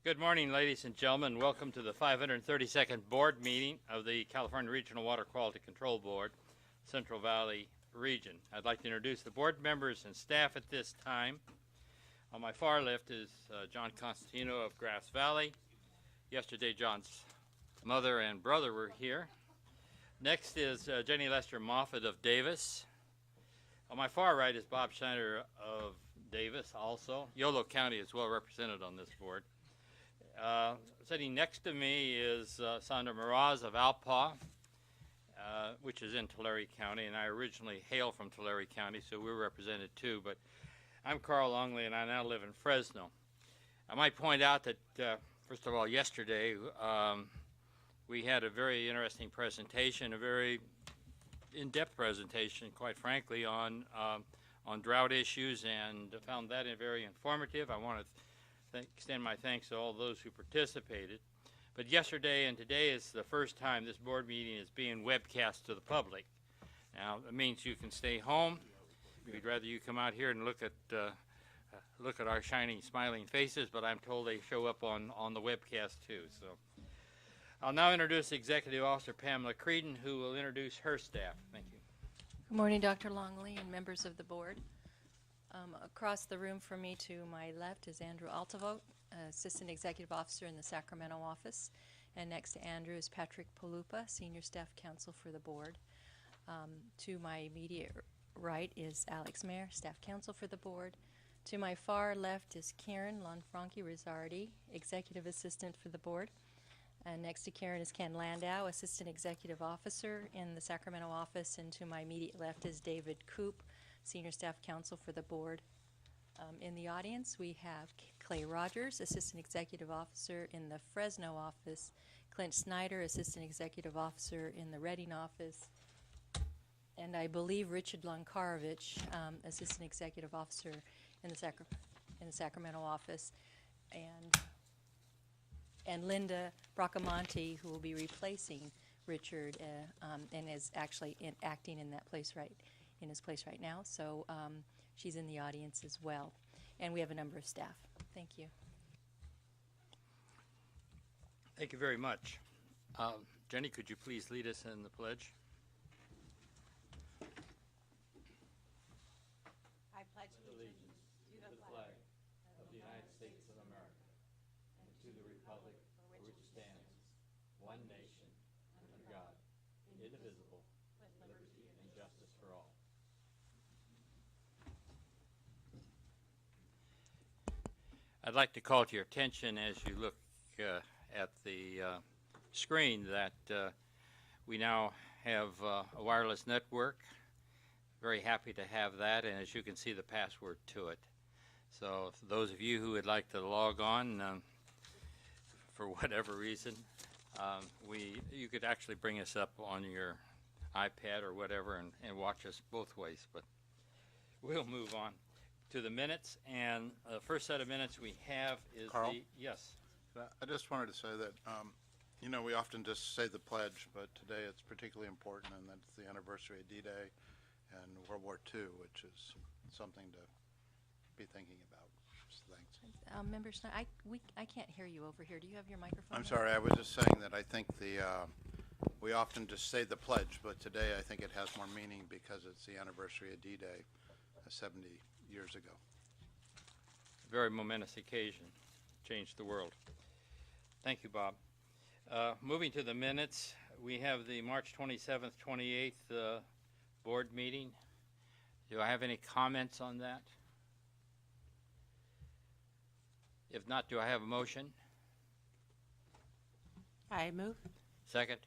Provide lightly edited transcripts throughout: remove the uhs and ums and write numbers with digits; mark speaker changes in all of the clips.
Speaker 1: Good morning, ladies and gentlemen. Welcome to the 532nd board meeting of the California Regional Water Quality Control Board, Central Valley Region. I'd like to introduce the board members and staff at this time. On my far left is John Constantino of Grass Valley. Yesterday, John's mother and brother were here. Next is Jenny Lester Moffett of Davis. On my far right is Bob Schneider of Davis also. Yolo County is well represented on this board. Sitting next to me is Sandra Meraz of Alpaugh, which is in Tulare County, and I originally hail from Tulare County, so we're represented too, but I'm Carl Longley, and I now live in Fresno. I might point out that, first of all, yesterday we had a very interesting presentation, a very in-depth presentation, quite frankly, on drought issues, and found that very informative. I want to extend my thanks to all those who participated. But yesterday and today is the first time this board meeting is being webcast to the public. Now, it means you can stay home. We'd rather you come out here and look at our shining, smiling faces, but I'm told they show up on the webcast too. So I'll now introduce Executive Officer Pamela Creedon, who will introduce her staff. Thank you.
Speaker 2: Good morning, Dr. Longley and members of the board. Across the room from me to my left is Andrew Altavogt, Assistant Executive Officer in the Sacramento office. And next to Andrew is Patrick Palupa, Senior Staff Counsel for the board. To my immediate right is Alex Mayer, Staff Counsel for the board. To my far left is Karen Lanfranchi-Rizzardi, Executive Assistant for the board. And next to Karen is Ken Landau, Assistant Executive Officer in the Sacramento office. And to my immediate left is David Koop, Senior Staff Counsel for the board. In the audience, we have Clay Rogers, Assistant Executive Officer in the Fresno office, Clint Snyder, Assistant Executive Officer in the Redding office, and I believe Richard Lankarovich, Assistant Executive Officer in the Sacramento office, and Linda Bracamonte, who will be replacing Richard and is actually acting in that place in his place right now. So she's in the audience as well. And we have a number of staff. Thank you.
Speaker 1: Thank you very much. Jenny, could you please lead us in the pledge?
Speaker 2: I pledge
Speaker 1: allegiance to the flag of the United States of America and to the republic for which it stands, one nation, under God, indivisible, with liberty and justice for all. I'd like to call to your attention as you look at the screen that we now have a wireless network. Very happy to have that, and as you can see, the password to it. So for those of you who would like to log on for whatever reason, you could actually bring us up on your iPad or whatever and watch us both ways. But we'll move on to the minutes, and the first set of minutes we have is
Speaker 3: Carl?
Speaker 1: yes.
Speaker 3: I just wanted to say that, we often just say the pledge, but today it's particularly important, and that's the anniversary of D-Day and World War II, which is something to be thinking about. So thanks.
Speaker 2: Member Snyder, I can't hear you over here. Do you have your microphone?
Speaker 3: I'm
Speaker 2: on?
Speaker 3: sorry, I was just saying that I think we often just say the pledge, but today I think it has more meaning because it's the anniversary of D-Day 70 years ago.
Speaker 1: Very momentous occasion. Changed the world. Thank you, Bob. Moving to the minutes, we have the March 27th, 28th board meeting. Do I have any comments on that? If not, do I have a motion?
Speaker 4: I move.
Speaker 1: Second?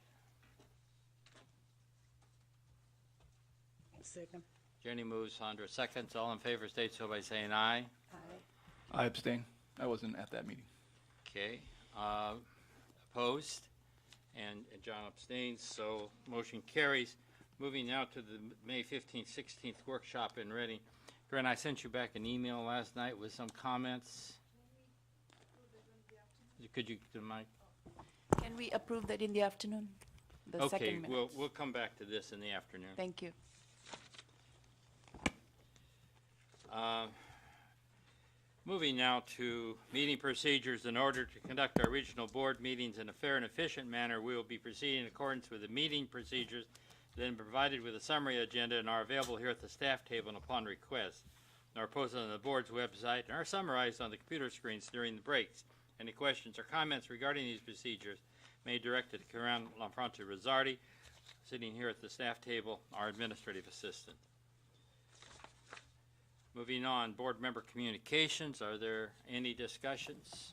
Speaker 4: Second.
Speaker 1: Jenny moves, Sandra seconds. All in favor state so by saying aye.
Speaker 4: Aye.
Speaker 5: I abstain. I wasn't at that meeting.
Speaker 1: Okay. Opposed? And John abstains, so motion carries. Moving now to the May 15th, 16th workshop in Reading. Grant, I sent you back an email last night with some comments. Could you do the mic?
Speaker 4: Can we approve that in the afternoon? The
Speaker 1: Okay,
Speaker 4: second minute.
Speaker 1: we'll come back to this in the afternoon.
Speaker 4: Thank you.
Speaker 1: Moving now to meeting procedures. In order to conduct our regional board meetings in a fair and efficient manner, we will be proceeding in accordance with the meeting procedures, then provided with a summary agenda and are available here at the staff table and upon request. Are posted on the board's website and are summarized on the computer screens during the breaks. Any questions or comments regarding these procedures may be directed to Karen Lanfranchi Rizzardi, sitting here at the staff table, our administrative assistant. Moving on, board member communications. Are there any discussions?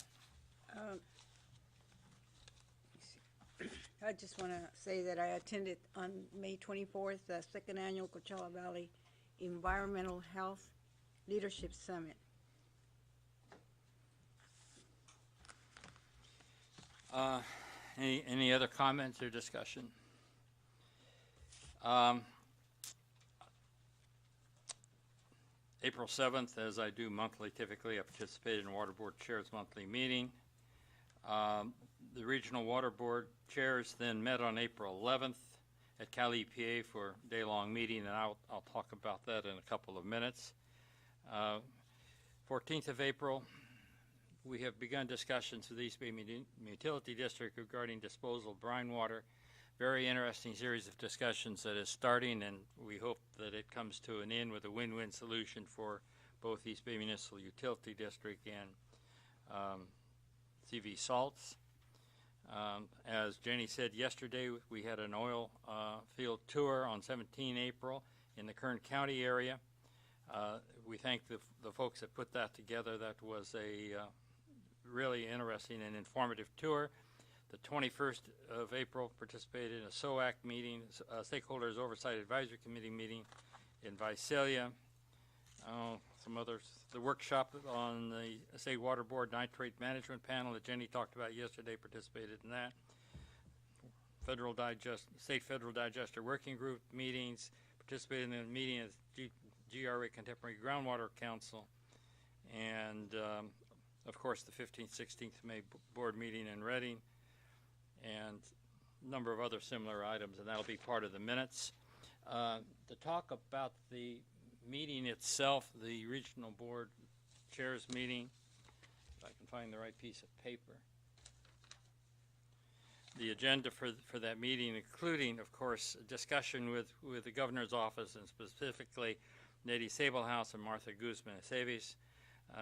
Speaker 6: I just want to say that I attended on May 24th, the second annual Coachella Valley Environmental Health Leadership Summit.
Speaker 1: Any other comments or discussion? April 7th, as I do monthly, typically I participated in Water Board Chair's monthly meeting. The Regional Water Board Chairs then met on April 11th at Cal EPA for a day-long meeting, and I'll talk about that in a couple of minutes. 14th of April, we have begun discussions with the East Bay Utility District regarding disposal of brine water. Very interesting series of discussions that is starting, and we hope that it comes to an end with a win-win solution for both East Bay Municipal Utility District and CV Salts. As Jenny said yesterday, we had an oil field tour on 17 April in the Kern County area. We thank the folks that put that together. That was a really interesting and informative tour. The 21st of April, participated in a SOAC meeting, Stakeholders Oversight Advisory Committee meeting in Visalia. Some others, the workshop on the State Water Board Nitrate Management Panel that Jenny talked about yesterday, participated in that. State Federal Digester Working Group meetings, participated in a meeting of GRA Contemporary Groundwater Council, and of course the 15th, 16th May board meeting in Reading, and a number of other similar items, and that'll be part of the minutes. To talk about the meeting itself, the Regional Board Chairs meeting, if I can find the right piece of paper. The agenda for that meeting, including, of course, a discussion with the Governor's Office, and specifically Nettie Sablehouse and Martha Guzman-Aceves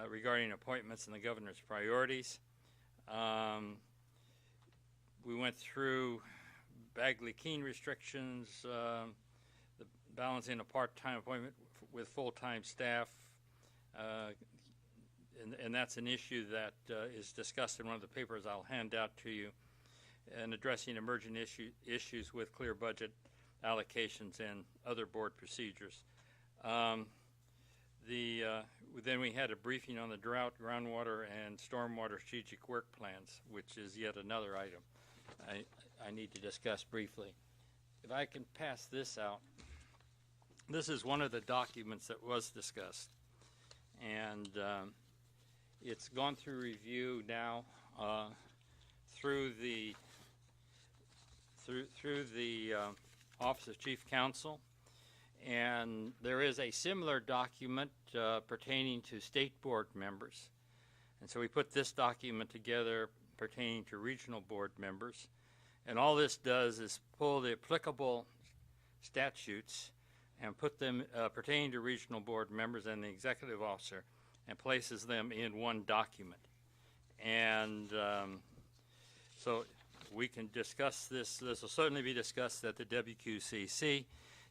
Speaker 1: regarding appointments and the Governor's priorities. We went through Bagley-Keene restrictions, the balancing a part-time appointment with full-time staff, and that's an issue that is discussed in one of the papers I'll hand out to you, and addressing emerging issues with clear budget allocations and other board procedures. Then we had a briefing on the drought, groundwater, and stormwater strategic work plans, which is yet another item I need to discuss briefly. If I can pass this out, this is one of the documents that was discussed, and it's gone through review now through the Office of Chief Counsel, and there is a similar document pertaining to state board members, and so we put this document together pertaining to regional board members, and all this does is pull the applicable statutes and put them pertaining to regional board members and the executive officer, and places them in one document. And so we can discuss this. This will certainly be discussed at the WQCC.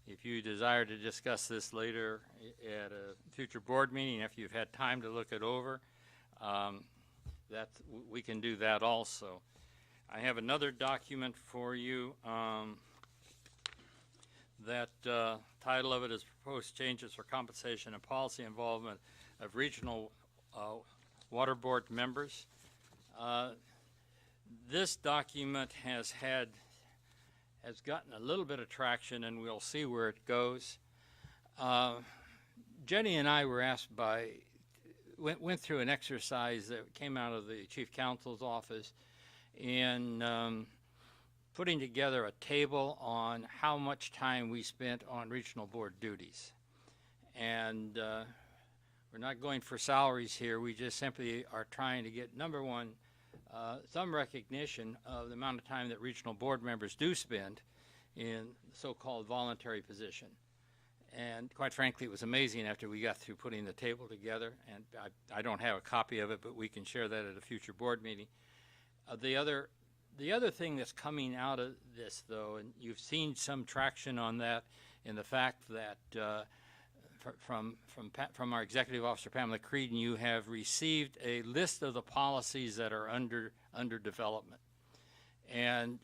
Speaker 1: If you desire to discuss this later at a future board meeting, if you've had time to look it over, we can do that also. I have another document for you. That title of it is Proposed Changes for Compensation and Policy Involvement of Regional Water Board Members. This document has gotten a little bit of traction, and we'll see where it goes. Jenny and I were asked went through an exercise that came out of the Chief Counsel's office in putting together a table on how much time we spent on regional board duties. And We're not going for salaries here. We just simply are trying to get, number one, some recognition of the amount of time that regional board members do spend in so-called voluntary position. And quite frankly, it was amazing after we got through putting the table together, and I don't have a copy of it, but we can share that at a future board meeting. The other thing that's coming out of this, though, and you've seen some traction on that in the fact that from our executive officer, Pamela Creedon, you have received a list of the policies that are under development. And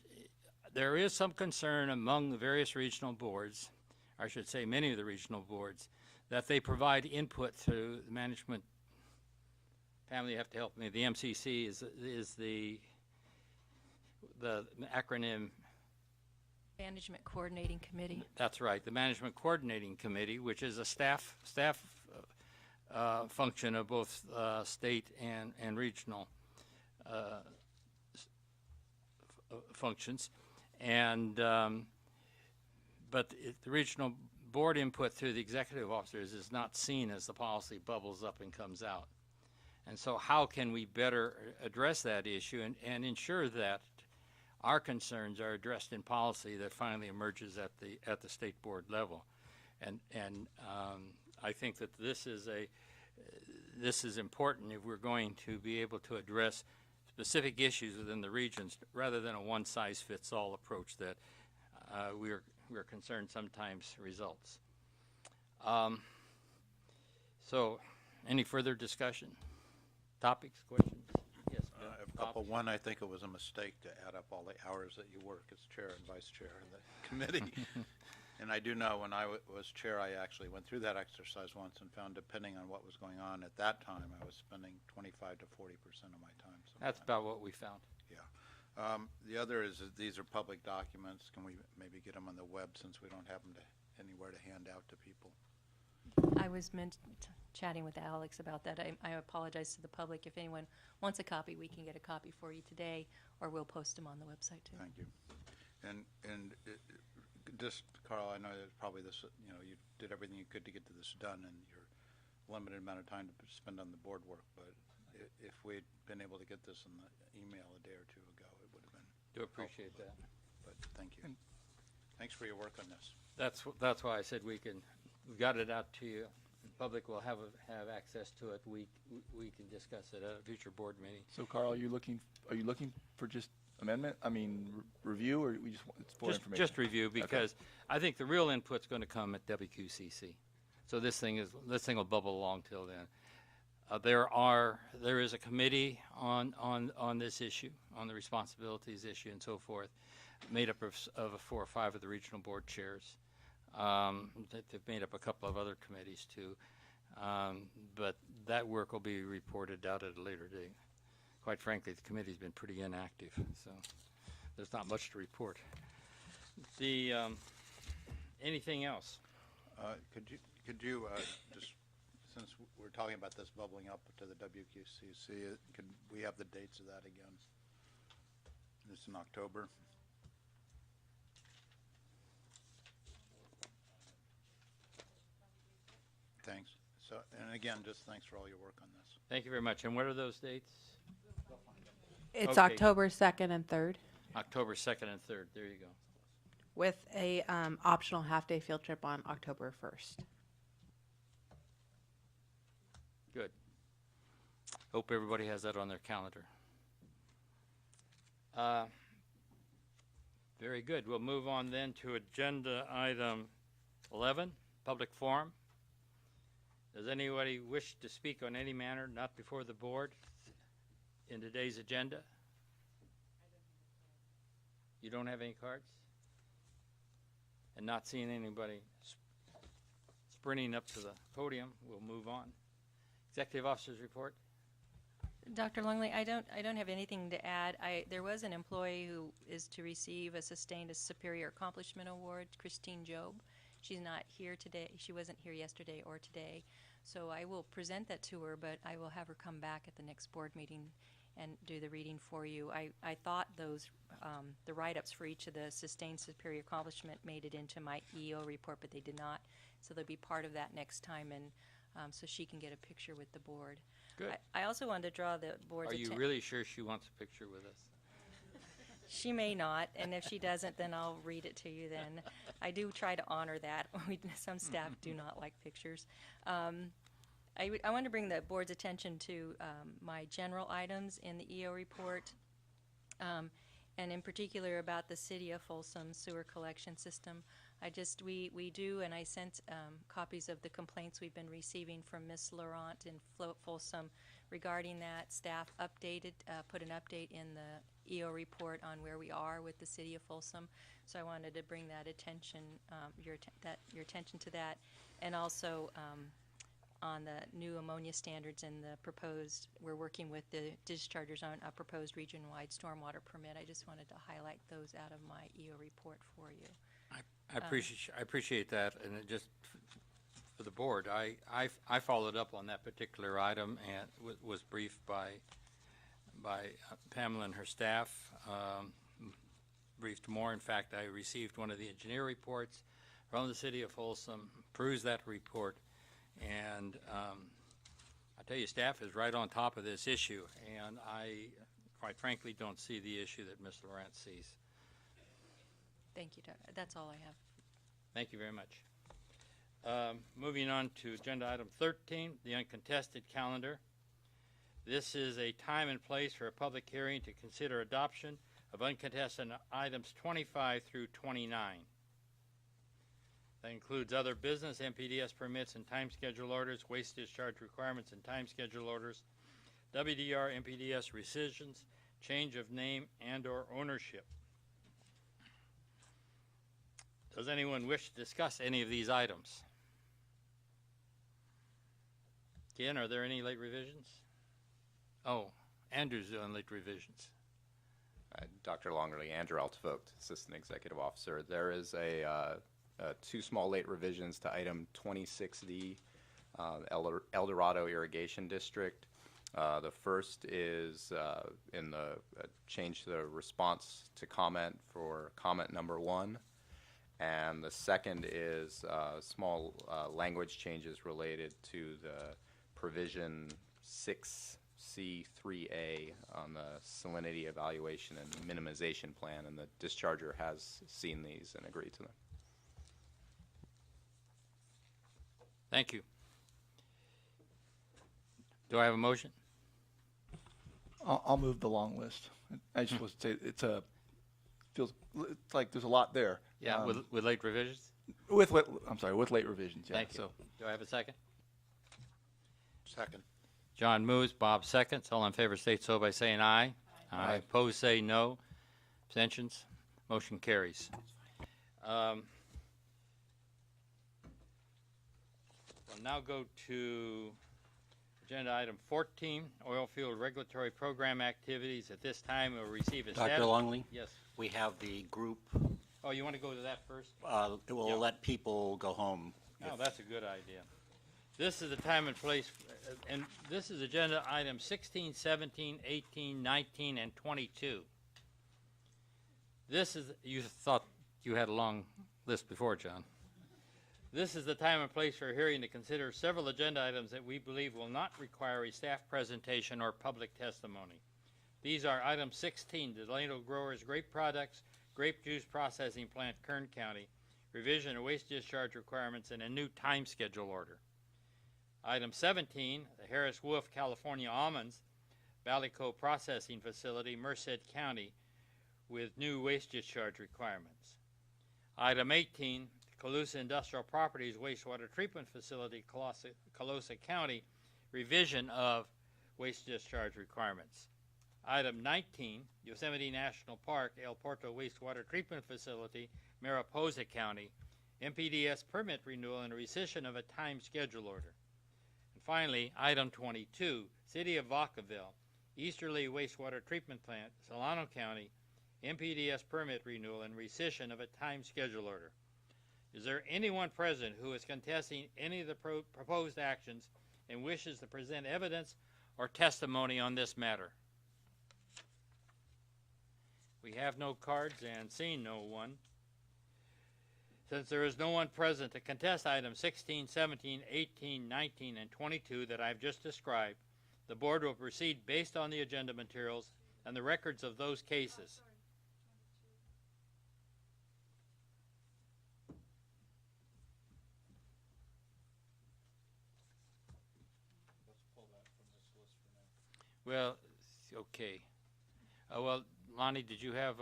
Speaker 1: there is some concern among the various regional boards, I should say many of the regional boards, that they provide input to the management. Pamela, you have to help me. The MCC is the acronym.
Speaker 2: Management Coordinating Committee.
Speaker 1: That's right, the Management Coordinating Committee, which is a staff function of both state and regional functions. And but the regional board input through the executive officers is not seen as the policy bubbles up and comes out. And so how can we better address that issue and ensure that our concerns are addressed in policy that finally emerges at the state board level? And I think that this is important if we're going to be able to address specific issues within the regions rather than a one-size-fits-all approach that we're concerned sometimes results. So, any further discussion? Topics, questions? Yes, Bill.
Speaker 3: I have a couple. One, I think it was a mistake to add up all the hours that you work as chair and vice chair of the committee. And I do know when I was chair, I actually went through that exercise once and found, depending on what was going on at that time, I was spending 25 to 40% of my time.
Speaker 1: That's about what we found.
Speaker 3: Yeah. The other is that these are public documents. Can we maybe get them on the web since we don't have them anywhere to hand out to people?
Speaker 2: I was chatting with Alex about that. I apologize to the public. If anyone wants a copy, we can get a copy for you today, or we'll post them on the website too.
Speaker 3: Thank you. And just, Carl, I know that probably this, you did everything you could to get this done in your limited amount of time to spend on the board work, but if we'd been able to get this in the email a day or two ago, it would have been
Speaker 1: Do appreciate that.
Speaker 3: But thank you. Thanks for your work on this.
Speaker 1: That's why I said we got it out to you. The public will have access to it. We can discuss it at a future board meeting.
Speaker 5: So, Carl, are you looking for just amendment? I mean, review, or we just want it's for information?
Speaker 1: Just review, because I think the real input's going to come at WQCC. So this thing will bubble along till then. There is a committee on this issue, on the responsibilities issue and so forth, made up of 4 or 5 of the regional board chairs. They've made up a couple of other committees too, but that work will be reported out at a later date. Quite frankly, the committee's been pretty inactive, so there's not much to report. Anything else?
Speaker 3: Could you just, since we're talking about this bubbling up to the WQCC, could we have the dates of that again? It's in October. Thanks. So, and again, just thanks for all your work on this.
Speaker 1: Thank you very much. And what are those dates?
Speaker 7: It's
Speaker 1: Okay.
Speaker 7: October 2nd and 3rd,
Speaker 1: October 2nd and 3rd. There you go.
Speaker 7: with a optional half-day field trip on October 1st.
Speaker 1: Good. Hope everybody has that on their calendar. Very good. We'll move on then to agenda item 11, public forum. Does anybody wish to speak on any matter not before the board in today's agenda? You don't have any cards? And not seeing anybody sprinting up to the podium, we'll move on. Executive Officer's report.
Speaker 2: Dr. Longley, I don't have anything to add. There was an employee who is to receive a Sustained Superior Accomplishment Award, Christine Job. She's not here today. She wasn't here yesterday or today. So I will present that to her, but I will have her come back at the next board meeting and do the reading for you. I thought those, the write-ups for each of the Sustained Superior Accomplishment made it into my EO report, but they did not. So they'll be part of that next time. And so she can get a picture with the board.
Speaker 1: Good.
Speaker 2: I also wanted to draw the board's
Speaker 1: Are you
Speaker 2: attention.
Speaker 1: really sure she wants a picture with us?
Speaker 2: She may not, and if she doesn't, then I'll read it to you then. I do try to honor that. Some staff do not like pictures. I want to bring the board's attention to my general items in the EO report, and in particular about the City of Folsom sewer collection system. We do, and I sent copies of the complaints we've been receiving from Ms. Laurent in Folsom regarding that. Staff updated, put an update in the EO report on where we are with the City of Folsom. So I wanted to bring that attention, your attention to that, and also on the new ammonia standards and the proposed. We're working with the dischargers on a proposed region-wide stormwater permit. I just wanted to highlight those out of my EO report for you.
Speaker 1: I appreciate that, and it just for the board, I followed up on that particular item and was briefed by Pamela and her staff. Briefed more. In fact, I received one of the engineer reports from the City of Folsom, perused that report, and I tell you, staff is right on top of this issue, and I, quite frankly, don't see the issue that Ms. Laurent sees.
Speaker 2: Thank you, Doctor. That's all I have.
Speaker 1: Thank you very much. Moving on to agenda item 13, the uncontested calendar. This is a time and place for a public hearing to consider adoption of uncontested items 25 through 29. That includes other business, MPDS permits and time schedule orders, waste discharge requirements and time schedule orders, WDR MPDS rescissions, change of name and/or ownership. Does anyone wish to discuss any of these items? Ken, are there any late revisions? Oh, Andrew's doing late revisions.
Speaker 8: Dr. Longerly, Andrew Altvogt, Assistant Executive Officer. There is two small late revisions to item 26D, El Dorado Irrigation District. The first is in the change to the response to comment for comment number 1. And the second is small language changes related to the provision 6C3A on the salinity evaluation and minimization plan, and the discharger has seen these and agreed to them.
Speaker 1: Thank you. Do I have a motion?
Speaker 5: I'll move the long list. I just want to say it's like there's a lot there.
Speaker 1: Yeah, with late revisions?
Speaker 5: With late revisions. Yeah.
Speaker 1: Thank you.
Speaker 5: So
Speaker 1: Do I have a second?
Speaker 3: Second.
Speaker 1: John moves, Bob seconds. All in favor state so by saying aye. Aye. Opposed say no. Abstentions? Motion carries. We'll now go to agenda item 14, oil field regulatory program activities. At this time, we'll receive a
Speaker 9: Dr. Longley?
Speaker 1: Yes.
Speaker 9: We have the group.
Speaker 1: Oh, you want to go to that first?
Speaker 9: We'll
Speaker 1: Yeah.
Speaker 9: let people go home.
Speaker 1: Oh, that's a good idea. This is the time and place, and this is agenda items 16, 17, 18, 19, and 22. This is, you thought you had a long list before, John. This is the time and place for a hearing to consider several agenda items that we believe will not require a staff presentation or public testimony. These are item 16, Delano Growers Grape Products, Grape Juice Processing Plant, Kern County, revision of waste discharge requirements and a new time schedule order. Item 17, the Harris Wolf California Almonds, Ballyco Processing Facility, Merced County, with new waste discharge requirements. Item 18, Colusa Industrial Properties Wastewater Treatment Facility, Colusa County, revision of waste discharge requirements. Item 19, Yosemite National Park, El Porto Wastewater Treatment Facility, Mariposa County, MPDS permit renewal and rescission of a time schedule order. And finally, item 22, City of Vacaville, Easterly Wastewater Treatment Plant, Solano County, MPDS permit renewal and rescission of a time schedule order. Is there anyone present who is contesting any of the proposed actions and wishes to present evidence or testimony on this matter? We have no cards and seeing no one. Since there is no one present to contest items 16, 17, 18, 19, and 22 that I've just described, the board will proceed based on the agenda materials and the records of those cases. Well, okay. Well, Lonnie, did you have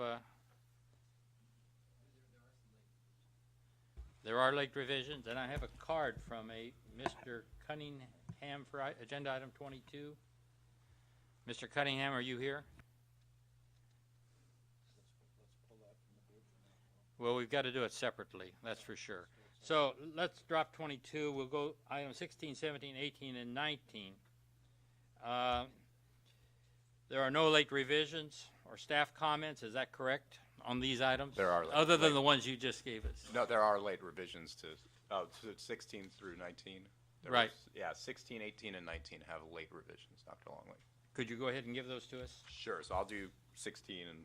Speaker 1: there are late revisions, and I have a card from a Mr. Cunningham for agenda item 22. Mr. Cunningham, are you here? Well, we've got to do it separately, that's for sure. So let's drop 22. We'll go item 16, 17, 18, and 19. There are no late revisions or staff comments, is that correct, on these items?
Speaker 8: There are
Speaker 1: other than the ones you just gave us.
Speaker 8: No, there are late revisions to 16 through 19.
Speaker 1: Right.
Speaker 8: Yeah, 16, 18, and 19 have late revisions, Dr. Longley.
Speaker 1: Could you go ahead and give those to us?
Speaker 8: Sure, so I'll do 16 and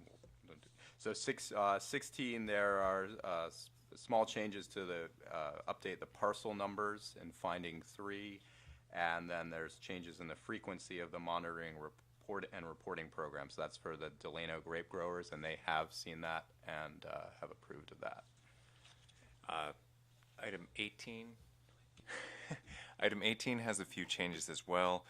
Speaker 8: so 16, there are small changes to the update the parcel numbers in finding 3, and then there's changes in the frequency of the monitoring reporting program. So that's for the Delano grape growers, and they have seen that and have approved of that.
Speaker 10: Item 18. Item 18 has a few changes as well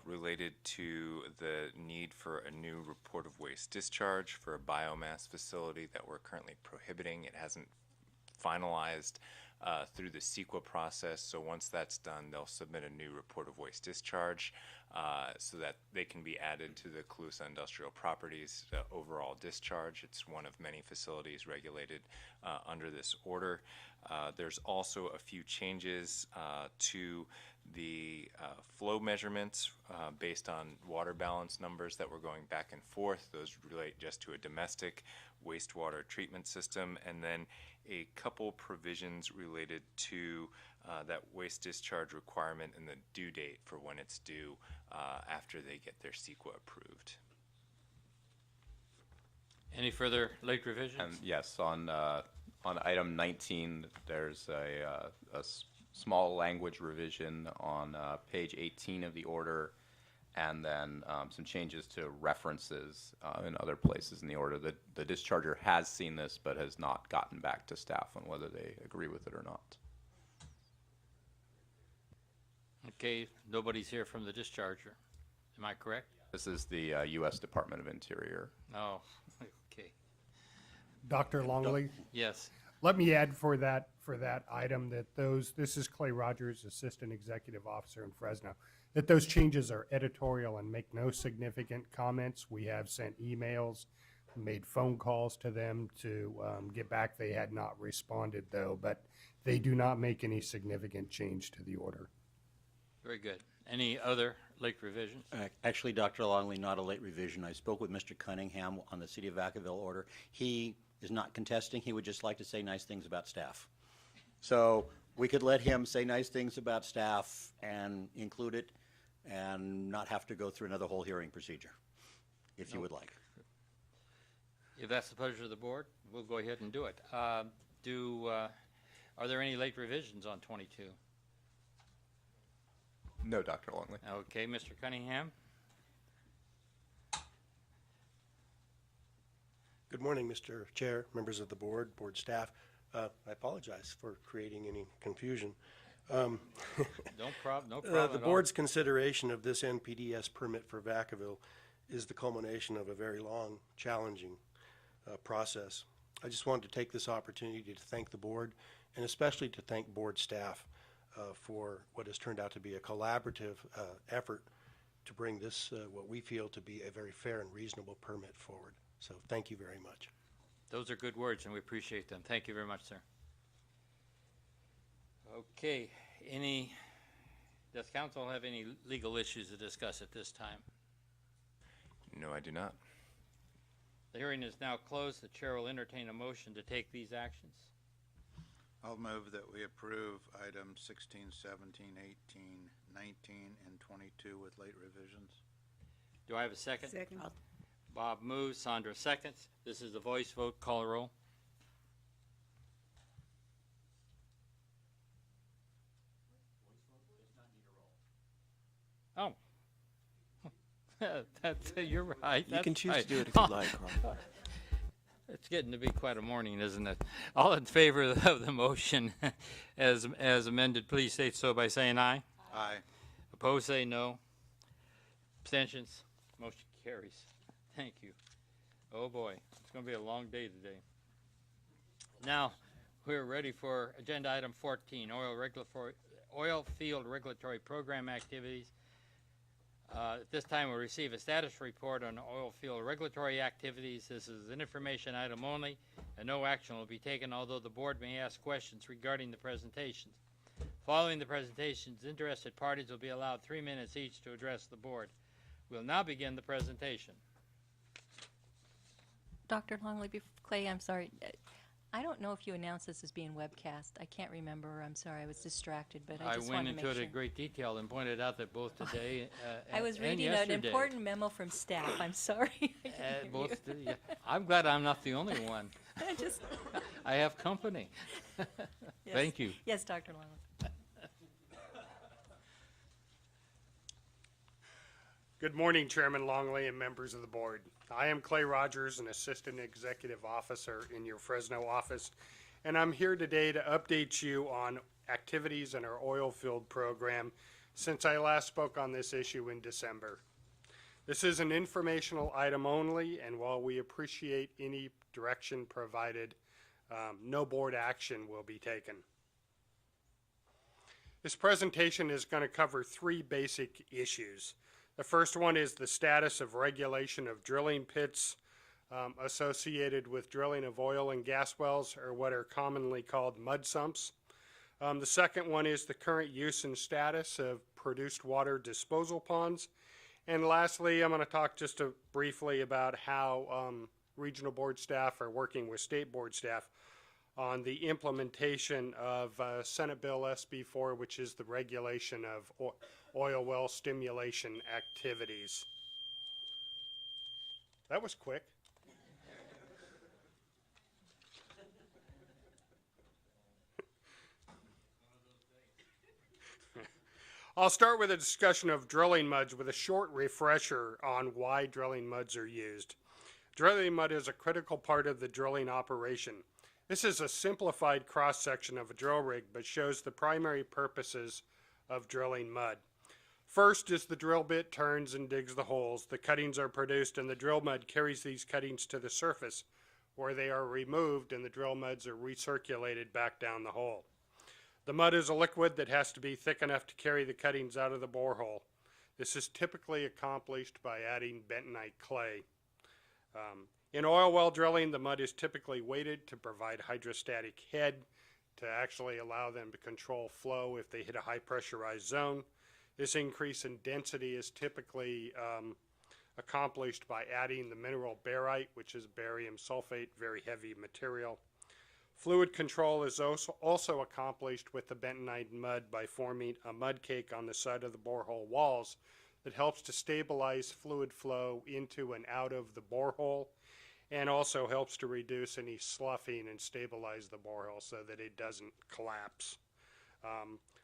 Speaker 10: related to the need for a new report of waste discharge for a biomass facility that we're currently prohibiting. It hasn't finalized through the CEQA process, so once that's done, they'll submit a new report of waste discharge so that they can be added to the Calusa Industrial Properties overall discharge. It's one of many facilities regulated under this order. There's also a few changes to the flow measurements based on water balance numbers that were going back and forth. Those relate just to a domestic wastewater treatment system, and then a couple provisions related to that waste discharge requirement and the due date for when it's due after they get their CEQA approved.
Speaker 1: Any further late revisions?
Speaker 8: And yes, on item 19, there's a small language revision on page 18 of the order, and then some changes to references in other places in the order. The discharger has seen this but has not gotten back to staff on whether they agree with it or not.
Speaker 1: Okay, nobody's here from the discharger. Am I correct?
Speaker 8: This is the U.S. Department of Interior.
Speaker 1: Oh, okay.
Speaker 11: Dr. Longley,
Speaker 1: Yes.
Speaker 11: let me add for that item that this is Clay Rogers, Assistant Executive Officer in Fresno, that those changes are editorial and make no significant comments. We have sent emails, made phone calls to them to get back. They had not responded though, but they do not make any significant change to the order.
Speaker 1: Very good. Any other late revisions?
Speaker 9: Actually, Dr. Longley, not a late revision. I spoke with Mr. Cunningham on the City of Vacaville order. He is not contesting. He would just like to say nice things about staff. So we could let him say nice things about staff and include it and not have to go through another whole hearing procedure, if you would like.
Speaker 1: If that's the pleasure of the board, we'll go ahead and do it. Are there any late revisions on 22?
Speaker 8: No, Dr. Longley.
Speaker 1: Okay, Mr. Cunningham?
Speaker 12: Good morning, Mr. Chair, members of the board staff. I apologize for creating any confusion.
Speaker 1: No problem
Speaker 12: The board's consideration of this NPDS permit for Vacaville is the culmination of a very long, challenging process. I just wanted to take this opportunity to thank the board and especially to thank board staff for what has turned out to be a collaborative effort to bring this, what we feel to be a very fair and reasonable permit forward. So thank you very much.
Speaker 1: Those are good words, and we appreciate them. Thank you very much, sir. Okay, does council have any legal issues to discuss at this time?
Speaker 10: No, I do not.
Speaker 1: The hearing is now closed. The chair will entertain a motion to take these actions.
Speaker 3: I'll move that we approve items 16, 17, 18, 19, and 22 with late revisions.
Speaker 1: Do I have a second?
Speaker 6: Second.
Speaker 1: Bob moves, Sandra seconds. This is a voice vote. Call a roll. You're right.
Speaker 13: You can
Speaker 1: that's
Speaker 13: choose
Speaker 1: right.
Speaker 13: to do it if you'd like, Carl.
Speaker 1: It's getting to be quite a morning, isn't it? All in favor of the motion as amended, please state so by saying aye.
Speaker 3: Aye.
Speaker 1: Opposed, say no. Abstentions? Motion carries. Thank you. Oh, boy. It's going to be a long day today. Now, we're ready for agenda item 14, oil field regulatory program activities. At this time, we'll receive a status report on oil field regulatory activities. This is an information item only, and no action will be taken, although the board may ask questions regarding the presentations. Following the presentations, interested parties will be allowed 3 minutes each to address the board. We'll now begin the presentation.
Speaker 2: Dr. Longley, Clay, I'm sorry. I don't know if you announced this as being webcast. I can't remember. I'm sorry. I was distracted, but I just
Speaker 1: went
Speaker 2: wanted to
Speaker 1: into
Speaker 2: make
Speaker 1: it
Speaker 2: sure.
Speaker 1: in great detail and pointed out that both today
Speaker 2: I was
Speaker 1: and
Speaker 2: reading
Speaker 1: yesterday.
Speaker 2: an important memo from staff. I'm sorry. I couldn't hear you.
Speaker 1: Yeah. I'm glad I'm not the only one.
Speaker 2: I just
Speaker 1: I have company.
Speaker 2: Yes.
Speaker 1: Thank you.
Speaker 2: Yes, Dr. Longley.
Speaker 11: Good morning, Chairman Longley and members of the board. I am Clay Rogers, an Assistant Executive Officer in your Fresno office, and I'm here today to update you on activities in our oil field program since I last spoke on this issue in December. This is an informational item only, and while we appreciate any direction provided, no board action will be taken. This presentation is going to cover 3 basic issues. The first one is the status of regulation of drilling pits associated with drilling of oil and gas wells, or what are commonly called mud sumps. The second one is the current use and status of produced water disposal ponds. And lastly, I'm going to talk just briefly about how regional board staff are working with state board staff on the implementation of Senate Bill SB4, which is the regulation of oil well stimulation activities. That was quick. I'll start with a discussion of drilling muds with a short refresher on why drilling muds are used. Drilling mud is a critical part of the drilling operation. This is a simplified cross-section of a drill rig, but shows the primary purposes of drilling mud. First is the drill bit turns and digs the holes. The cuttings are produced and the drill mud carries these cuttings to the surface, where they are removed and the drill muds are recirculated back down the hole. The mud is a liquid that has to be thick enough to carry the cuttings out of the borehole. This is typically accomplished by adding bentonite clay. In oil well drilling, the mud is typically weighted to provide hydrostatic head to actually allow them to control flow if they hit a high pressurized zone. This increase in density is typically accomplished by adding the mineral barite, which is barium sulfate, very heavy material. Fluid control is also accomplished with the bentonite mud by forming a mud cake on the side of the borehole walls that helps to stabilize fluid flow into and out of the borehole, and also helps to reduce any sloughing and stabilize the borehole so that it doesn't collapse.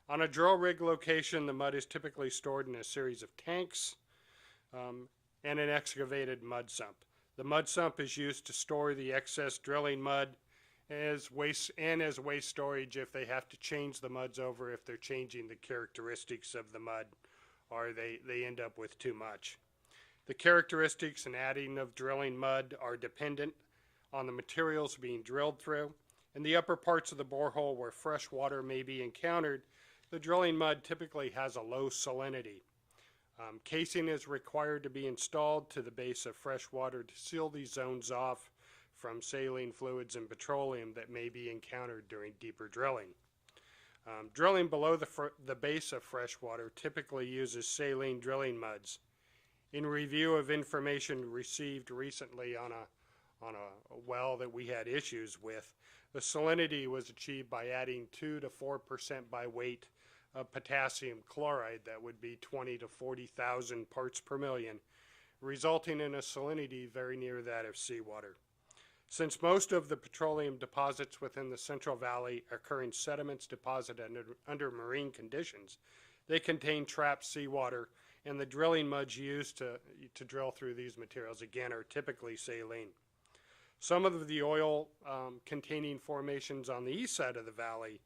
Speaker 11: On a drill rig location, the mud is typically stored in a series of tanks and an excavated mud sump. The mud sump is used to store the excess drilling mud as waste storage if they have to change the muds over, if they're changing the characteristics of the mud, or they end up with too much. The characteristics and adding of drilling mud are dependent on the materials being drilled through. In the upper parts of the borehole where fresh water may be encountered, the drilling mud typically has a low salinity. Casing is required to be installed to the base of fresh water to seal these zones off from saline fluids and petroleum that may be encountered during deeper drilling. Drilling below the base of fresh water typically uses saline drilling muds. In review of information received recently on a well that we had issues with, the salinity was achieved by adding 2 to 4% by weight of potassium chloride, that would be 20 to 40,000 parts per million, resulting in a salinity very near that of seawater. Since most of the petroleum deposits within the Central Valley occur in sediments deposited under marine conditions, they contain trapped seawater and the drilling muds used to drill through these materials, again, are typically saline. Some of the oil containing formations on the east side of the valley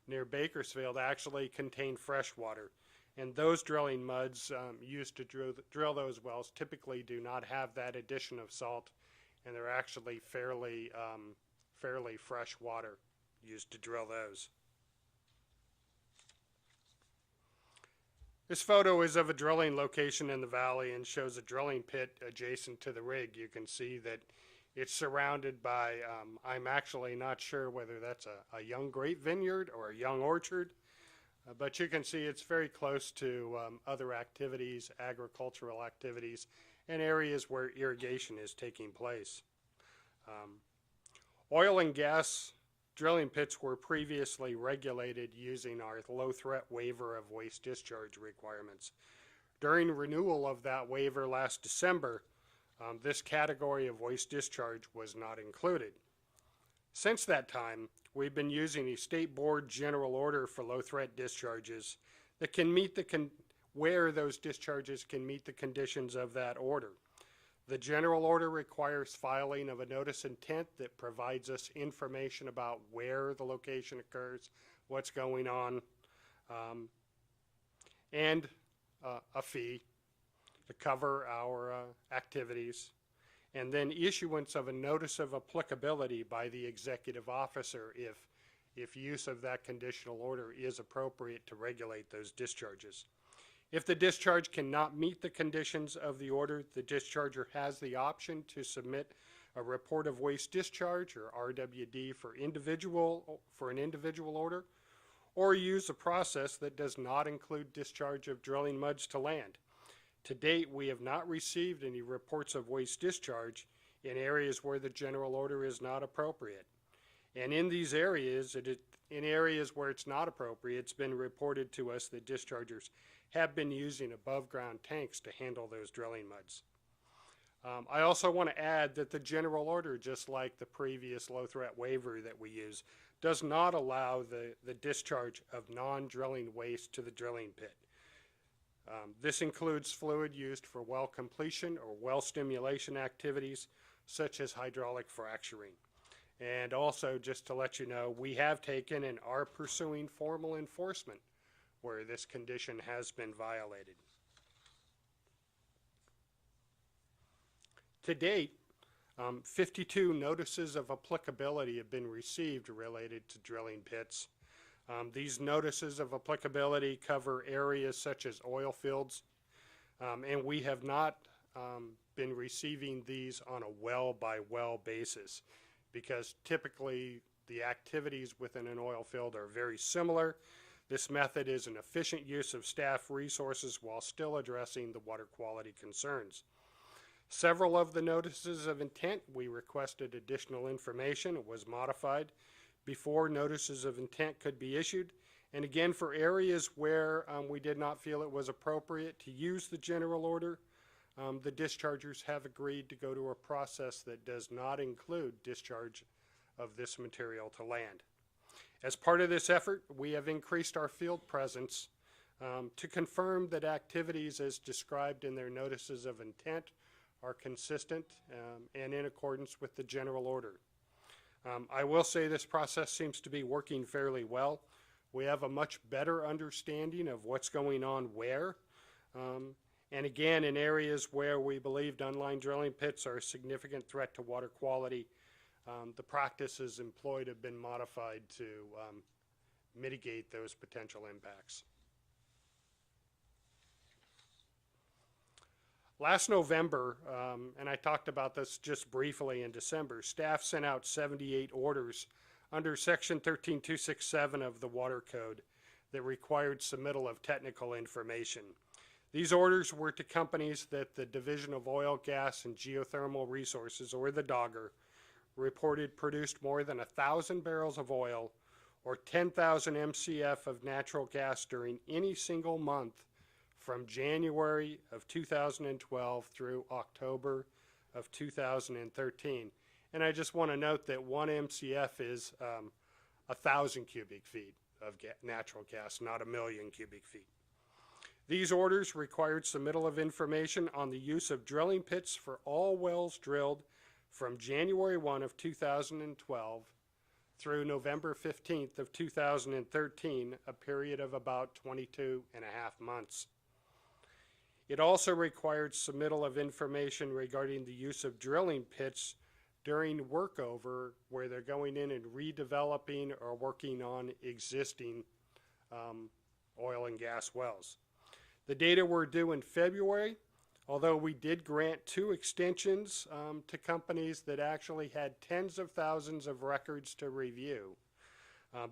Speaker 11: near Bakersfield actually contain fresh water, and those drilling muds used to drill those wells typically do not have that addition of salt, and they're actually fairly fresh water used to drill those. This photo is of a drilling location in the valley and shows a drilling pit adjacent to the rig. You can see that it's surrounded by, I'm actually not sure whether that's a young grape vineyard or a young orchard, but you can see it's very close to other activities, agricultural activities, and areas where irrigation is taking place. Oil and gas drilling pits were previously regulated using our low threat waiver of waste discharge requirements. During renewal of that waiver last December, this category of waste discharge was not included. Since that time, we've been using a state board general order for low threat discharges that can meet where those discharges can meet the conditions of that order. The general order requires filing of a notice intent that provides us information about where the location occurs, what's going on, and a fee to cover our activities, and then issuance of a notice of applicability by the executive officer if use of that conditional order is appropriate to regulate those discharges. If the discharge cannot meet the conditions of the order, the discharger has the option to submit a report of waste discharge, or RWD, for an individual order, or use a process that does not include discharge of drilling muds to land. To date, we have not received any reports of waste discharge in areas where the general order is not appropriate. And in these areas, in areas where it's not appropriate, it's been reported to us that dischargers have been using above ground tanks to handle those drilling muds. I also want to add that the general order, just like the previous low threat waiver that we use, does not allow the discharge of non-drilling waste to the drilling pit. This includes fluid used for well completion or well stimulation activities, such as hydraulic fracturing. And also, just to let you know, we have taken and are pursuing formal enforcement where this condition has been violated. To date, 52 notices of applicability have been received related to drilling pits. These notices of applicability cover areas such as oil fields, and we have not been receiving these on a well-by-well basis, because typically the activities within an oil field are very similar. This method is an efficient use of staff resources while still addressing the water quality concerns. Several of the notices of intent, we requested additional information. It was modified before notices of intent could be issued. And again, for areas where we did not feel it was appropriate to use the general order, the dischargers have agreed to go to a process that does not include discharge of this material to land. As part of this effort, we have increased our field presence to confirm that activities as described in their notices of intent are consistent and in accordance with the general order. I will say this process seems to be working fairly well. We have a much better understanding of what's going on where. And again, in areas where we believed unlined drilling pits are a significant threat to water quality, the practices employed have been modified to mitigate those potential impacts. Last November, and I talked about this just briefly in December, staff sent out 78 orders under Section 13267 of the Water Code that required submittal of technical information. These orders were to companies that the Division of Oil, Gas, and Geothermal Resources, or the DOGGR, reported produced more than 1,000 barrels of oil or 10,000 MCF of natural gas during any single month from January of 2012 through October of 2013. And I just want to note that 1 MCF is 1,000 cubic feet of natural gas, not 1 million cubic feet. These orders required submittal of information on the use of drilling pits for all wells drilled from January 1 of 2012 through November 15th of 2013, a period of about 22 and a half months. It also required submittal of information regarding the use of drilling pits during workover where they're going in and redeveloping or working on existing oil and gas wells. The data were due in February, although we did grant 2 extensions to companies that actually had tens of thousands of records to review.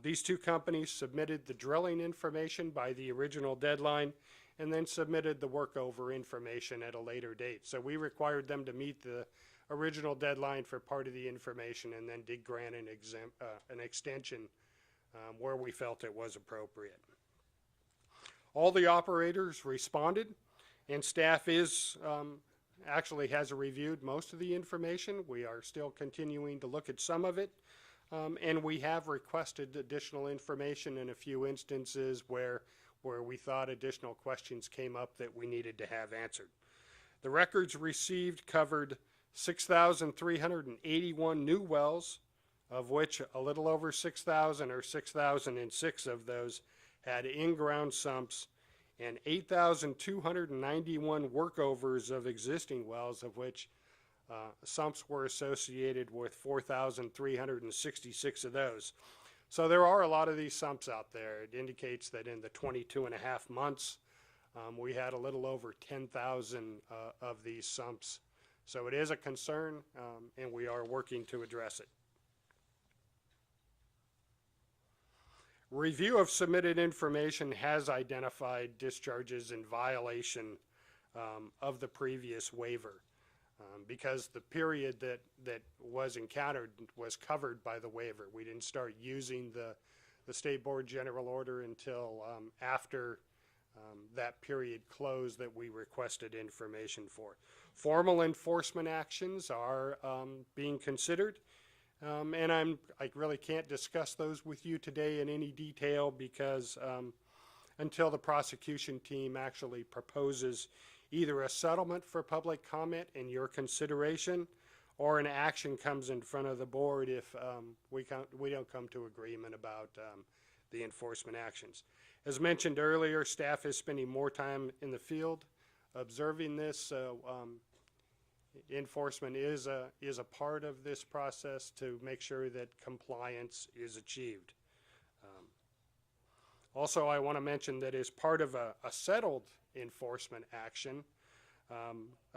Speaker 11: These 2 companies submitted the drilling information by the original deadline and then submitted the workover information at a later date. So we required them to meet the original deadline for part of the information and then did grant an extension where we felt it was appropriate. All the operators responded, and staff actually has reviewed most of the information. We are still continuing to look at some of it, and we have requested additional information in a few instances where we thought additional questions came up that we needed to have answered. The records received covered 6,381 new wells, of which a little over 6,000 or 6,006 of those had in-ground sumps, and 8,291 workovers of existing wells, of which sumps were associated with 4,366 of those. So there are a lot of these sumps out there. It indicates that in the 22 and a half months, we had a little over 10,000 of these sumps. So it is a concern, and we are working to address it. Review of submitted information has identified discharges in violation of the previous waiver because the period that was encountered was covered by the waiver. We didn't start using the State Board General Order until after that period closed that we requested information for. Formal enforcement actions are being considered. And I really can't discuss those with you today in any detail because until the prosecution team actually proposes either a settlement for public comment and your consideration or an action comes in front of the board if we don't come to agreement about the enforcement actions. As mentioned earlier, staff is spending more time in the field observing this, so enforcement is a part of this process to make sure that compliance is achieved. Also, I want to mention that as part of a settled enforcement action, a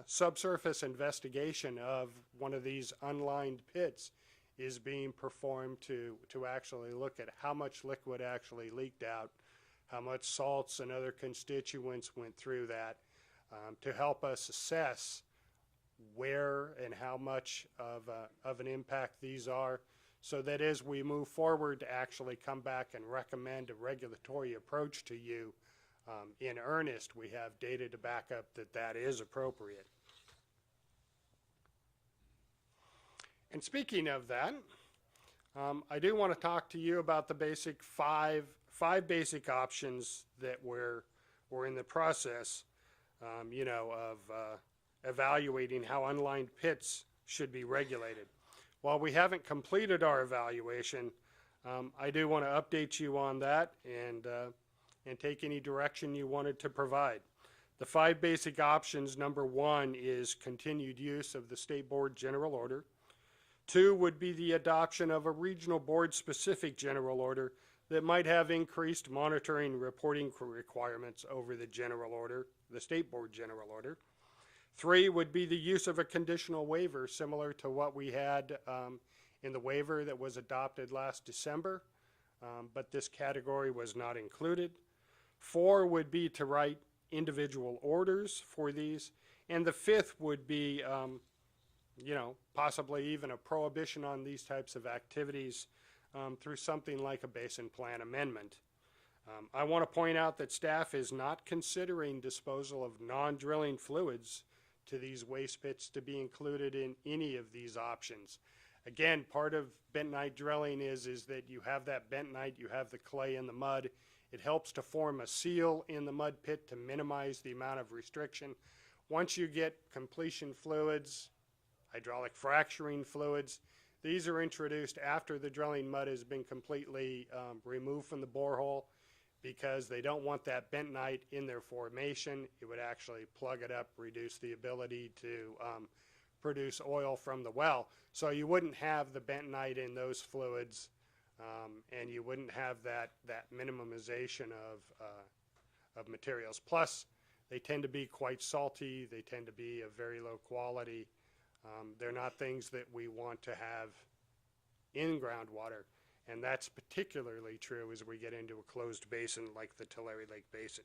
Speaker 11: subsurface investigation of one of these unlined pits is being performed to actually look at how much liquid actually leaked out, how much salts and other constituents went through that, to help us assess where and how much of an impact these are, so that as we move forward to actually come back and recommend a regulatory approach to you in earnest, we have data to back up that is appropriate. And speaking of that, I do want to talk to you about the basic five basic options that we're in the process, of evaluating how unlined pits should be regulated. While we haven't completed our evaluation, I do want to update you on that and take any direction you wanted to provide. The 5 basic options: number 1 is continued use of the State Board General Order. 2 would be the adoption of a regional board-specific general order that might have increased monitoring and reporting requirements over the general order, the State Board General Order. 3 would be the use of a conditional waiver similar to what we had in the waiver that was adopted last December, but this category was not included. 4 would be to write individual orders for these. And the 5th would be, possibly even a prohibition on these types of activities through something like a basin plan amendment. I want to point out that staff is not considering disposal of non-drilling fluids to these waste pits to be included in any of these options. Again, part of bentonite drilling is that you have that bentonite, you have the clay and the mud. It helps to form a seal in the mud pit to minimize the amount of restriction. Once you get completion fluids, hydraulic fracturing fluids, these are introduced after the drilling mud has been completely removed from the borehole because they don't want that bentonite in their formation. It would actually plug it up, reduce the ability to produce oil from the well. So you wouldn't have the bentonite in those fluids, and you wouldn't have that minimization of materials. Plus, they tend to be quite salty. They tend to be of very low quality. They're not things that we want to have in groundwater, and that's particularly true as we get into a closed basin like the Tulare Lake Basin.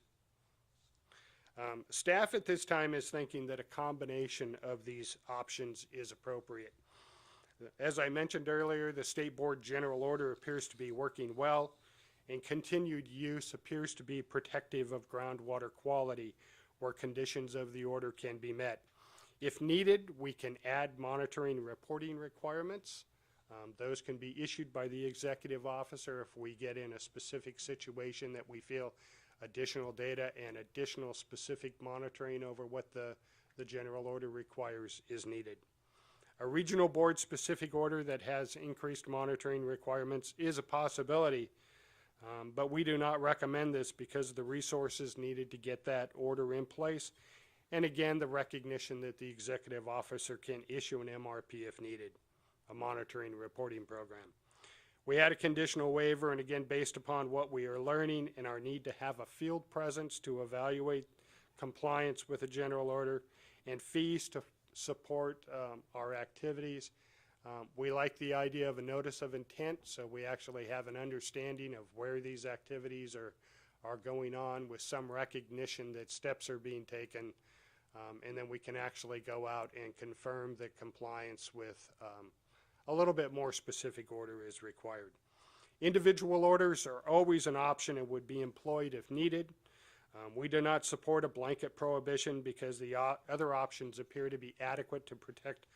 Speaker 11: Staff at this time is thinking that a combination of these options is appropriate. As I mentioned earlier, the State Board General Order appears to be working well, and continued use appears to be protective of groundwater quality where conditions of the order can be met. If needed, we can add monitoring and reporting requirements. Those can be issued by the executive officer if we get in a specific situation that we feel additional data and additional specific monitoring over what the general order requires is needed. A regional board specific order that has increased monitoring requirements is a possibility, but we do not recommend this because of the resources needed to get that order in place. And again, the recognition that the executive officer can issue an MRP if needed, a monitoring and reporting program. We had a conditional waiver, and again, based upon what we are learning and our need to have a field presence to evaluate compliance with a general order and fees to support our activities. We like the idea of a notice of intent, so we actually have an understanding of where these activities are going on with some recognition that steps are being taken, and then we can actually go out and confirm that compliance with a little bit more specific order is required. Individual orders are always an option and would be employed if needed. We do not support a blanket prohibition because the other options appear to be adequate to protect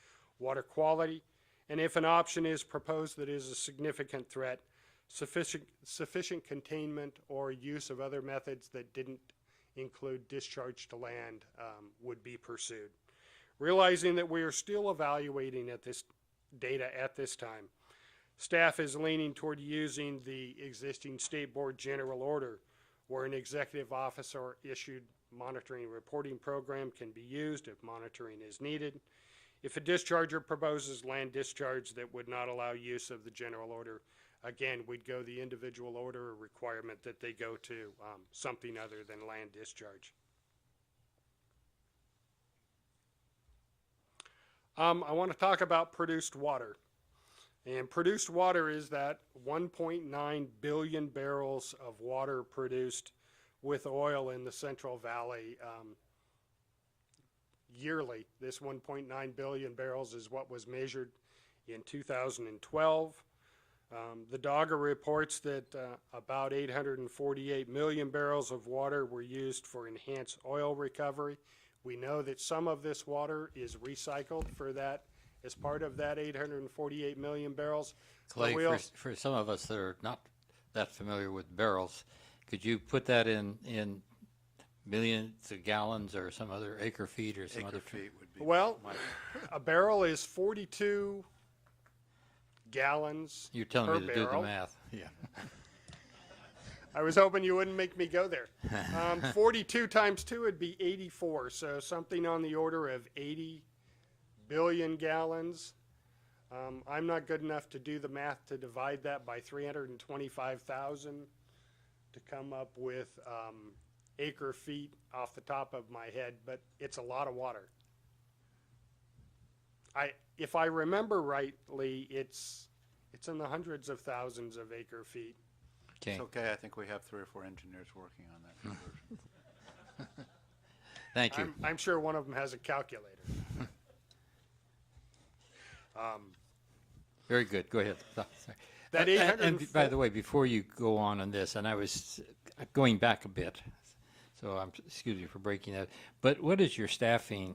Speaker 11: water quality. And if an option is proposed that is a significant threat, sufficient containment or use of other methods that didn't include discharge to land would be pursued. Realizing that we are still evaluating data at this time, staff is leaning toward using the existing State Board General Order where an executive officer issued monitoring and reporting program can be used if monitoring is needed. If a discharger proposes land discharge that would not allow use of the general order, again, we'd go the individual order requirement that they go to something other than land discharge. I want to talk about produced water. And produced water is that 1.9 billion barrels of water produced with oil in the Central Valley yearly. This 1.9 billion barrels is what was measured in 2012. The DOGA reports that about 848 million barrels of water were used for enhanced oil recovery. We know that some of this water is recycled for that as part of that 848 million barrels.
Speaker 1: Clay, for some of us that are not that familiar with barrels, could you put that in millions of gallons or some other acre feet or some other feet
Speaker 3: would be
Speaker 11: well, a barrel is 42 gallons.
Speaker 1: You're telling
Speaker 11: per
Speaker 1: me to
Speaker 11: barrel.
Speaker 1: do the math. Yeah.
Speaker 11: I was hoping you wouldn't make me go there. 42 times 2 would be 84, so something on the order of 80 billion gallons. I'm not good enough to do the math to divide that by 325,000 to come up with acre feet off the top of my head, but it's a lot of water. If I remember rightly, it's in the hundreds of thousands of acre feet.
Speaker 1: Okay.
Speaker 3: It's okay. I think we have 3 or 4 engineers working on that conversion.
Speaker 1: Thank you.
Speaker 11: I'm sure one of them has a calculator.
Speaker 1: Very good. Go ahead. Sorry.
Speaker 11: That
Speaker 1: and by the way, before you go on this, and I was going back a bit, so excuse me for breaking that. But what is your staffing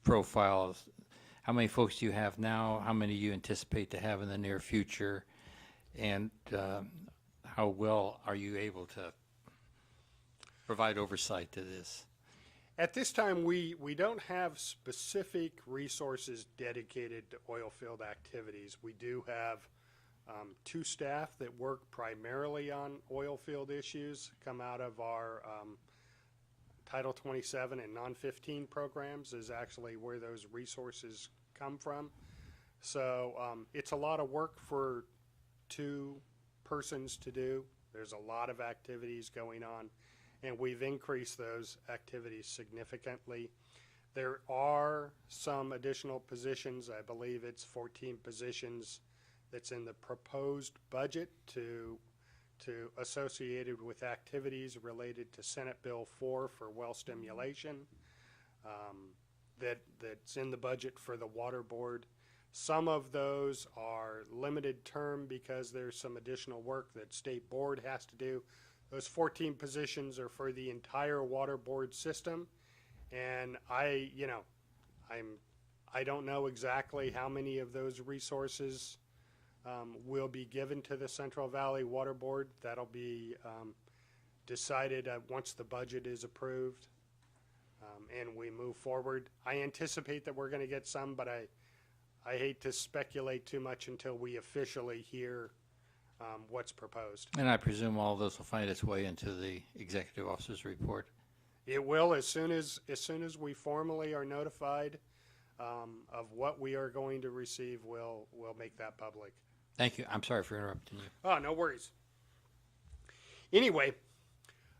Speaker 1: profile? How many folks do you have now? How many do you anticipate to have in the near future? And how well are you able to provide oversight to this?
Speaker 11: At this time, we don't have specific resources dedicated to oil field activities. We do have two staff that work primarily on oil field issues, come out of our Title 27 and Non-15 programs is actually where those resources come from. So it's a lot of work for two persons to do. There's a lot of activities going on, and we've increased those activities significantly. There are some additional positions. I believe it's 14 positions that's in the proposed budget to associated with activities related to Senate Bill 4 for well stimulation. That's in the budget for the Water Board. Some of those are limited term because there's some additional work that State Board has to do. Those 14 positions are for the entire Water Board system, and I don't know exactly how many of those resources will be given to the Central Valley Water Board. That'll be decided once the budget is approved and we move forward. I anticipate that we're going to get some, but I hate to speculate too much until we officially hear what's proposed.
Speaker 1: And I presume all of those will find its way into the executive officer's report.
Speaker 11: It will as soon as we formally are notified of what we are going to receive. We'll make that public.
Speaker 1: Thank you. I'm sorry for interrupting you.
Speaker 11: Oh, no worries. Anyway,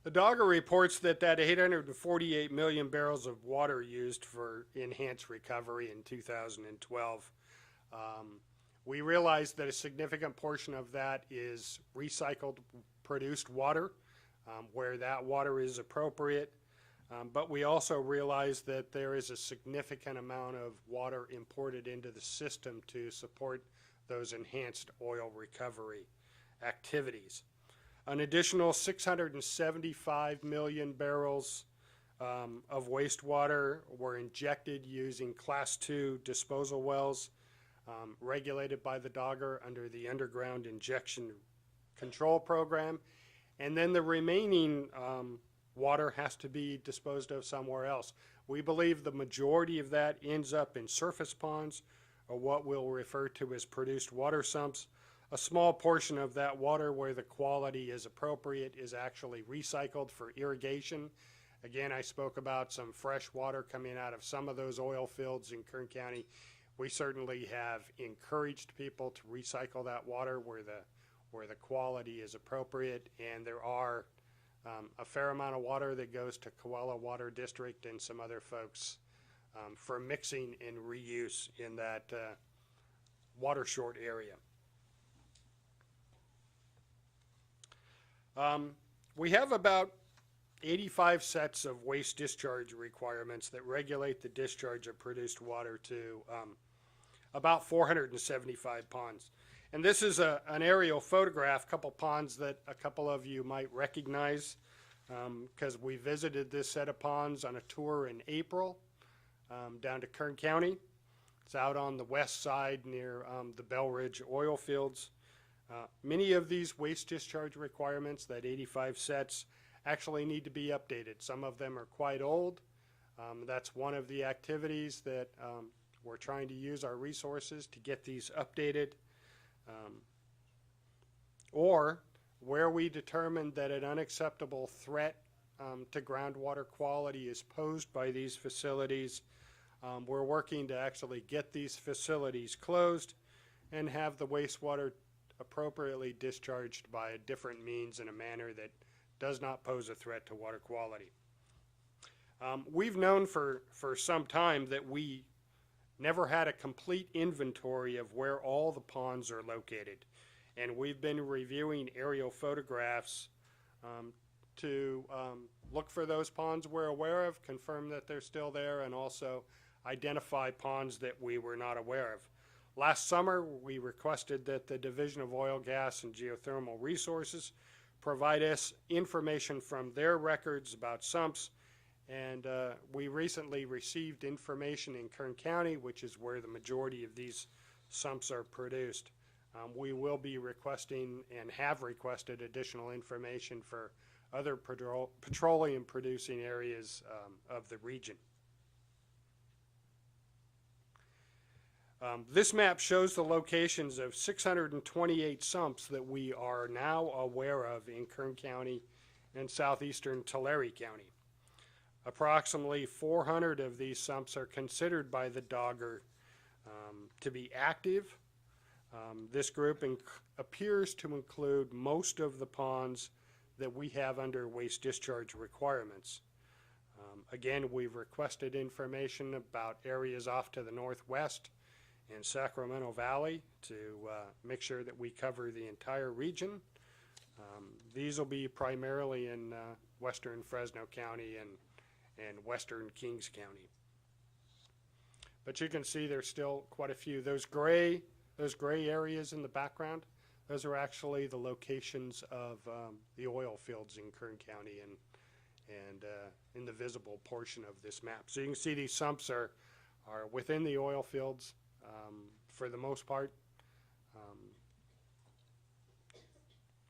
Speaker 11: the Dogger reports that 848 million barrels of water used for enhanced recovery in 2012. We realize that a significant portion of that is recycled produced water, where that water is appropriate. But we also realize that there is a significant amount of water imported into the system to support those enhanced oil recovery activities. An additional 675 million barrels of wastewater were injected using Class 2 disposal wells regulated by the Dogger under the Underground Injection Control Program. And then the remaining water has to be disposed of somewhere else. We believe the majority of that ends up in surface ponds, or what we'll refer to as produced water sumps. A small portion of that water where the quality is appropriate is actually recycled for irrigation. Again, I spoke about some fresh water coming out of some of those oil fields in Kern County. We certainly have encouraged people to recycle that water where the quality is appropriate, and there are a fair amount of water that goes to Coella Water District and some other folks for mixing and reuse in that water short area. We have about 85 sets of waste discharge requirements that regulate the discharge of produced water to about 475 ponds. And this is an aerial photograph, a couple ponds that a couple of you might recognize because we visited this set of ponds on a tour in April down to Kern County. It's out on the west side near the Bell Ridge oil fields. Many of these waste discharge requirements, that 85 sets, actually need to be updated. Some of them are quite old. That's one of the activities that we're trying to use our resources to get these updated. Or where we determine that an unacceptable threat to groundwater quality is posed by these facilities, we're working to actually get these facilities closed and have the wastewater appropriately discharged by a different means in a manner that does not pose a threat to water quality. We've known for some time that we never had a complete inventory of where all the ponds are located, and we've been reviewing aerial photographs to look for those ponds we're aware of, confirm that they're still there, and also identify ponds that we were not aware of. Last summer, we requested that the Division of Oil, Gas, and Geothermal Resources provide us information from their records about sumps, and we recently received information in Kern County, which is where the majority of these sumps are produced, We will be requesting and have requested additional information for other petroleum producing areas of the region. This map shows the locations of 628 sumps that we are now aware of in Kern County and southeastern Tulare County. Approximately 400 of these sumps are considered by the Dogger to be active. This group appears to include most of the ponds that we have under waste discharge requirements. Again, we've requested information about areas off to the northwest and Sacramento Valley to make sure that we cover the entire region. These will be primarily in western Fresno County and western Kings County. But you can see there's still quite a few. Those gray areas in the background, those are actually the locations of the oil fields in Kern County and in the visible portion of this map. So you can see these sumps are within the oil fields for the most part.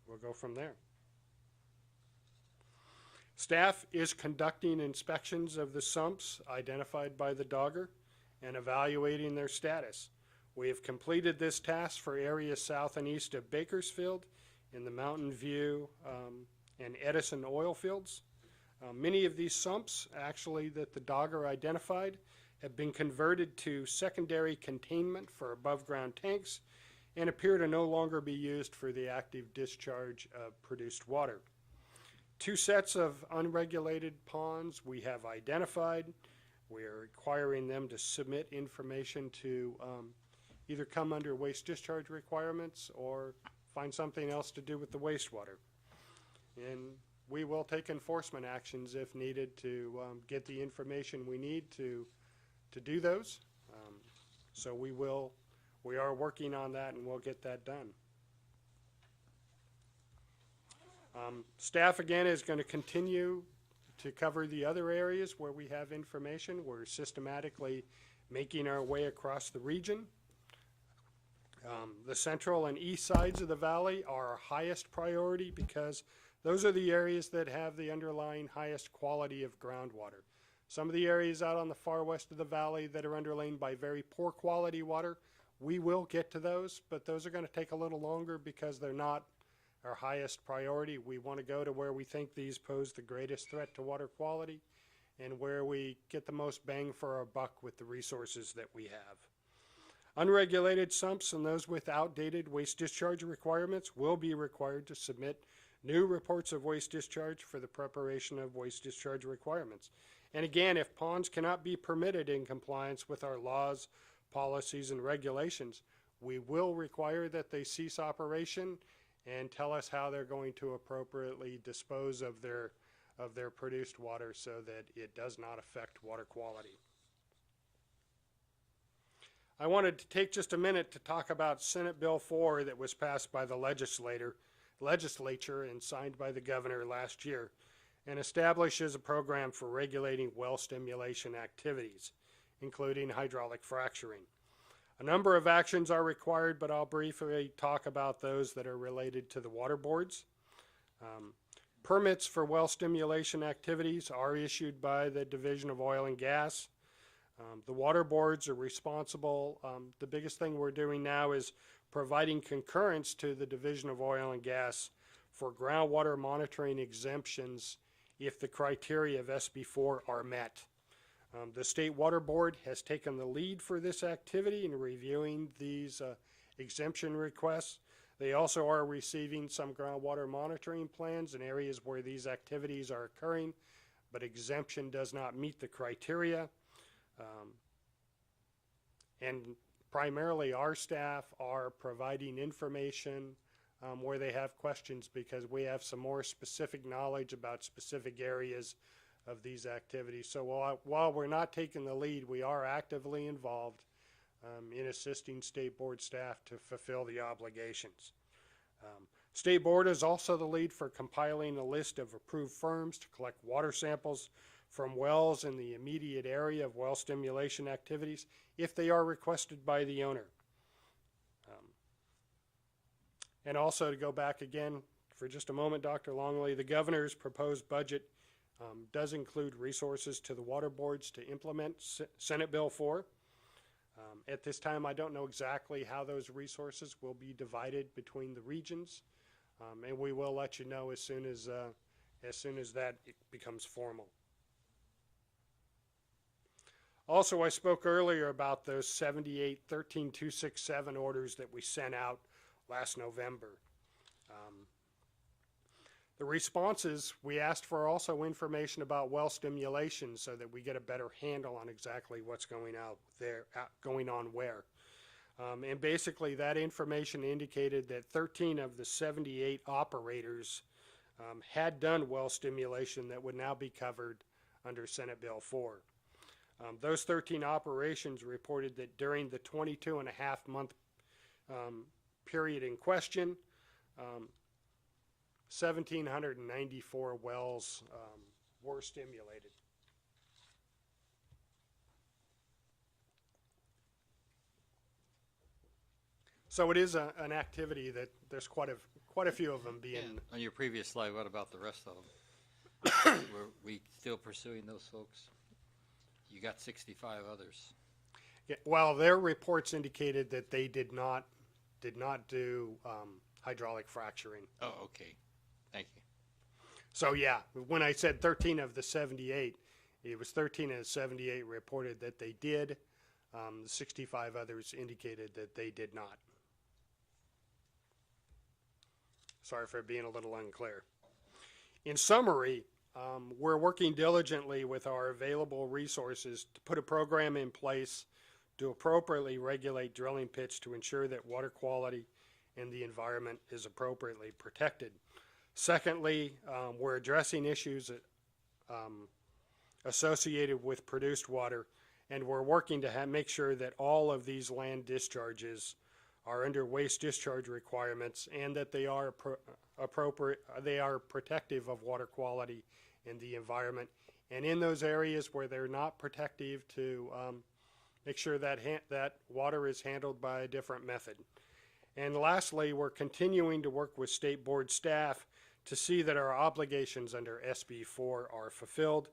Speaker 11: We'll go from there. Staff is conducting inspections of the sumps identified by the Dogger and evaluating their status. We have completed this task for areas south and east of Bakersfield in the Mountain View and Edison oil fields. Many of these sumps, actually, that the Dogger identified have been converted to secondary containment for above-ground tanks and appear to no longer be used for the active discharge of produced water. 2 sets of unregulated ponds we have identified. We are requiring them to submit information to either come under waste discharge requirements or find something else to do with the wastewater. And we will take enforcement actions if needed to get the information we need to do those. So we are working on that and we'll get that done. Staff again is going to continue to cover the other areas where we have information. We're systematically making our way across the region. The central and east sides of the valley are our highest priority because those are the areas that have the underlying highest quality of groundwater. Some of the areas out on the far west of the valley that are underlain by very poor quality water, we will get to those, but those are going to take a little longer because they're not our highest priority. We want to go to where we think these pose the greatest threat to water quality and where we get the most bang for our buck with the resources that we have. Unregulated sumps and those with outdated waste discharge requirements will be required to submit new reports of waste discharge for the preparation of waste discharge requirements. And again, if ponds cannot be permitted in compliance with our laws, policies, and regulations, we will require that they cease operation and tell us how they're going to appropriately dispose of their produced water so that it does not affect water quality. I wanted to take just a minute to talk about Senate Bill 4 that was passed by the legislature and signed by the governor last year and establishes a program for regulating well stimulation activities, including hydraulic fracturing. A number of actions are required, but I'll briefly talk about those that are related to the water boards. Permits for well stimulation activities are issued by the Division of Oil and Gas. The water boards are responsible. The biggest thing we're doing now is providing concurrence to the Division of Oil and Gas for groundwater monitoring exemptions if the criteria of SB4 are met. The State Water Board has taken the lead for this activity in reviewing these exemption requests. They also are receiving some groundwater monitoring plans in areas where these activities are occurring, but exemption does not meet the criteria. And primarily our staff are providing information where they have questions because we have some more specific knowledge about specific areas of these activities. So while we're not taking the lead, we are actively involved in assisting State Board staff to fulfill the obligations. State Board is also the lead for compiling a list of approved firms to collect water samples from wells in the immediate area of well stimulation activities if they are requested by the owner. And also to go back again for just a moment, Dr. Longley, the governor's proposed budget does include resources to the water boards to implement Senate Bill 4. At this time, I don't know exactly how those resources will be divided between the regions, and we will let you know as soon as that becomes formal. Also, I spoke earlier about those 78 13267 orders that we sent out last November. The responses, we asked for also information about well stimulation so that we get a better handle on exactly what's going on where. And basically that information indicated that 13 of the 78 operators had done well stimulation that would now be covered under Senate Bill 4. Those 13 operations reported that during the 22.5-month period in question, 1,794 wells were stimulated. So it is an activity that there's quite a few of them being.
Speaker 1: And on your previous slide, what about the rest of them? Were we still pursuing those folks? You got 65 others.
Speaker 11: Yeah, well, their reports indicated that they did not do hydraulic fracturing.
Speaker 1: Oh, okay. Thank you.
Speaker 11: So yeah, when I said 13 of the 78, it was 13 of the 78 reported that they did. The 65 others indicated that they did not. Sorry for being a little unclear. In summary, we're working diligently with our available resources to put a program in place to appropriately regulate drilling pits to ensure that water quality and the environment is appropriately protected. Secondly, we're addressing issues associated with produced water, and we're working to make sure that all of these land discharges are under waste discharge requirements and that they are protective of water quality and the environment. And in those areas where they're not protective, to make sure that that water is handled by a different method. And lastly, we're continuing to work with state board staff to see that our obligations under SB 4 are fulfilled,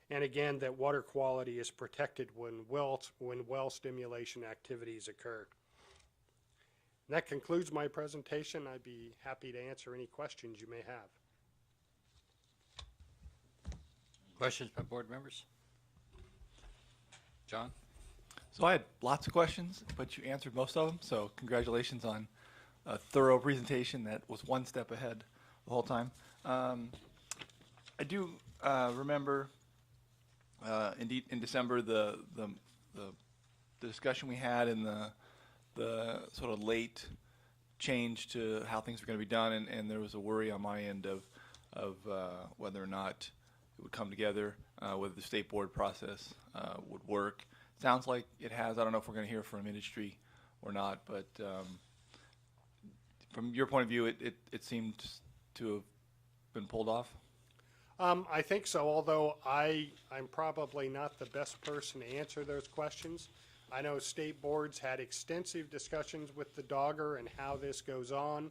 Speaker 11: and again, that water quality is protected when well stimulation activities occur. And that concludes my presentation. I'd be happy to answer any questions you may have.
Speaker 1: Questions by board members? John?
Speaker 5: So I had lots of questions, but you answered most of them, so congratulations on a thorough presentation that was one step ahead the whole time. I do remember indeed in December the discussion we had and the sort of late change to how things were going to be done, and there was a worry on my end of whether or not it would come together, whether the state board process would work. Sounds like it has. I don't know if we're going to hear from industry or not, but from your point of view, it seemed to have been pulled off.
Speaker 11: I think so, although I'm probably not the best person to answer those questions. I know state boards had extensive discussions with the Dogger and how this goes on.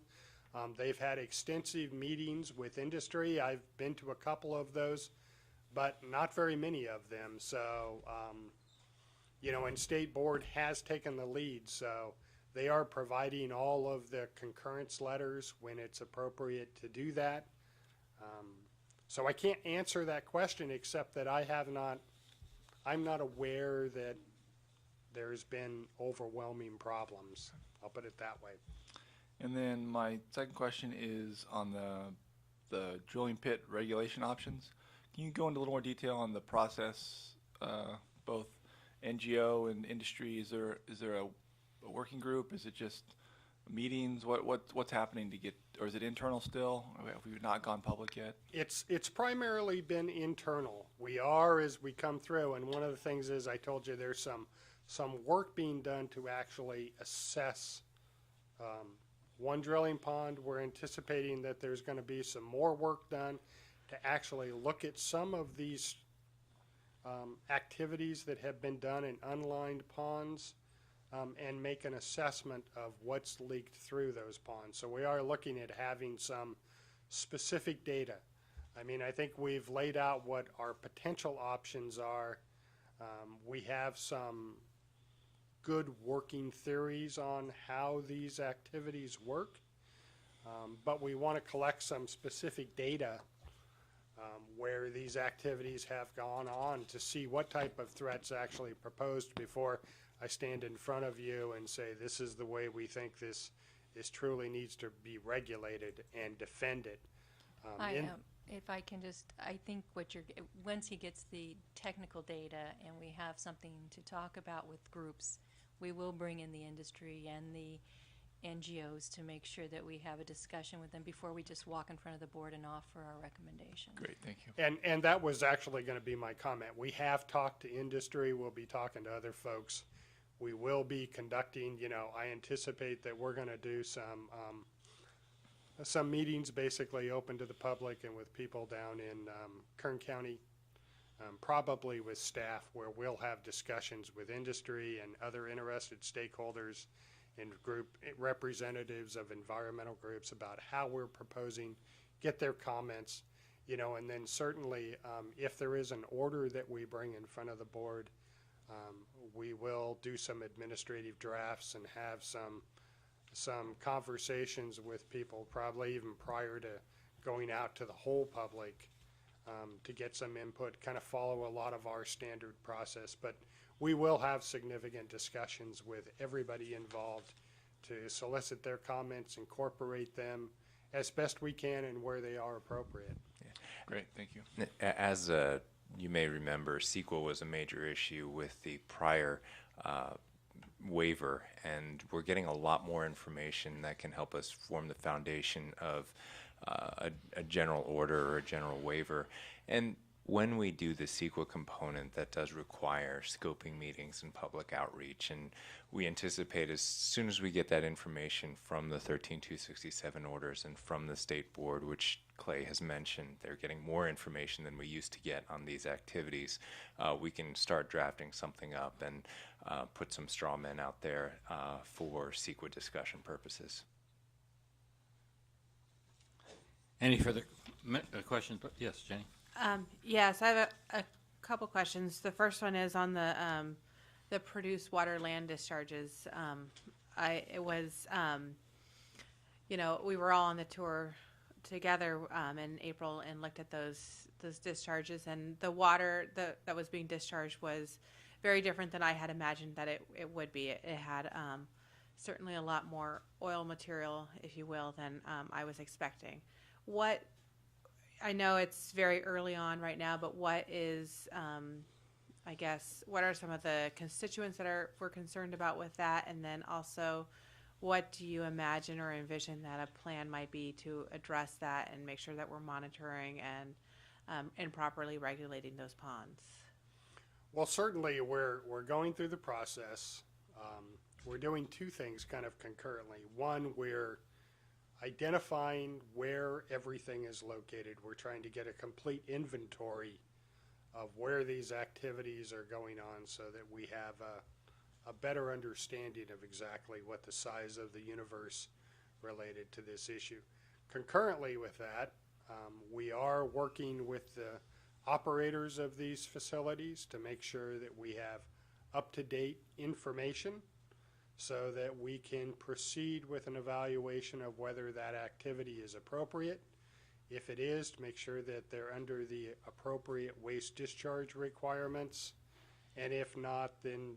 Speaker 11: They've had extensive meetings with industry. I've been to a couple of those, but not very many of them. So, you know, and state board has taken the lead. So they are providing all of the concurrence letters when it's appropriate to do that. So I can't answer that question except that I'm not aware that there's been overwhelming problems. I'll put it that way.
Speaker 5: And then my second question is on the drilling pit regulation options. Can you go into a little more detail on the process, both NGO and industry? Is there a working group? Is it just meetings? What's happening to get, or is it internal still? Have we not gone public yet?
Speaker 11: It's primarily been internal. We are as we come through, and one of the things is I told you there's some work being done to actually assess one drilling pond. We're anticipating that there's going to be some more work done to actually look at some of these activities that have been done in unlined ponds and make an assessment of what's leaked through those ponds. So we are looking at having some specific data. I mean, I think we've laid out what our potential options are. We have some good working theories on how these activities work, but we want to collect some specific data where these activities have gone on to see what type of threats actually proposed before I stand in front of you and say this is the way we think this truly needs to be regulated and defended.
Speaker 2: If I can just, I think once he gets the technical data and we have something to talk about with groups, we will bring in the industry and the NGOs to make sure that we have a discussion with them before we just walk in front of the board and offer our recommendation.
Speaker 5: Great, thank you.
Speaker 11: And that was actually going to be my comment. We have talked to industry. We'll be talking to other folks. We will be conducting, I anticipate that we're going to do some meetings basically open to the public and with people down in Kern County, probably with staff, where we'll have discussions with industry and other interested stakeholders and group representatives of environmental groups about how we're proposing, get their comments, and then certainly if there is an order that we bring in front of the board, we will do some administrative drafts and have some conversations with people, probably even prior to going out to the whole public, to get some input, kind of follow a lot of our standard process. But we will have significant discussions with everybody involved to solicit their comments, incorporate them as best we can and where they are appropriate.
Speaker 5: Yeah. Great, thank you.
Speaker 10: As you may remember, CEQA was a major issue with the prior waiver, and we're getting a lot more information that can help us form the foundation of a general order or a general waiver. And when we do the CEQA component, that does require scoping meetings and public outreach, and we anticipate as soon as we get that information from the 13267 orders and from the state board, which Clay has mentioned, they're getting more information than we used to get on these activities, we can start drafting something up and put some straw men out there for CEQA discussion purposes.
Speaker 1: Any further questions? Yes, Jenny.
Speaker 7: Yes, I have a couple questions. The first one is on the produced water land discharges. We were all on the tour together in April and looked at those discharges, and the water that was being discharged was very different than I had imagined that it would be. It had certainly a lot more oil material, if you will, than I was expecting. I know it's very early on right now, but what is, what are some of the constituents that we're concerned about with that? And then also, what do you imagine or envision that a plan might be to address that and make sure that we're monitoring and properly regulating those ponds?
Speaker 11: Well, certainly we're going through the process. We're doing two things kind of concurrently. One, we're identifying where everything is located. We're trying to get a complete inventory of where these activities are going on so that we have a better understanding of exactly what the size of the universe related to this issue. Concurrently with that, we are working with the operators of these facilities to make sure that we have up-to-date information so that we can proceed with an evaluation of whether that activity is appropriate. If it is, to make sure that they're under the appropriate waste discharge requirements, and if not, then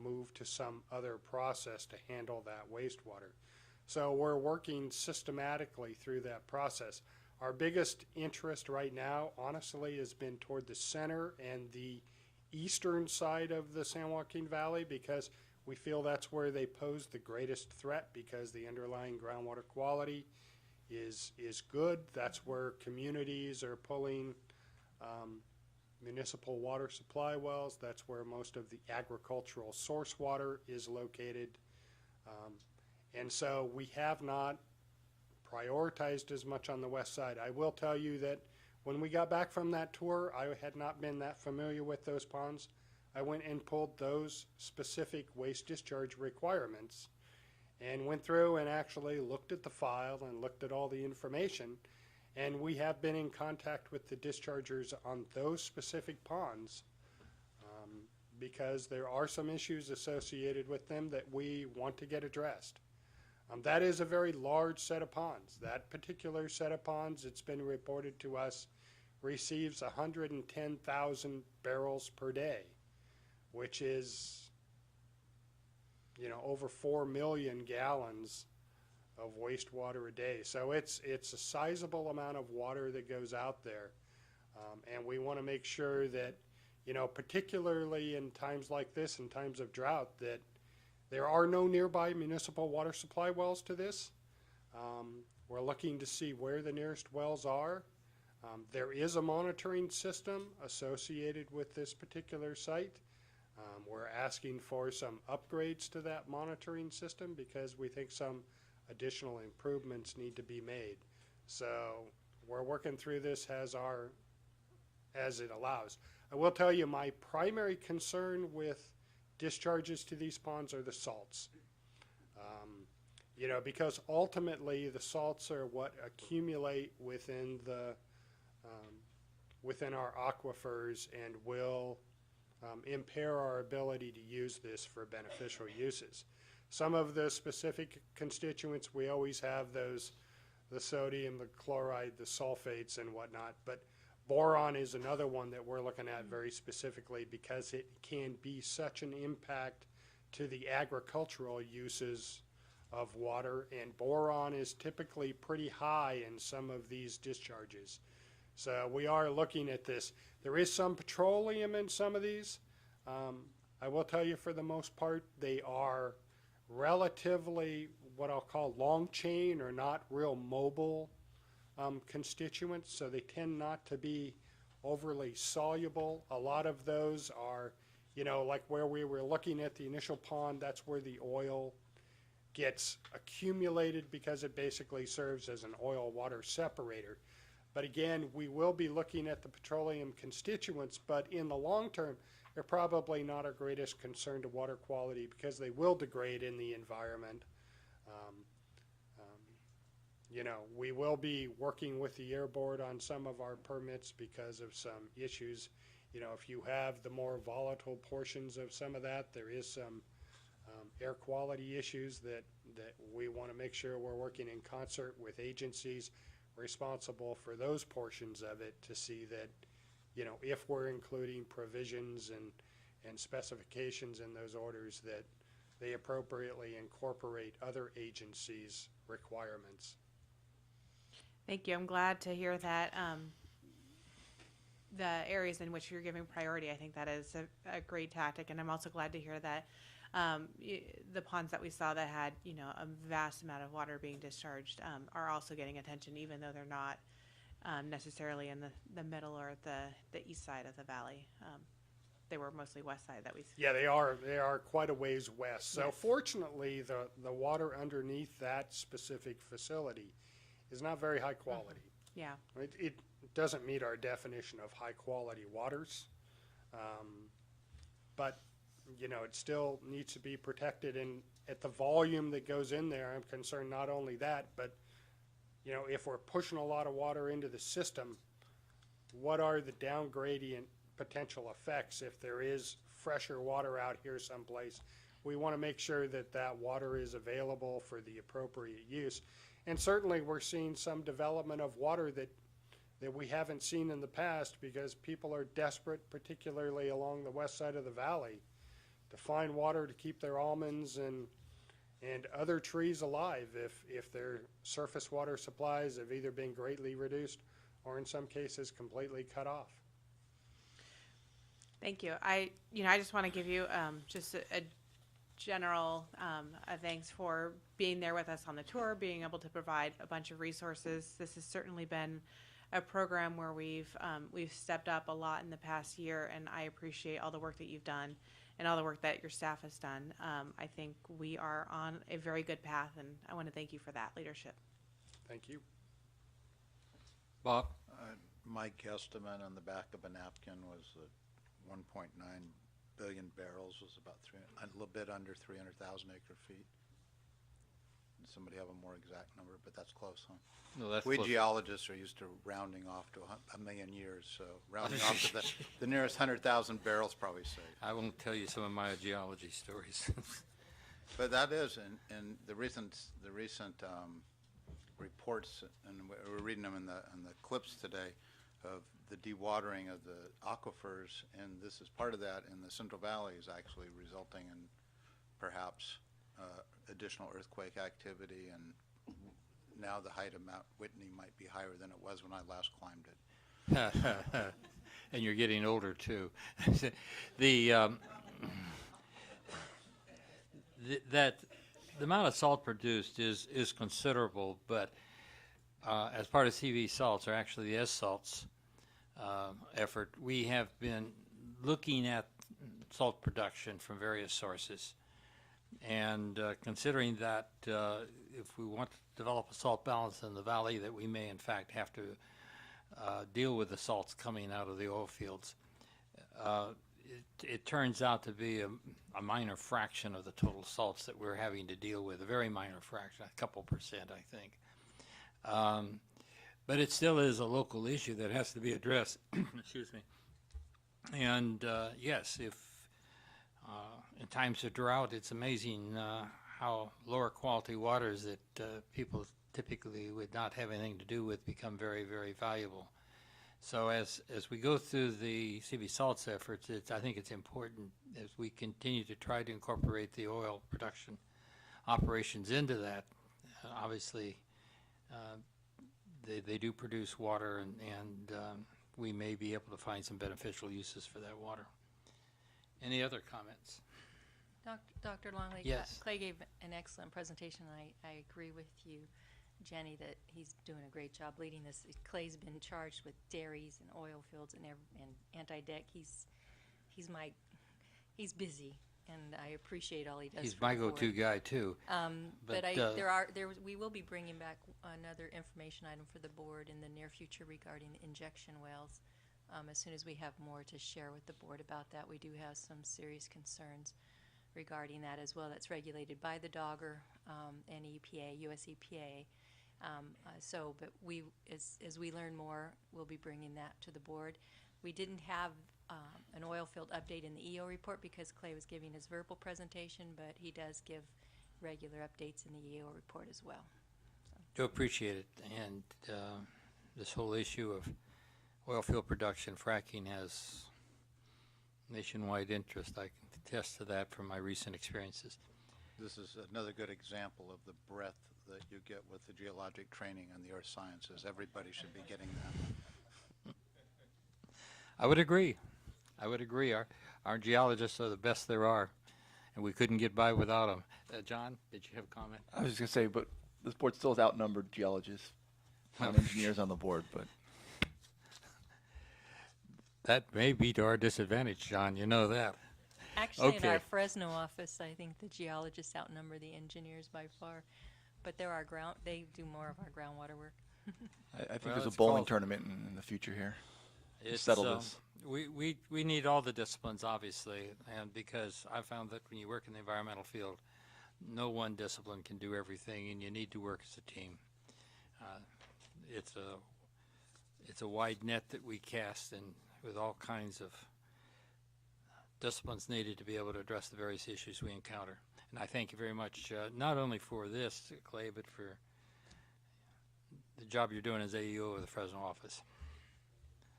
Speaker 11: move to some other process to handle that wastewater. So we're working systematically through that process. Our biggest interest right now, honestly, has been toward the center and the eastern side of the San Joaquin Valley, because we feel that's where they pose the greatest threat, because the underlying groundwater quality is good. That's where communities are pulling municipal water supply wells. That's where most of the agricultural source water is located. And so we have not prioritized as much on the west side. I will tell you that when we got back from that tour, I had not been that familiar with those ponds. I went and pulled those specific waste discharge requirements and went through and actually looked at the file and looked at all the information. And we have been in contact with the dischargers on those specific ponds because there are some issues associated with them that we want to get addressed. That is a very large set of ponds. That particular set of ponds, it's been reported to us, receives 110,000 barrels per day, which is, you know, over 4 million gallons of wastewater a day. So it's a sizable amount of water that goes out there. And we want to make sure that, you know, particularly in times like this, in times of drought, that there are no nearby municipal water supply wells to this. We're looking to see where the nearest wells are. There is a monitoring system associated with this particular site. We're asking for some upgrades to that monitoring system because we think some additional improvements need to be made. So we're working through this as it allows. I will tell you, my primary concern with discharges to these ponds are the salts. You know, because ultimately the salts are what accumulate within the within our aquifers and will impair our ability to use this for beneficial uses. Some of the specific constituents, we always have those, the sodium, the chloride, the sulfates and whatnot, but boron is another one that we're looking at very specifically because it can be such an impact to the agricultural uses of water, and boron is typically pretty high in some of these discharges. So we are looking at this. There is some petroleum in some of these. I will tell you, for the most part, they are relatively what I'll call long chain or not real mobile constituents, so they tend not to be overly soluble. A lot of those are, you know, like where we were looking at the initial pond, that's where the oil gets accumulated because it basically serves as an oil water separator. But again, we will be looking at the petroleum constituents, but in the long term, they're probably not our greatest concern to water quality because they will degrade in the environment. You know, we will be working with the Air Board on some of our permits because of some issues. You know, if you have the more volatile portions of some of that, there is some air quality issues that we want to make sure we're working in concert with agencies responsible for those portions of it to see that, you know, if we're including provisions and specifications in those orders, that they appropriately incorporate other agencies' requirements.
Speaker 7: Thank you. I'm glad to hear that the areas in which you're giving priority, I think that is a great tactic. And I'm also glad to hear that the ponds that we saw that had, you know, a vast amount of water being discharged are also getting attention, even though they're not necessarily in the middle or the east side of the valley. They were mostly west side that we see.
Speaker 11: Yeah, they are quite a ways west. So
Speaker 7: Yes.
Speaker 11: Fortunately, the water underneath that specific facility is not very high quality.
Speaker 7: Yeah.
Speaker 11: It doesn't meet our definition of high quality waters. But, you know, it still needs to be protected, and at the volume that goes in there, I'm concerned not only that, but, you know, if we're pushing a lot of water into the system, what are the down gradient potential effects if there is fresher water out here someplace? We want to make sure that that water is available for the appropriate use. And certainly we're seeing some development of water that we haven't seen in the past because people are desperate, particularly along the west side of the valley, to find water to keep their almonds and other trees alive if their surface water supplies have either been greatly reduced or in some cases completely cut off.
Speaker 7: Thank you. I just want to give you just a general thanks for being there with us on the tour, being able to provide a bunch of resources. This has certainly been a program where we've stepped up a lot in the past year, and I appreciate all the work that you've done and all the work that your staff has done. I think we are on a very good path, and I want to thank you for that leadership.
Speaker 11: Thank you.
Speaker 1: Bob?
Speaker 3: My guesstimate on the back of a napkin was that 1.9 billion barrels was about a little bit under 300,000 acre feet. Does somebody have a more exact number, but that's close, huh?
Speaker 1: No, that's
Speaker 3: We
Speaker 1: close.
Speaker 3: geologists are used to rounding off to a million years, so rounding off to the nearest 100,000 barrels probably safe.
Speaker 1: I won't tell you some of my geology stories.
Speaker 3: But that is, in the recent reports, and we're reading them in the clips today, of the dewatering of the aquifers, and this is part of that in the Central Valley is actually resulting in perhaps additional earthquake activity, and now the height of Mount Whitney might be higher than it was when I last climbed it.
Speaker 1: And you're getting older too. The amount of salt produced is considerable, but as part of CV salts, or actually the S salts effort, we have been looking at salt production from various sources, and considering that if we want to develop a salt balance in the valley, that we may in fact have to deal with the salts coming out of the oil fields. It turns out to be a minor fraction of the total salts that we're having to deal with, a very minor fraction, a couple percent, I think. But it still is a local issue that has to be addressed. Excuse me. And yes, if in times of drought, it's amazing how lower quality waters that people typically would not have anything to do with become very, very valuable. So as we go through the CV salts efforts, I think it's important as we continue to try to incorporate the oil production operations into that. Obviously, they do produce water, and we may be able to find some beneficial uses for that water. Any other comments?
Speaker 2: Dr. Longley,
Speaker 1: Yes.
Speaker 2: Clay gave an excellent presentation, and I agree with you, Jenny, that he's doing a great job leading this. Clay's been charged with dairies and oil fields and anti-deck. He's busy, and I appreciate all he does.
Speaker 1: He's
Speaker 2: for
Speaker 1: my
Speaker 2: the board.
Speaker 1: go-to guy too.
Speaker 2: But we will be bringing back another information item for the board in the near future regarding injection wells. As soon as we have more to share with the board about that, we do have some serious concerns regarding that as well. That's regulated by the Dogger and EPA, U.S. EPA. But we, as we learn more, we'll be bringing that to the board. We didn't have an oil field update in the EO report because Clay was giving his verbal presentation, but he does give regular updates in the EO report as well.
Speaker 1: Do appreciate it, and this whole issue of oil field production, fracking, has nationwide interest. I can attest to that from my recent experiences.
Speaker 3: This is another good example of the breadth that you get with the geologic training and the earth sciences. Everybody should be getting that.
Speaker 1: I would agree. Our geologists are the best there are, and we couldn't get by without them. John, did you have a comment?
Speaker 5: I was just going to say, but this board still has outnumbered geologists and engineers on the board, but
Speaker 1: That may be to our disadvantage, John. You know that.
Speaker 2: Actually, in our
Speaker 1: Okay.
Speaker 2: Fresno office, I think the geologists outnumber the engineers by far. But they do more of our groundwater work.
Speaker 5: I think
Speaker 1: Well,
Speaker 5: there's a
Speaker 1: it's
Speaker 5: bowling
Speaker 1: called-
Speaker 5: tournament in the future here.
Speaker 1: It's,
Speaker 5: Settle this.
Speaker 1: We need all the disciplines, obviously, and because I found that when you work in the environmental field, no one discipline can do everything, and you need to work as a team. It's a wide net that we cast, and with all kinds of disciplines needed to be able to address the various issues we encounter. And I thank you very much, not only for this, Clay, but for the job you're doing as AEO of the Fresno office.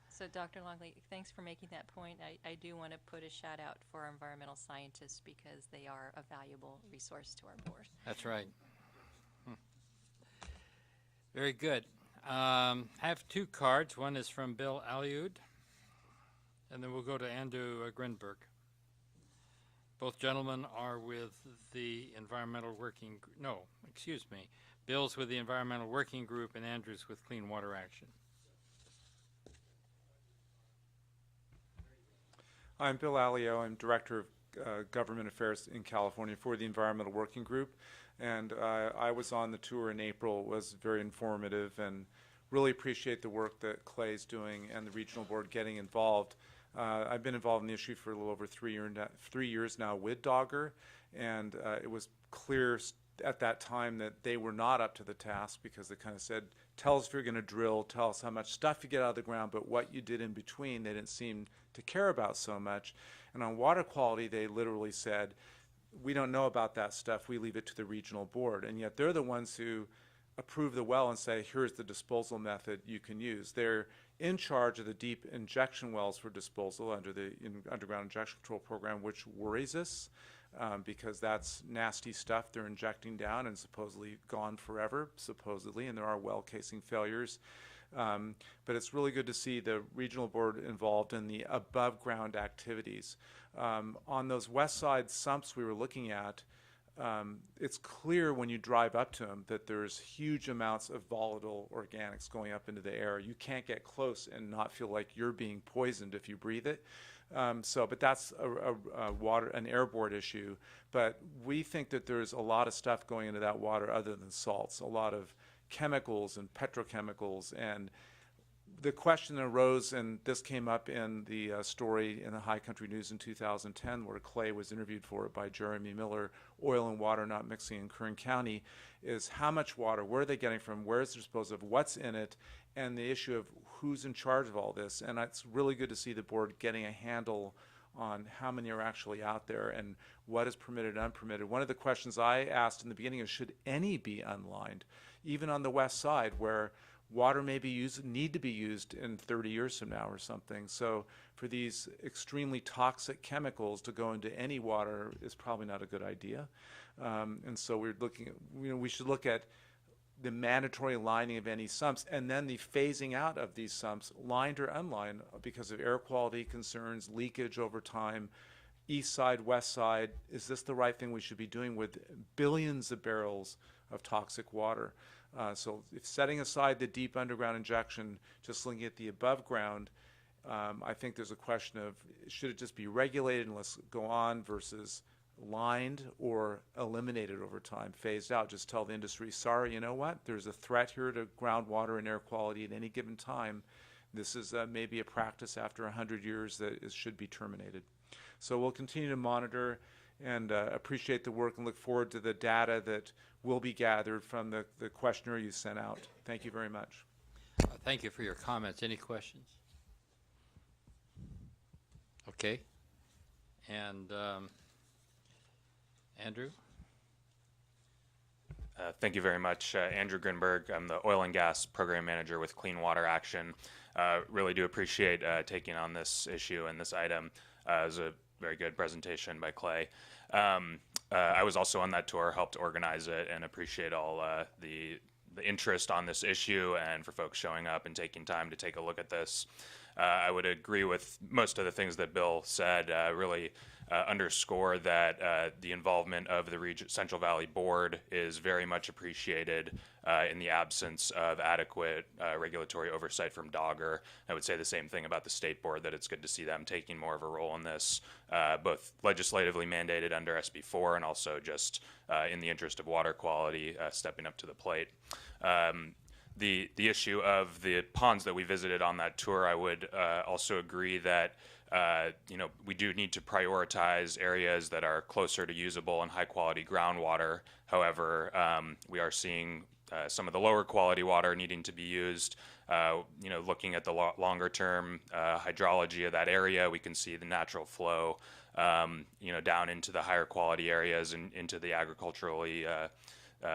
Speaker 2: So, Dr. Longley, thanks for making that point. I do want to put a shout out for our environmental scientists because they are a valuable resource to our board.
Speaker 1: That's right. Very good. Have two cards. One is from Bill Aliud, and then we'll go to Andrew Grinberg. Both gentlemen are with the Environmental Working Bill's with the Environmental Working Group, and Andrew's with Clean Water Action.
Speaker 13: I'm Bill Alio. I'm Director of Government Affairs in California for the Environmental Working Group. And I was on the tour in April. It was very informative and really appreciate the work that Clay's doing and the regional board getting involved. I've been involved in the issue for a little over 3 years now with Dogger, and it was clear at that time that they were not up to the task, because they kind of said, tell us if you're going to drill, tell us how much stuff you get out of the ground, but what you did in between they didn't seem to care about so much. And on water quality, they literally said, we don't know about that stuff, we leave it to the regional board. And yet they're the ones who approve the well and say, here's the disposal method you can use. They're in charge of the deep injection wells for disposal under the underground injection control program, which worries us. Because that's nasty stuff they're injecting down and supposedly gone forever, supposedly, and there are well casing failures. But it's really good to see the regional board involved in the above ground activities. On those west side sumps we were looking at, it's clear when you drive up to them that there's huge amounts of volatile organics going up into the air. You can't get close and not feel like you're being poisoned if you breathe it. But that's an airborne issue. But we think that there's a lot of stuff going into that water other than salts, a lot of chemicals and petrochemicals. And the question arose, and this came up in the story in the High Country News in 2010, where Clay was interviewed for it by Jeremy Miller, Oil and Water Not Mixing in Kern County, is how much water, where are they getting from, where is it disposed of, what's in it, and the issue of who's in charge of all this. And it's really good to see the board getting a handle on how many are actually out there and what is permitted and unpermitted. One of the questions I asked in the beginning is, should any be unlined, even on the west side where water may be need to be used in 30 years from now or something. So for these extremely toxic chemicals to go into any water is probably not a good idea. And so we're looking at, we should look at the mandatory lining of any sumps, and then the phasing out of these sumps, lined or unlined, because of air quality concerns, leakage over time, east side, west side. Is this the right thing we should be doing with billions of barrels of toxic water? So if setting aside the deep underground injection, just looking at the above ground, I think there's a question of, should it just be regulated and let's go on, versus lined or eliminated over time, phased out. Just tell the industry, sorry, you know what, there's a threat here to groundwater and air quality at any given time. This is maybe a practice after 100 years that should be terminated. So we'll continue to monitor and appreciate the work and look forward to the data that will be gathered from the questionnaire you sent out. Thank you very much.
Speaker 1: Thank you for your comments. Any questions? Okay. And Andrew?
Speaker 10: Thank you very much. Andrew Grinberg. I'm the Oil and Gas Program Manager with Clean Water Action. Really do appreciate taking on this issue and this item. It was a very good presentation by Clay. I was also on that tour, helped organize it, and appreciate all the interest on this issue and for folks showing up and taking time to take a look at this. I would agree with most of the things that Bill said. Really underscore that the involvement of the Central Valley Board is very much appreciated in the absence of adequate regulatory oversight from Dogger. I would say the same thing about the State Board, that it's good to see them taking more of a role in this, both legislatively mandated under SB 4 and also just in the interest of water quality, stepping up to the plate. The issue of the ponds that we visited on that tour, I would also agree that we do need to prioritize areas that are closer to usable and high quality groundwater. However, we are seeing some of the lower quality water needing to be used. Looking at the longer term hydrology of that area, we can see the natural flow, down into the higher quality areas and into the agriculturally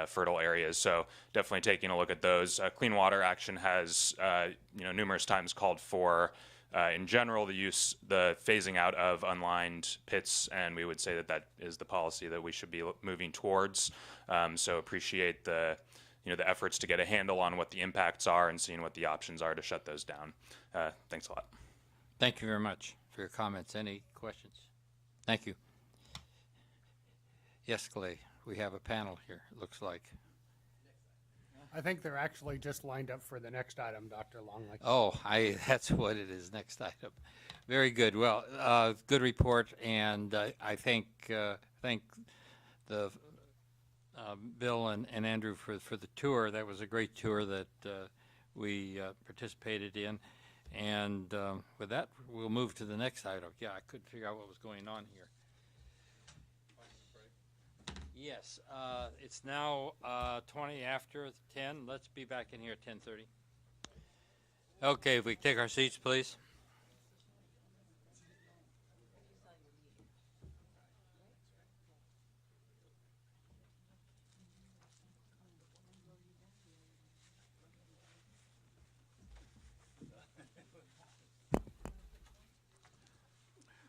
Speaker 10: fertile areas. So definitely taking a look at those. Clean Water Action has, numerous times called for, in general, the phasing out of unlined pits, and we would say that that is the policy that we should be moving towards. So appreciate the efforts to get a handle on what the impacts are and seeing what the options are to shut those down. Thanks a lot.
Speaker 1: Thank you very much for your comments. Any questions? Thank you. Yes, Clay. We have a panel here, it looks like.
Speaker 11: I think they're actually just lined up for the next item, Dr. Longley.
Speaker 1: Oh, that's what it is, next item. Very good. Well, good report, and I thank the Bill and Andrew for the tour. That was a great tour that we participated in. And with that, we'll move to the next item. Yeah, I couldn't figure out what was going on here. Yes, it's now 20 after 10. Let's be back in here at 10:30. Okay, if we take our seats, please.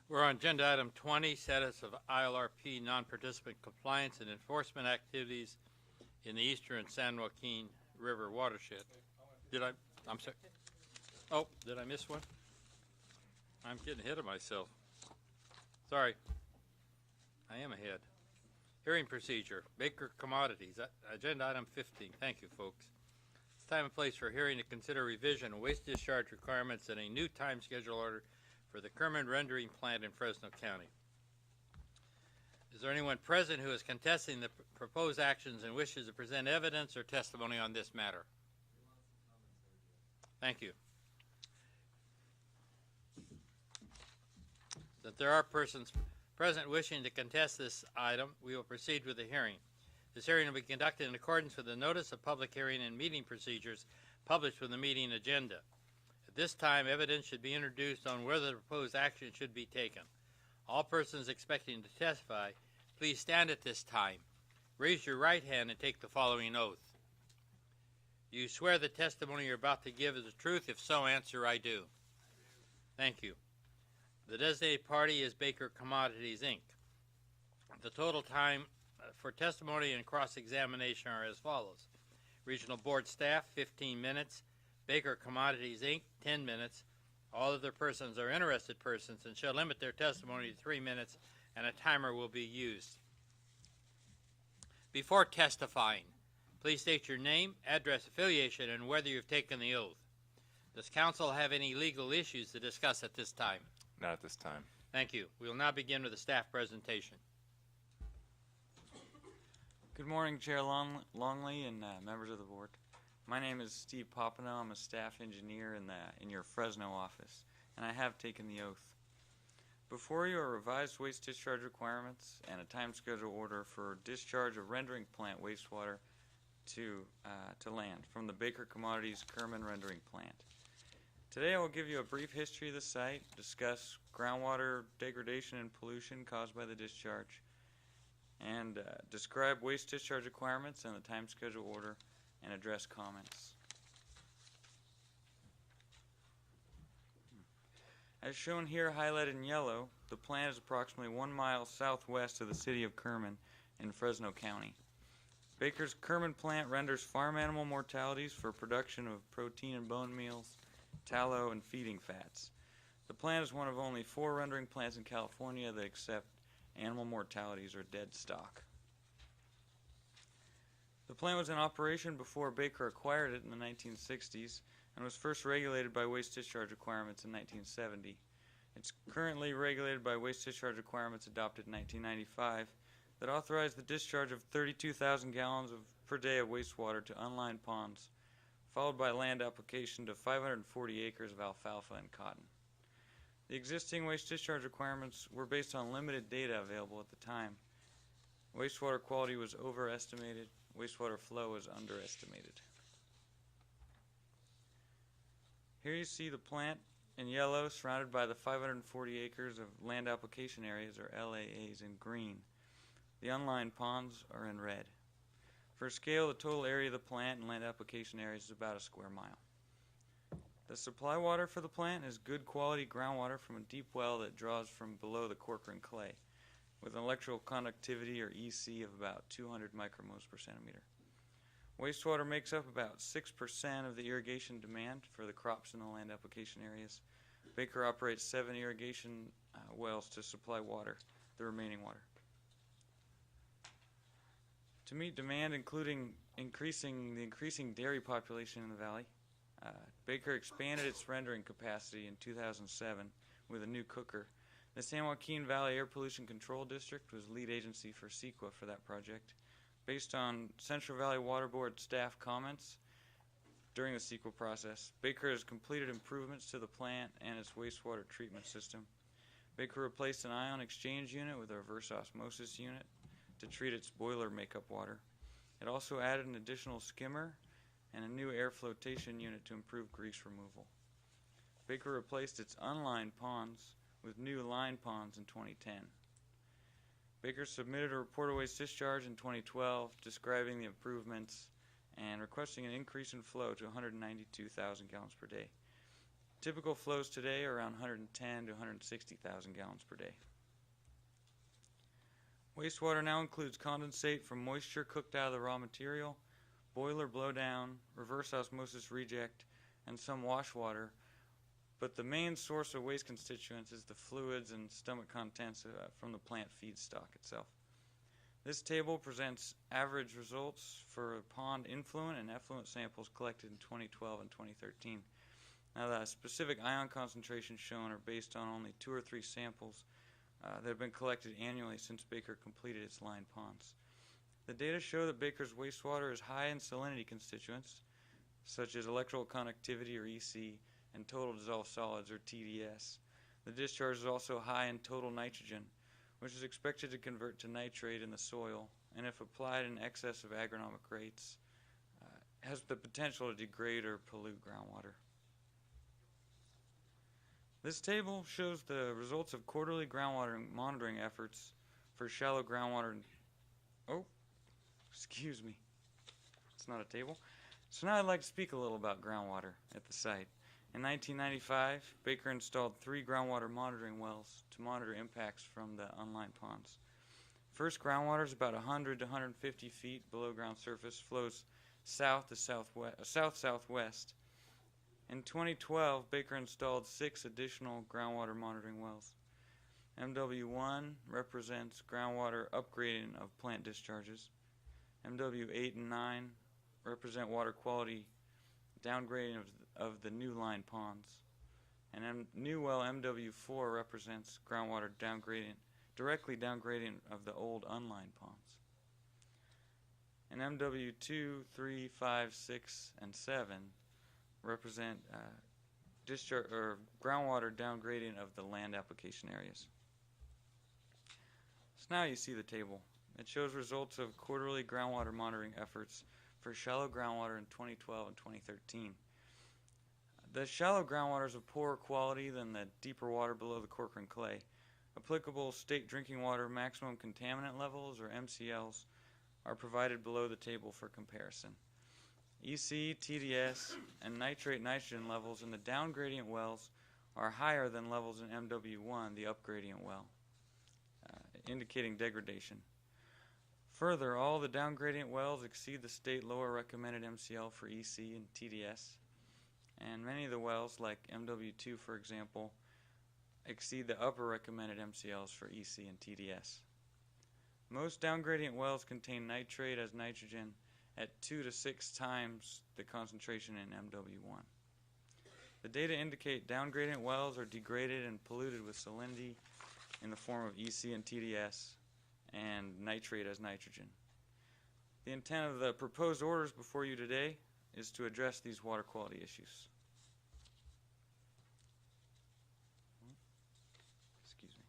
Speaker 1: We're on agenda item 20, status of ILRP non-participant compliance and enforcement activities in the eastern San Joaquin River watershed. I'm sorry. Oh, did I miss one? I'm getting ahead of myself. Sorry. I am ahead. Hearing procedure, Baker Commodities, agenda item 15. Thank you, folks. It's time and place for a hearing to consider revision of waste discharge requirements and a new time schedule order for the Kerman rendering plant in Fresno County. Is there anyone present who is contesting the proposed actions and wishes to present evidence or testimony on this matter? Thank you. That there are persons present wishing to contest this item, we will proceed with the hearing. This hearing will be conducted in accordance with the notice of public hearing and meeting procedures published with the meeting agenda. At this time, evidence should be introduced on whether the proposed action should be taken. All persons expecting to testify, please stand at this time. Raise your right hand and take the following oath. Do you swear the testimony you're about to give is the truth? If so, answer, I do. Thank you. The designated party is Baker Commodities, Inc. The total time for testimony and cross-examination are as follows. Regional Board staff, 15 minutes. Baker Commodities, Inc., 10 minutes. All other persons are interested persons and shall limit their testimony to 3 minutes, and a timer will be used. Before testifying, please state your name, address, affiliation, and whether you've taken the oath. Does council have any legal issues to discuss at this time?
Speaker 10: Not at this time.
Speaker 1: Thank you. We will now begin with the staff presentation.
Speaker 14: Good morning, Chair Longley and members of the board. My name is Steve Popino. I'm a staff engineer in your Fresno office, and I have taken the oath. Before you are revised waste discharge requirements and a time schedule order for discharge of rendering plant wastewater to land from the Baker Commodities Kerman rendering plant. Today I will give you a brief history of the site, discuss groundwater degradation and pollution caused by the discharge, and describe waste discharge requirements and the time schedule order, and address comments. As shown here highlighted in yellow, the plant is approximately 1 mile southwest of the city of Kerman in Fresno County. Baker's Kerman plant renders farm animal mortalities for production of protein and bone meals, tallow, and feeding fats. The plant is one of only 4 rendering plants in California that accept animal mortalities or dead stock. The plant was in operation before Baker acquired it in the 1960s and was first regulated by waste discharge requirements in 1970. It's currently regulated by waste discharge requirements adopted in 1995 that authorize the discharge of 32,000 gallons per day of wastewater to unlined ponds, followed by land application to 540 acres of alfalfa and cotton. The existing waste discharge requirements were based on limited data available at the time. Wastewater quality was overestimated, wastewater flow was underestimated. Here you see the plant in yellow, surrounded by the 540 acres of land application areas, or LAAs, in green. The unlined ponds are in red. For scale, the total area of the plant and land application areas is about a square mile. The supply water for the plant is good quality groundwater from a deep well that draws from below the Corcoran clay, with an electrical conductivity, or EC, of about 200 micromoles per centimeter. Wastewater makes up about 6% of the irrigation demand for the crops in the land application areas. Baker operates 7 irrigation wells to supply the remaining water. To meet demand, including the increasing dairy population in the valley, Baker expanded its rendering capacity in 2007 with a new cooker. The San Joaquin Valley Air Pollution Control District was lead agency for CEQA for that project. Based on Central Valley Water Board staff comments, During the CEQA process, Baker has completed improvements to the plant and its wastewater treatment system. Baker replaced an ion exchange unit with a reverse osmosis unit to treat its boiler makeup water. It also added an additional skimmer and a new air flotation unit to improve grease removal. Baker replaced its unlined ponds with new lined ponds in 2010. Baker submitted a report of waste discharge in 2012 describing the improvements and requesting an increase in flow to 192,000 gallons per day. Typical flows today are around 110 to 160,000 gallons per day. Wastewater now includes condensate from moisture cooked out of the raw material, boiler blowdown, reverse osmosis reject, and some wash water, but the main source of waste constituents is the fluids and stomach contents from the plant feedstock itself. This table presents average results for pond influent and effluent samples collected in 2012 and 2013. Now, the specific ion concentrations shown are based on only 2 or 3 samples that have been collected annually since Baker completed its lined ponds. The data show that Baker's wastewater is high in salinity constituents, such as electrical conductivity, or EC, and total dissolved solids, or TDS. The discharge is also high in total nitrogen, which is expected to convert to nitrate in the soil, and if applied in excess of agronomic rates, has the potential to degrade or pollute groundwater. This table shows the results of quarterly groundwater monitoring efforts for shallow groundwater. Oh, excuse me. It's not a table. So now I'd like to speak a little about groundwater at the site. In 1995, Baker installed 3 groundwater monitoring wells to monitor impacts from the unlined ponds. First groundwater is about 100 to 150 feet below ground surface, flows south to south-southwest. In 2012, Baker installed 6 additional groundwater monitoring wells. MW1 represents groundwater upgrading of plant discharges. MW8 and 9 represent water quality downgrading of the new line ponds. And new well MW4 represents groundwater directly downgrading of the old unlined ponds. And MW2, 3, 5, 6, and 7 represent discharge or groundwater downgrading of the land application areas. So now you see the table. It shows results of quarterly groundwater monitoring efforts for shallow groundwater in 2012 and 2013. The shallow groundwater is of poorer quality than the deeper water below the Corcoran clay. Applicable state drinking water maximum contaminant levels, or MCLs, are provided below the table for comparison. EC, TDS, and nitrate nitrogen levels in the down gradient wells are higher than levels in MW1, the up gradient well, indicating degradation. Further, all the down gradient wells exceed the state lower recommended MCL for EC and TDS, and many of the wells, like MW2 for example, exceed the upper recommended MCLs for EC and TDS. Most down gradient wells contain nitrate as nitrogen at 2 to 6 times the concentration in MW1. The data indicate down gradient wells are degraded and polluted with salinity in the form of EC and TDS and nitrate as nitrogen. The intent of the proposed orders before you today is to address these water quality issues. Excuse me.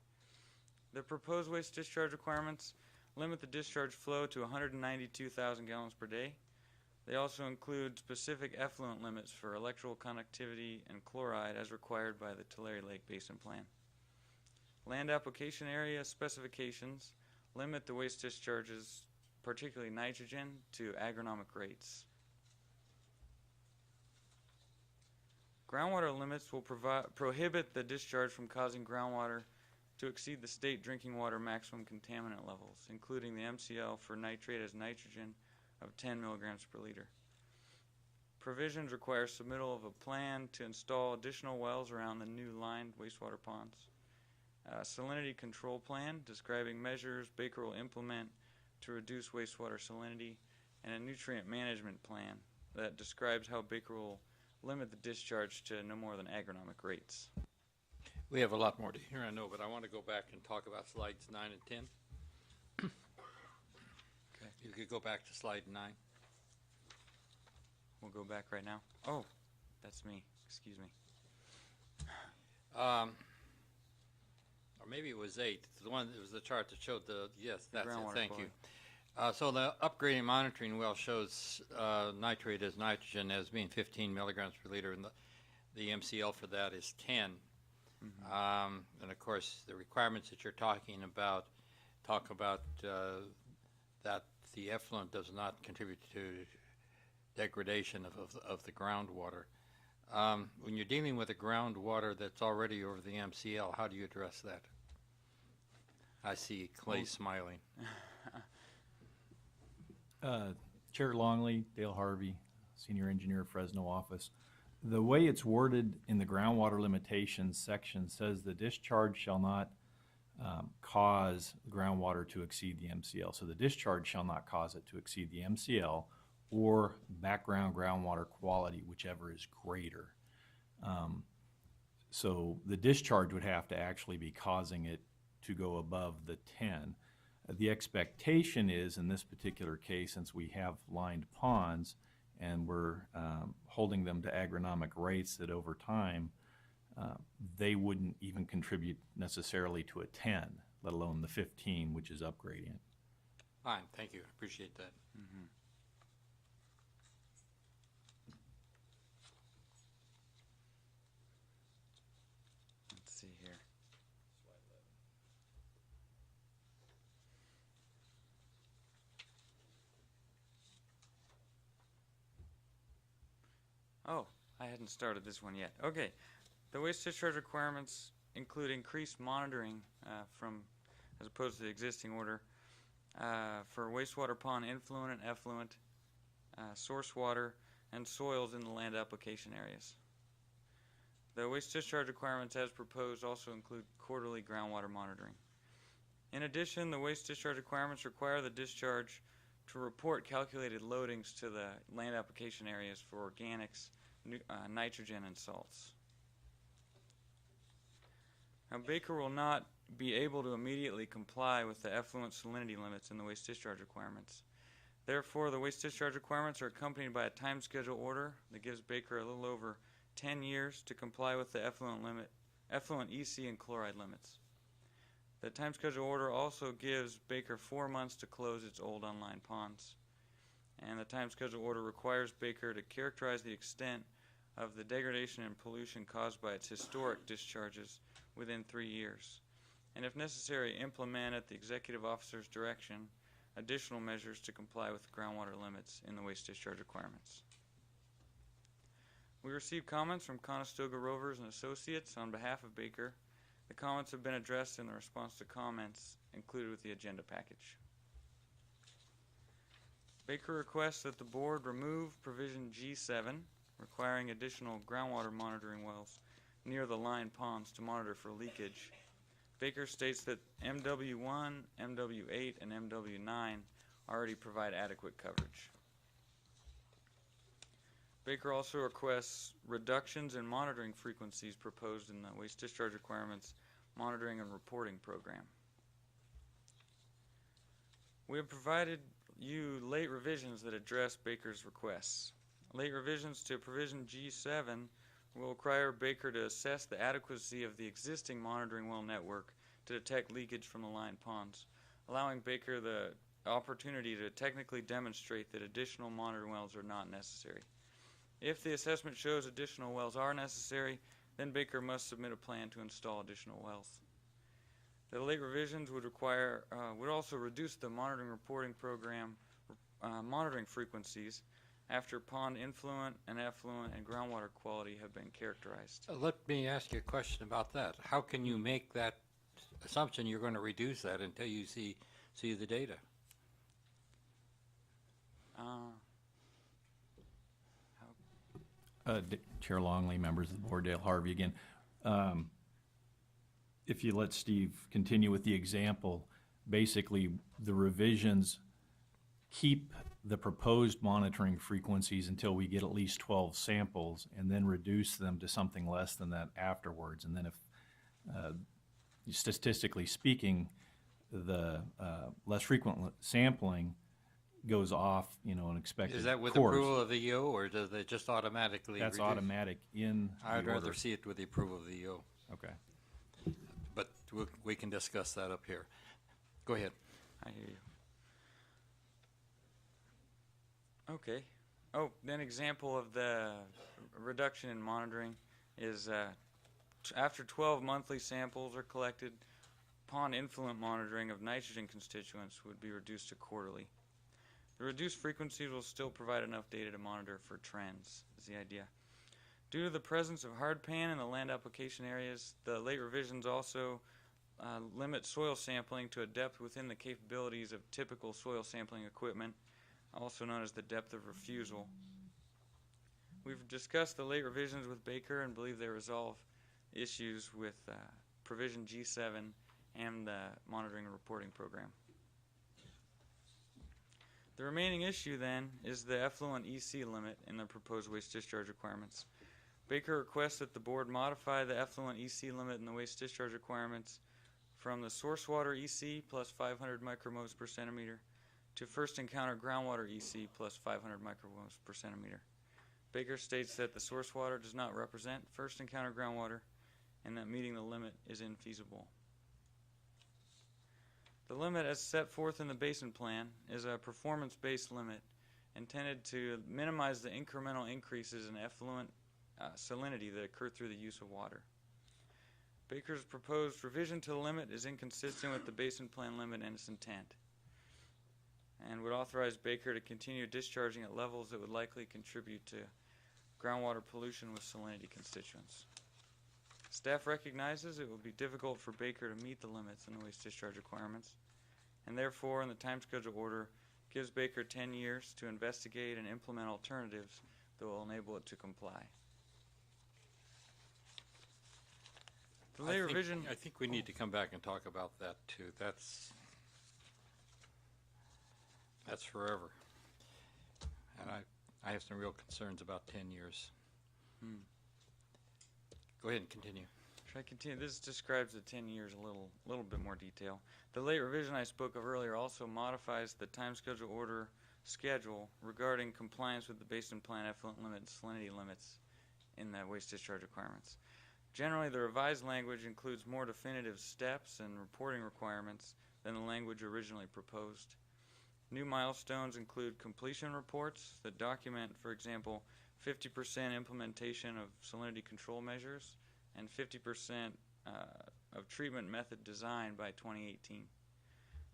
Speaker 14: The proposed waste discharge requirements limit the discharge flow to 192,000 gallons per day. They also include specific effluent limits for electrical conductivity and chloride as required by the Tulare Lake Basin Plan. Land application area specifications limit the waste discharges, particularly nitrogen, to agronomic rates. Groundwater limits will prohibit the discharge from causing groundwater to exceed the state drinking water maximum contaminant levels, including the MCL for nitrate as nitrogen of 10 milligrams per liter. Provisions require submittal of a plan to install additional wells around the new lined wastewater ponds. A salinity control plan describing measures Baker will implement to reduce wastewater salinity, and a nutrient management plan that describes how Baker will limit the discharge to no more than agronomic rates.
Speaker 1: We have a lot more to hear, I know, but I want to go back and talk about slides 9 and 10. Okay, you could go back to slide 9.
Speaker 14: We'll go back right now. Oh, that's me. Excuse me.
Speaker 1: Or maybe it was 8. The one, it was the chart that showed yes, that's it,
Speaker 14: groundwater
Speaker 1: thank you.
Speaker 14: quality.
Speaker 1: So the upgrading monitoring well shows nitrate as nitrogen as being 15 milligrams per liter, and the MCL for that is 10. And of course, the requirements that you're talking about talk about that the effluent does not contribute to degradation of the groundwater. When you're dealing with a groundwater that's already over the MCL, how do you address that? I see Clay smiling.
Speaker 15: Chair Longley, Dale Harvey, Senior Engineer, Fresno office. The way it's worded in the groundwater limitations section says the discharge shall not cause groundwater to exceed the MCL. So the discharge shall not cause it to exceed the MCL or background groundwater quality, whichever is greater. So the discharge would have to actually be causing it to go above the 10. The expectation is, in this particular case, since we have lined ponds and we're holding them to agronomic rates, that over time they wouldn't even contribute necessarily to a 10, let alone the 15, which is upgrading.
Speaker 1: Fine, thank you. Appreciate that.
Speaker 14: Let's see here. Oh, I hadn't started this one yet. Okay. The waste discharge requirements include increased monitoring as opposed to the existing order, for wastewater pond influent and effluent, source water, and soils in the land application areas. The waste discharge requirements as proposed also include quarterly groundwater monitoring. In addition, the waste discharge requirements require the discharge to report calculated loadings to the land application areas for organics, nitrogen, and salts. Now, Baker will not be able to immediately comply with the effluent salinity limits in the waste discharge requirements. Therefore, the waste discharge requirements are accompanied by a time schedule order that gives Baker a little over 10 years to comply with the effluent EC and chloride limits. The time schedule order also gives Baker 4 months to close its old unlined ponds. And the time schedule order requires Baker to characterize the extent of the degradation and pollution caused by its historic discharges within 3 years, and if necessary, implement at the executive officer's direction additional measures to comply with the groundwater limits in the waste discharge requirements. We received comments from Conestoga Rovers and Associates on behalf of Baker. The comments have been addressed in the response to comments included with the agenda package. Baker requests that the board remove provision G7, requiring additional groundwater monitoring wells near the lined ponds to monitor for leakage. Baker states that MW1, MW8, and MW9 already provide adequate coverage. Baker also requests reductions in monitoring frequencies proposed in the waste discharge requirements monitoring and reporting program. We have provided you late revisions that address Baker's requests. Late revisions to provision G7 will require Baker to assess the adequacy of the existing monitoring well network to detect leakage from the lined ponds, allowing Baker the opportunity to technically demonstrate that additional monitoring wells are not necessary. If the assessment shows additional wells are necessary, then Baker must submit a plan to install additional wells. The late revisions would also reduce the monitoring reporting program monitoring frequencies after pond influent and effluent and groundwater quality have been characterized.
Speaker 1: Let me ask you a question about that. How can you make that assumption you're going to reduce that until you see the data?
Speaker 15: Chair Longley, members of the board, Dale Harvey again. If you let Steve continue with the example, basically the revisions keep the proposed monitoring frequencies until we get at least 12 samples and then reduce them to something less than that afterwards. And then if, statistically speaking, the less frequent sampling goes off, an expected
Speaker 1: Is that with
Speaker 15: course.
Speaker 1: approval of the EO, or does they just automatically
Speaker 15: That's
Speaker 1: reduce?
Speaker 15: automatic in
Speaker 1: I'd
Speaker 15: the
Speaker 1: rather
Speaker 15: order.
Speaker 1: see it with the approval of the EO,
Speaker 15: Okay.
Speaker 1: but we can discuss that up here. Go ahead.
Speaker 14: I hear you. Okay. Oh, an example of the reduction in monitoring is after 12 monthly samples are collected, pond influent monitoring of nitrogen constituents would be reduced to quarterly. The reduced frequencies will still provide enough data to monitor for trends, is the idea. Due to the presence of hard pan in the land application areas, the late revisions also limit soil sampling to a depth within the capabilities of typical soil sampling equipment, also known as the depth of refusal. We've discussed the late revisions with Baker and believe they resolve issues with provision G7 and the monitoring and reporting program. The remaining issue then is the effluent EC limit in the proposed waste discharge requirements. Baker requests that the board modify the effluent EC limit in the waste discharge requirements from the source water EC plus 500 micromoles per centimeter to first encounter groundwater EC plus 500 micromoles per centimeter. Baker states that the source water does not represent first encounter groundwater and that meeting the limit is infeasible. The limit as set forth in the basin plan is a performance-based limit intended to minimize the incremental increases in effluent salinity that occur through the use of water. Baker's proposed revision to the limit is inconsistent with the basin plan limit and its intent, and would authorize Baker to continue discharging at levels that would likely contribute to groundwater pollution with salinity constituents. Staff recognizes it will be difficult for Baker to meet the limits in the waste discharge requirements, and therefore in the time schedule order gives Baker 10 years to investigate and implement alternatives that will enable it to comply. The late revision.
Speaker 1: I think we need to come back and talk about that too. That's forever. And I have some real concerns about 10 years. Go ahead and continue.
Speaker 14: Should I continue? This describes the 10 years a little bit more detail. The late revision I spoke of earlier also modifies the time schedule order schedule regarding compliance with the basin plan effluent limit and salinity limits in the waste discharge requirements. Generally, the revised language includes more definitive steps and reporting requirements than the language originally proposed. New milestones include completion reports that document, for example, 50% implementation of salinity control measures and 50% of treatment method design by 2018.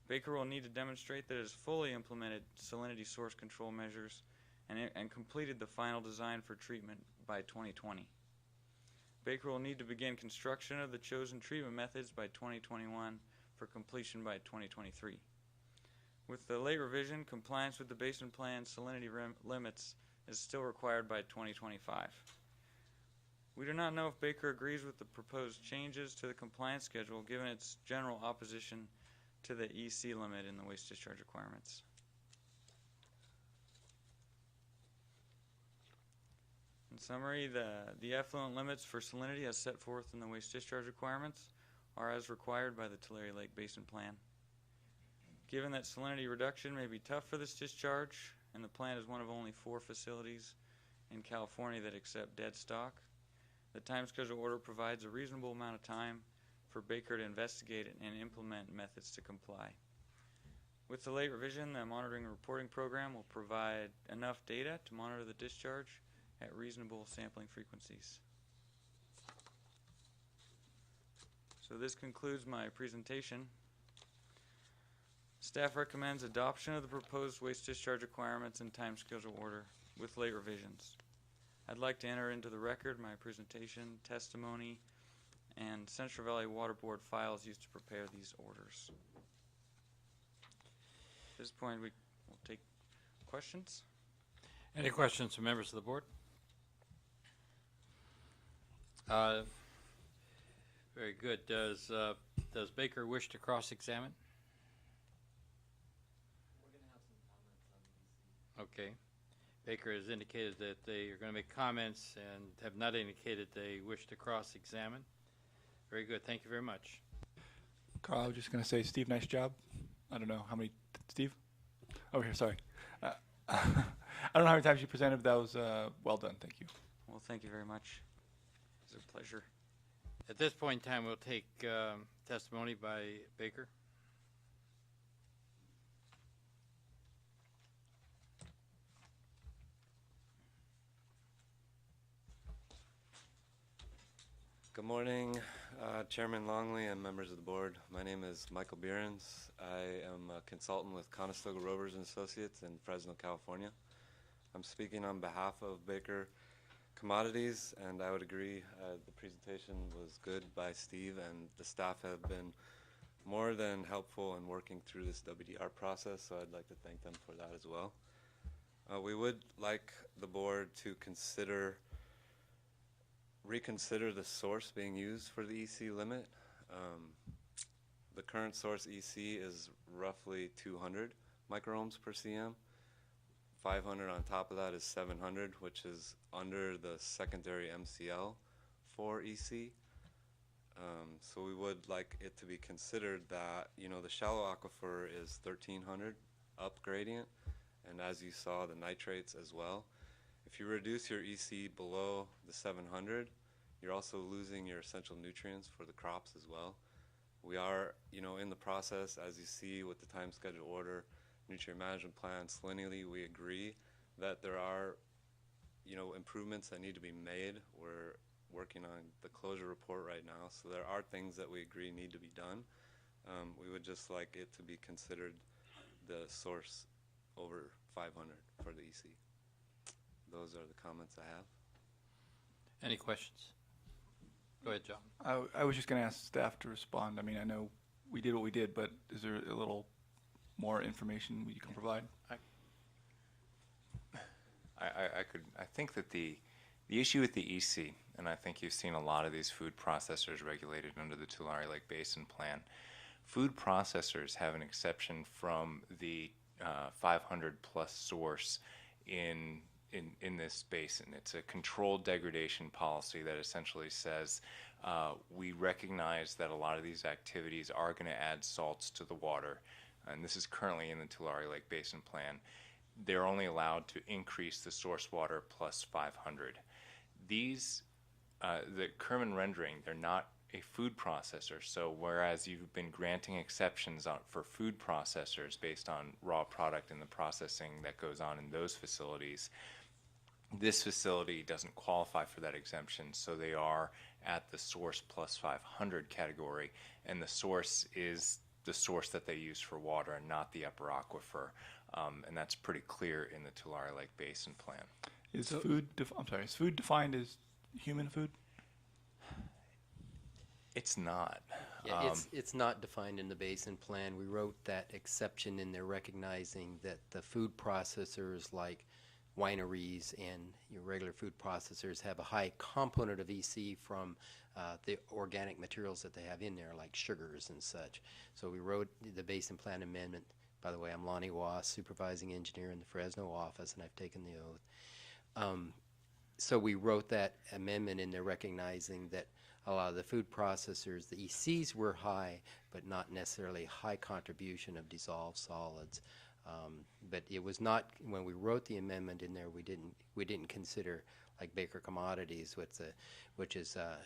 Speaker 14: Baker will need to demonstrate that it has fully implemented salinity source control measures and completed the final design for treatment by 2020. Baker will need to begin construction of the chosen treatment methods by 2021 for completion by 2023. With the late revision, compliance with the basin plan salinity limits is still required by 2025. We do not know if Baker agrees with the proposed changes to the compliance schedule given its general opposition to the EC limit in the waste discharge requirements. In summary, the effluent limits for salinity as set forth in the waste discharge requirements are as required by the Tulare Lake Basin Plan. Given that salinity reduction may be tough for this discharge, and the plant is one of only 4 facilities in California that accept dead stock, the time schedule order provides a reasonable amount of time for Baker to investigate and implement methods to comply. With the late revision, the monitoring and reporting program will provide enough data to monitor the discharge at reasonable sampling frequencies. So this concludes my presentation. Staff recommends adoption of the proposed waste discharge requirements and time schedule order with late revisions. I'd like to enter into the record my presentation, testimony, and Central Valley Water Board files used to prepare these orders. At this point, we will take questions.
Speaker 1: Any questions from members of the board? Very good. Does Baker wish to cross-examine?
Speaker 16: We're going to have some comments on the EC.
Speaker 1: Okay. Baker has indicated that they are going to make comments and have not indicated they wish to cross-examine. Very good. Thank you very much.
Speaker 5: Carl, I was just going to say, Steve, nice job. I don't know how many, Steve? Over here, sorry. I don't know how many times you presented, but that was well done. Thank you.
Speaker 14: Well, thank you very much. It's a pleasure.
Speaker 1: At this point in time, we'll take testimony by Baker.
Speaker 17: Good morning, Chairman Longley and members of the board. My name is Michael Behrens. I am a consultant with Conestoga Rovers and Associates in Fresno, California. I'm speaking on behalf of Baker Commodities, and I would agree the presentation was good by Steve, and the staff have been more than helpful in working through this WDR process, so I'd like to thank them for that as well. We would like the board to reconsider the source being used for the EC limit. The current source EC is roughly 200 microohms per cm. 500 on top of that is 700, which is under the secondary MCL for EC. So we would like it to be considered that, you know, the shallow aquifer is 1300 up gradient, and as you saw, the nitrates as well. If you reduce your EC below the 700, you're also losing your essential nutrients for the crops as well. We are, you know, in the process, as you see with the time schedule order, nutrient management plan, salinity, we agree that there are, you know, improvements that need to be made. We're working on the closure report right now, so there are things that we agree need to be done. We would just like it to be considered the source over 500 for the EC. Those are the comments I have.
Speaker 1: Any questions? Go ahead, John.
Speaker 5: I was just going to ask staff to respond. I mean, I know we did what we did, but is there a little more information you can provide?
Speaker 10: I think that the issue with the EC, and I think you've seen a lot of these food processors regulated under the Tulare Lake Basin Plan. Food processors have an exception from the 500 plus source in this basin. It's a controlled degradation policy that essentially says we recognize that a lot of these activities are going to add salts to the water, and this is currently in the Tulare Lake Basin Plan. They're only allowed to increase the source water plus 500. These, the Kerman rendering, they're not a food processor, so whereas you've been granting exceptions for food processors based on raw product and the processing that goes on in those facilities, this facility doesn't qualify for that exemption, so they are at the source plus 500 category, and the source is the source that they use for water and not the upper aquifer, and that's pretty clear in the Tulare Lake Basin Plan.
Speaker 5: Is food defined as human food?
Speaker 10: It's not.
Speaker 18: Yeah, it's not defined in the basin plan. We wrote that exception in there recognizing that the food processors like wineries and your regular food processors have a high component of EC from the organic materials that they have in there, like sugars and such. So we wrote the basin plan amendment. By the way, I'm Lonnie Wass, supervising engineer in the Fresno office, and I've taken the oath. So we wrote that amendment in there recognizing that a lot of the food processors, the ECs were high, but not necessarily high contribution of dissolved solids. But it was not, when we wrote the amendment in there, we didn't consider like Baker Commodities, which is a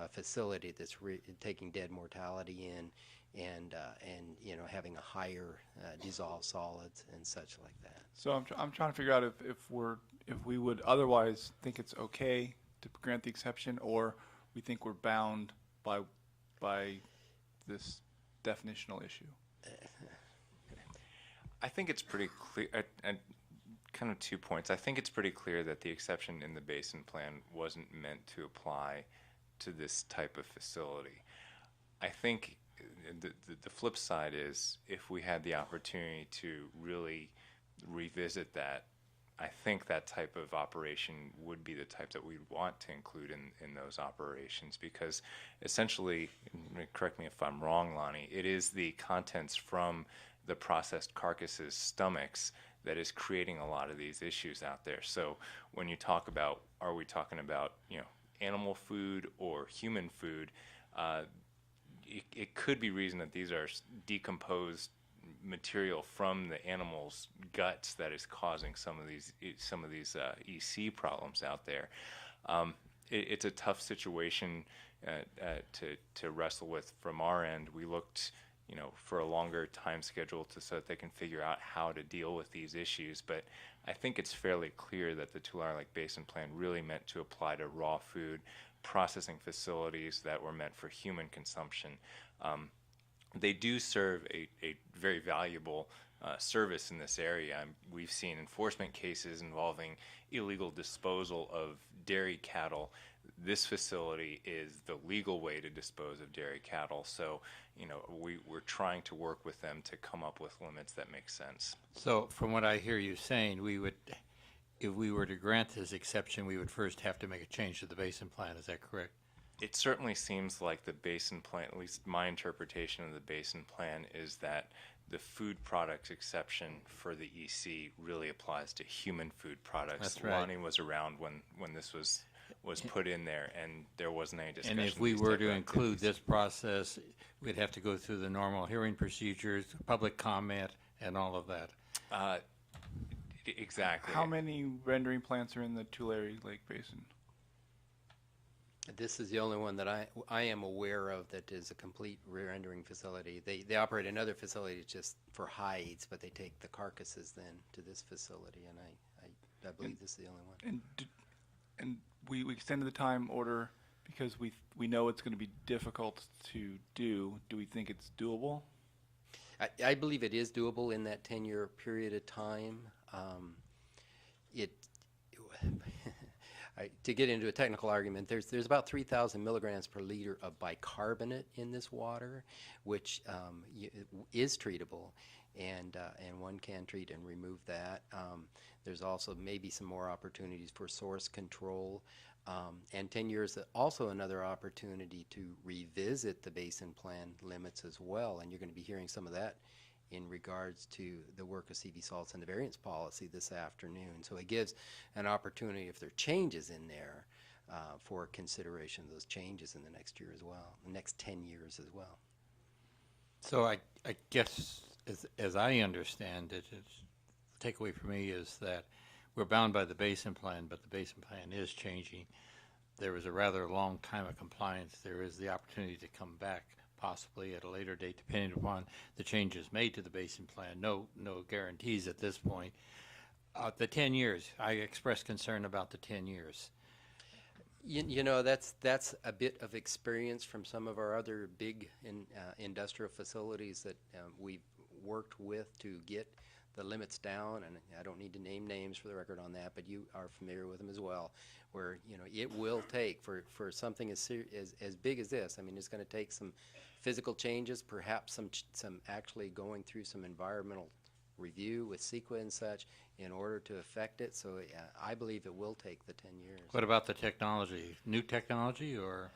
Speaker 18: facility that's taking dead mortality in and having a higher dissolved solids and such like that.
Speaker 5: So I'm trying to figure out if we would otherwise think it's okay to grant the exception, or we think we're bound by this definitional issue.
Speaker 10: I think it's pretty clear, and kind of 2 points. I think it's pretty clear that the exception in the basin plan wasn't meant to apply to this type of facility. I think the flip side is if we had the opportunity to really revisit that, I think that type of operation would be the type that we'd want to include in those operations, because essentially, correct me if I'm wrong, Lonnie, it is the contents from the processed carcasses' stomachs that is creating a lot of these issues out there. So when you talk about, are we talking about, animal food or human food, it could be reason that these are decomposed material from the animal's guts that is causing some of these EC problems out there. It's a tough situation to wrestle with from our end. We looked, for a longer time schedule so that they can figure out how to deal with these issues. But I think it's fairly clear that the Tulare Lake Basin Plan really meant to apply to raw food processing facilities that were meant for human consumption. They do serve a very valuable service in this area. We've seen enforcement cases involving illegal disposal of dairy cattle. This facility is the legal way to dispose of dairy cattle, so we're trying to work with them to come up with limits that make sense.
Speaker 19: So from what I hear you saying, if we were to grant this exception, we would first have to make a change to the basin plan. Is that correct?
Speaker 10: It certainly seems like the basin plan, at least my interpretation of the basin plan, is that the food products exception for the EC really applies to human food products.
Speaker 19: That's right.
Speaker 10: Lonnie was around when this was put in there, and there wasn't any discussion.
Speaker 19: And if we were to include this process, we'd have to go through the normal hearing procedures, public comment, and all of that.
Speaker 10: Exactly.
Speaker 5: How many rendering plants are in the Tulare Lake Basin?
Speaker 18: This is the only one that I am aware of that is a complete rear-rendering facility. They operate another facility just for hides, but they take the carcasses then to this facility, and I believe this is the only one.
Speaker 5: And we extended the time order because we know it's going to be difficult to do. Do we think it's doable?
Speaker 18: I believe it is doable in that 10-year period of time. To get into a technical argument, there's about 3,000 milligrams per liter of bicarbonate in this water, which is treatable, and one can treat and remove that. There's also maybe some more opportunities for source control, and 10 years also another opportunity to revisit the basin plan limits as well, and you're going to be hearing some of that in regards to the work of CV Salts and the variance policy this afternoon. So it gives an opportunity, if there are changes in there, for consideration of those changes in the next year as well, the next 10 years as well.
Speaker 19: So I guess, as I understand it, the takeaway for me is that we're bound by the basin plan, but the basin plan is changing. There was a rather long time of compliance. There is the opportunity to come back possibly at a later date, depending upon the changes made to the basin plan. No guarantees at this point. The 10 years, I expressed concern about the 10 years.
Speaker 18: That's a bit of experience from some of our other big industrial facilities that we've worked with to get the limits down, and I don't need to name names for the record on that, but you are familiar with them as well, where it will take for something as big as this. I mean, it's going to take some physical changes, perhaps some actually going through some environmental review with CEQA and such in order to affect it. So I believe it will take the 10 years.
Speaker 19: What about the technology? New technology, or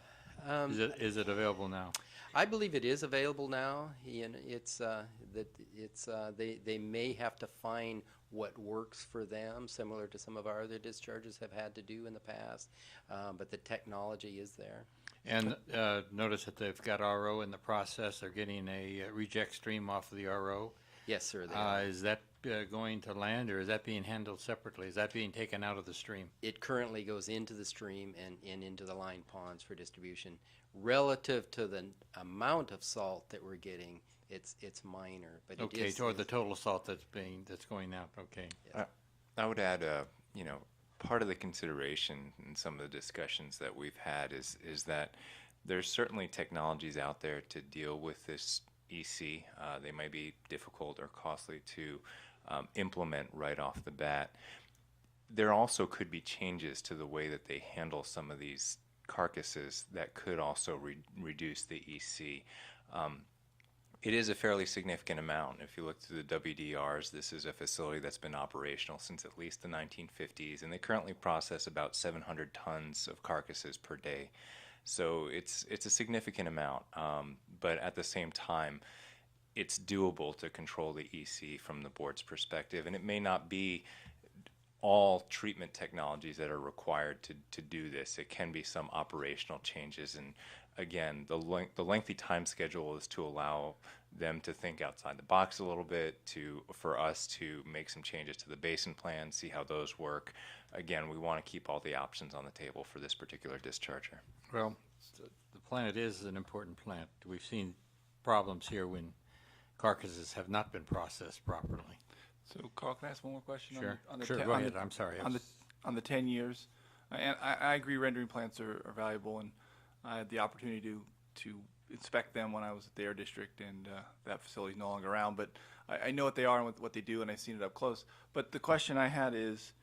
Speaker 19: is it available now?
Speaker 18: I believe it is available now. They may have to find what works for them, similar to some of our other discharges have had to do in the past. But the technology is there.
Speaker 19: And notice that they've got RO in the process. They're getting a reject stream off of the RO.
Speaker 18: Yes, sir. They are.
Speaker 19: Is that going to land, or is that being handled separately? Is that being taken out of the stream?
Speaker 18: It currently goes into the stream and into the line ponds for distribution. Relative to the amount of salt that we're getting, it's minor, but
Speaker 19: okay,
Speaker 18: it is.
Speaker 19: Toward the total salt that's going out. Okay.
Speaker 18: Yes.
Speaker 10: I would add, part of the consideration in some of the discussions that we've had is that there's certainly technologies out there to deal with this EC. They might be difficult or costly to implement right off the bat. There also could be changes to the way that they handle some of these carcasses that could also reduce the EC. It is a fairly significant amount. If you look through the WDRs, this is a facility that's been operational since at least the 1950s, and they currently process about 700 tons of carcasses per day. So it's a significant amount, but at the same time, it's doable to control the EC from the board's perspective, and it may not be all treatment technologies that are required to do this. It can be some operational changes, and again, the lengthy time schedule is to allow them to think outside the box a little bit, for us to make some changes to the basin plan, see how those work. Again, we want to keep all the options on the table for this particular discharger.
Speaker 15: Well, the plant is an important plant. We've seen problems here when carcasses have not been processed properly.
Speaker 5: So, Carl, can I ask one more question?
Speaker 15: Sure.
Speaker 5: On the
Speaker 15: Sure, go ahead. I'm sorry.
Speaker 5: On the 10 years, and I agree rendering plants are valuable, and I had the opportunity to inspect them when I was at the Air District, and that facility is no longer around. But I know what they are and what they do, and I've seen it up close. But the question I had is,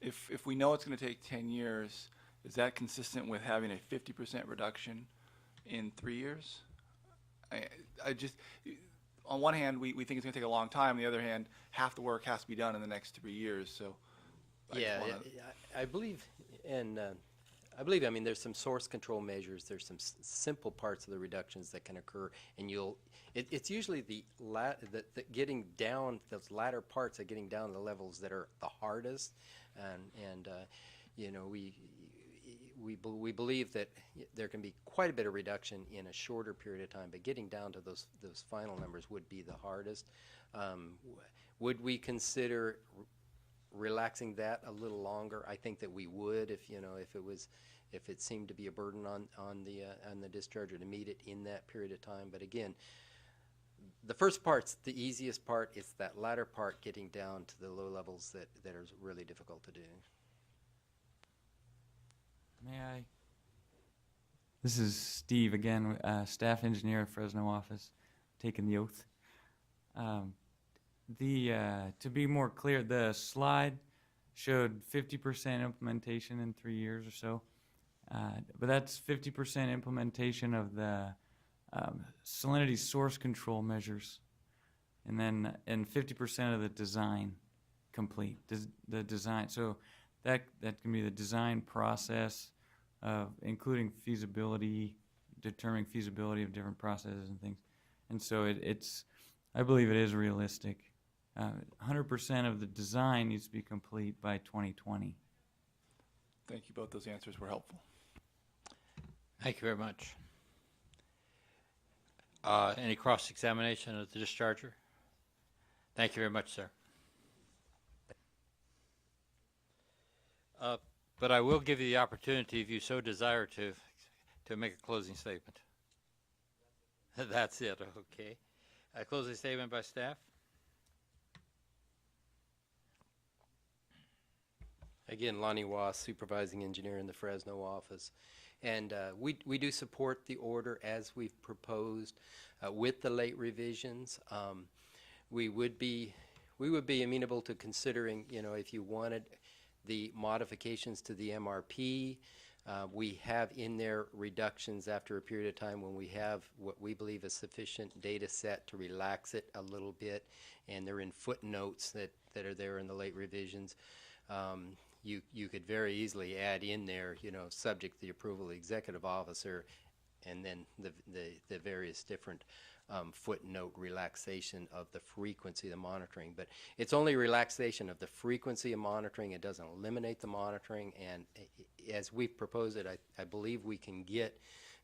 Speaker 5: if we know it's going to take 10 years, is that consistent with having a 50% reduction in 3 years? I just, on one hand, we think it's going to take a long time. On the other hand, half the work has to be done in the next 3 years. So,
Speaker 18: I believe, I mean, there's some source control measures. There's some simple parts of the reductions that can occur, and it's usually the getting down those latter parts of getting down to the levels that are the hardest, and you know, we believe that there can be quite a bit of reduction in a shorter period of time, but getting down to those final numbers would be the hardest. Would we consider relaxing that a little longer? I think that we would, if it seemed to be a burden on the discharger to meet it in that period of time. But again, the first part's the easiest part. It's that latter part, getting down to the low levels that are really difficult to do.
Speaker 14: May I? This is Steve again, staff engineer at Fresno office, taking the oath. To be more clear, the slide showed 50% implementation in 3 years or so, but that's 50% implementation of the salinity source control measures, and 50% of the design complete. The design, so that can be the design process of including feasibility, determining feasibility of different processes and things, and so I believe it is realistic. 100% of the design needs to be complete by 2020.
Speaker 5: Thank you. Both those answers were helpful.
Speaker 15: Thank you very much. Any cross-examination of the discharger? Thank you very much, sir. But I will give you the opportunity, if you so desire, to make a closing statement. That's it, okay. A closing statement by staff?
Speaker 18: Again, Lonnie Wass, supervising engineer in the Fresno office. And we do support the order as we've proposed with the late revisions. We would be amenable to considering, if you wanted the modifications to the MRP. We have in there reductions after a period of time when we have what we believe a sufficient data set to relax it a little bit, and they're in footnotes that are there in the late revisions. You could very easily add in there, subject to the approval of the executive officer, and then the various different footnote relaxation of the frequency of the monitoring. But it's only relaxation of the frequency of monitoring. It doesn't eliminate the monitoring. And as we've proposed it, I believe we can get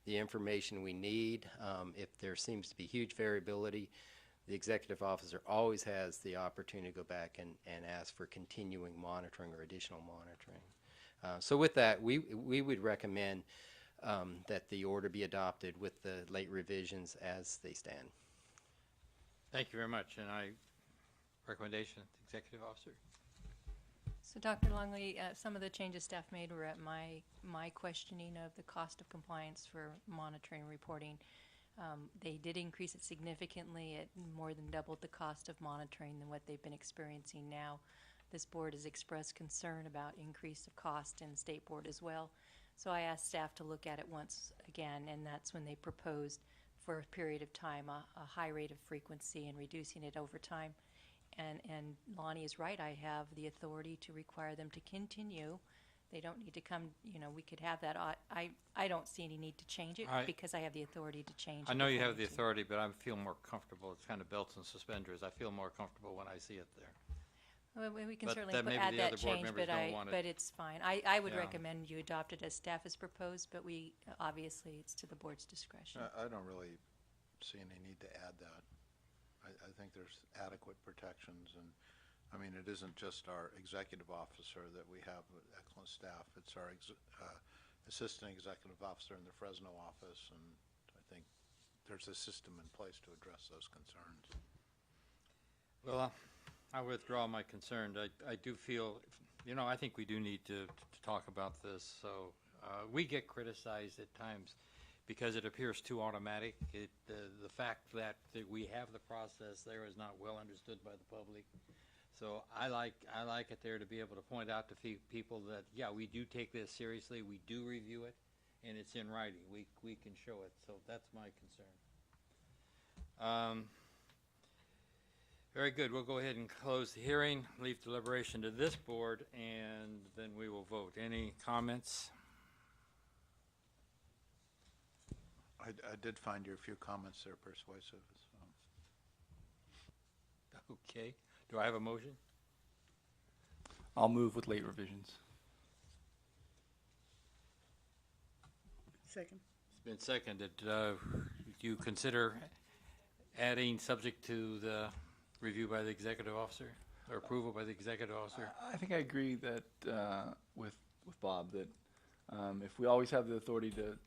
Speaker 18: the information we need. If there seems to be huge variability, the executive officer always has the opportunity to go back and ask for continuing monitoring or additional monitoring. So with that, we would recommend that the order be adopted with the late revisions as they stand.
Speaker 15: Thank you very much. And recommendation, executive officer.
Speaker 2: So Dr. Longley, some of the changes staff made were at my questioning of the cost of compliance for monitoring and reporting. They did increase it significantly. It more than doubled the cost of monitoring than what they've been experiencing now. This board has expressed concern about increase of cost in the state board as well. So I asked staff to look at it once again, and that's when they proposed for a period of time a high rate of frequency and reducing it over time. And Lonnie is right. I have the authority to require them to continue. They don't need to come, we could have that. I don't see any need to change it because I have the authority to change it.
Speaker 15: I know you have the authority, but I feel more comfortable. It's kind of belts and suspenders. I feel more comfortable when I see it there.
Speaker 2: Well, we can
Speaker 15: But
Speaker 2: certainly
Speaker 15: that maybe
Speaker 2: add
Speaker 15: the
Speaker 2: that
Speaker 15: other board
Speaker 2: change,
Speaker 15: members don't want it.
Speaker 2: but it's fine. I would
Speaker 15: Yeah.
Speaker 2: recommend you adopt it as staff has proposed, but obviously it's to the board's discretion.
Speaker 3: I don't really see any need to add that. I think there's adequate protections, and, I mean, it isn't just our executive officer that we have with excellent staff. It's our assistant executive officer in the Fresno office, and I think there's a system in place to address those concerns.
Speaker 1: Well, I withdraw my concern. I do feel, you know, I think we do need to talk about this. So we get criticized at times because it appears too automatic. The fact that we have the process there is not well understood by the public. So I like it there to be able to point out to people that, yeah, we do take this seriously, we do review it, and it's in writing. We can show it. So that's my concern. Very good. We'll go ahead and close the hearing, leave deliberation to this board, and then we will vote. Any comments?
Speaker 3: I did find your few comments there persuasive. So.
Speaker 1: Okay. Do I have a motion?
Speaker 5: I'll move with late revisions.
Speaker 6: Second.
Speaker 1: It's been seconded. Do you consider adding subject to the review by the executive officer or approval by the executive officer?
Speaker 5: I think I agree that with Bob that if we always have the authority to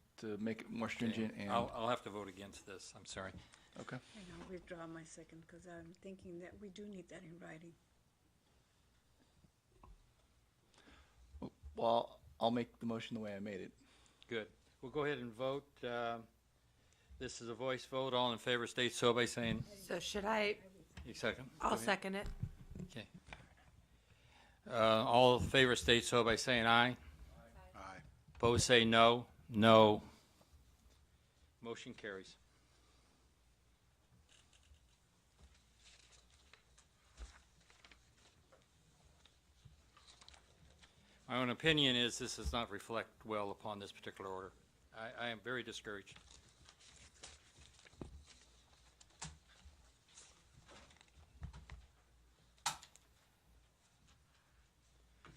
Speaker 5: make it more stringent,
Speaker 1: Okay.
Speaker 5: and
Speaker 1: I'll have to vote against this. I'm sorry.
Speaker 5: Okay.
Speaker 6: And I'll withdraw my second because I'm thinking that we do need that in writing.
Speaker 5: Well, I'll make the motion the way I made it.
Speaker 1: Good. We'll go ahead and vote. This is a voice vote. All in favor state so by saying.
Speaker 7: So should I?
Speaker 1: You second?
Speaker 7: I'll
Speaker 1: Go ahead.
Speaker 7: second it.
Speaker 1: Okay. All in favor state so by saying aye.
Speaker 3: Aye.
Speaker 1: Opposed say no. No. Motion carries. My own opinion is this does not reflect well upon this particular order. I am very discouraged.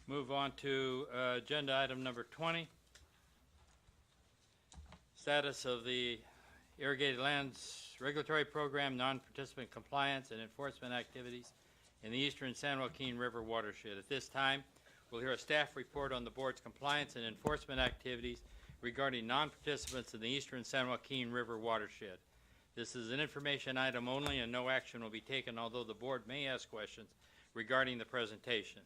Speaker 1: Move on to agenda item number 20. Status of the Irrigated Lands Regulatory Program non-participant compliance and enforcement activities in the eastern San Joaquin River watershed. At this time, we'll hear a staff report on the board's compliance and enforcement activities regarding non-participants in the eastern San Joaquin River watershed. This is an information item only and no action will be taken, although the board may ask questions regarding the presentation.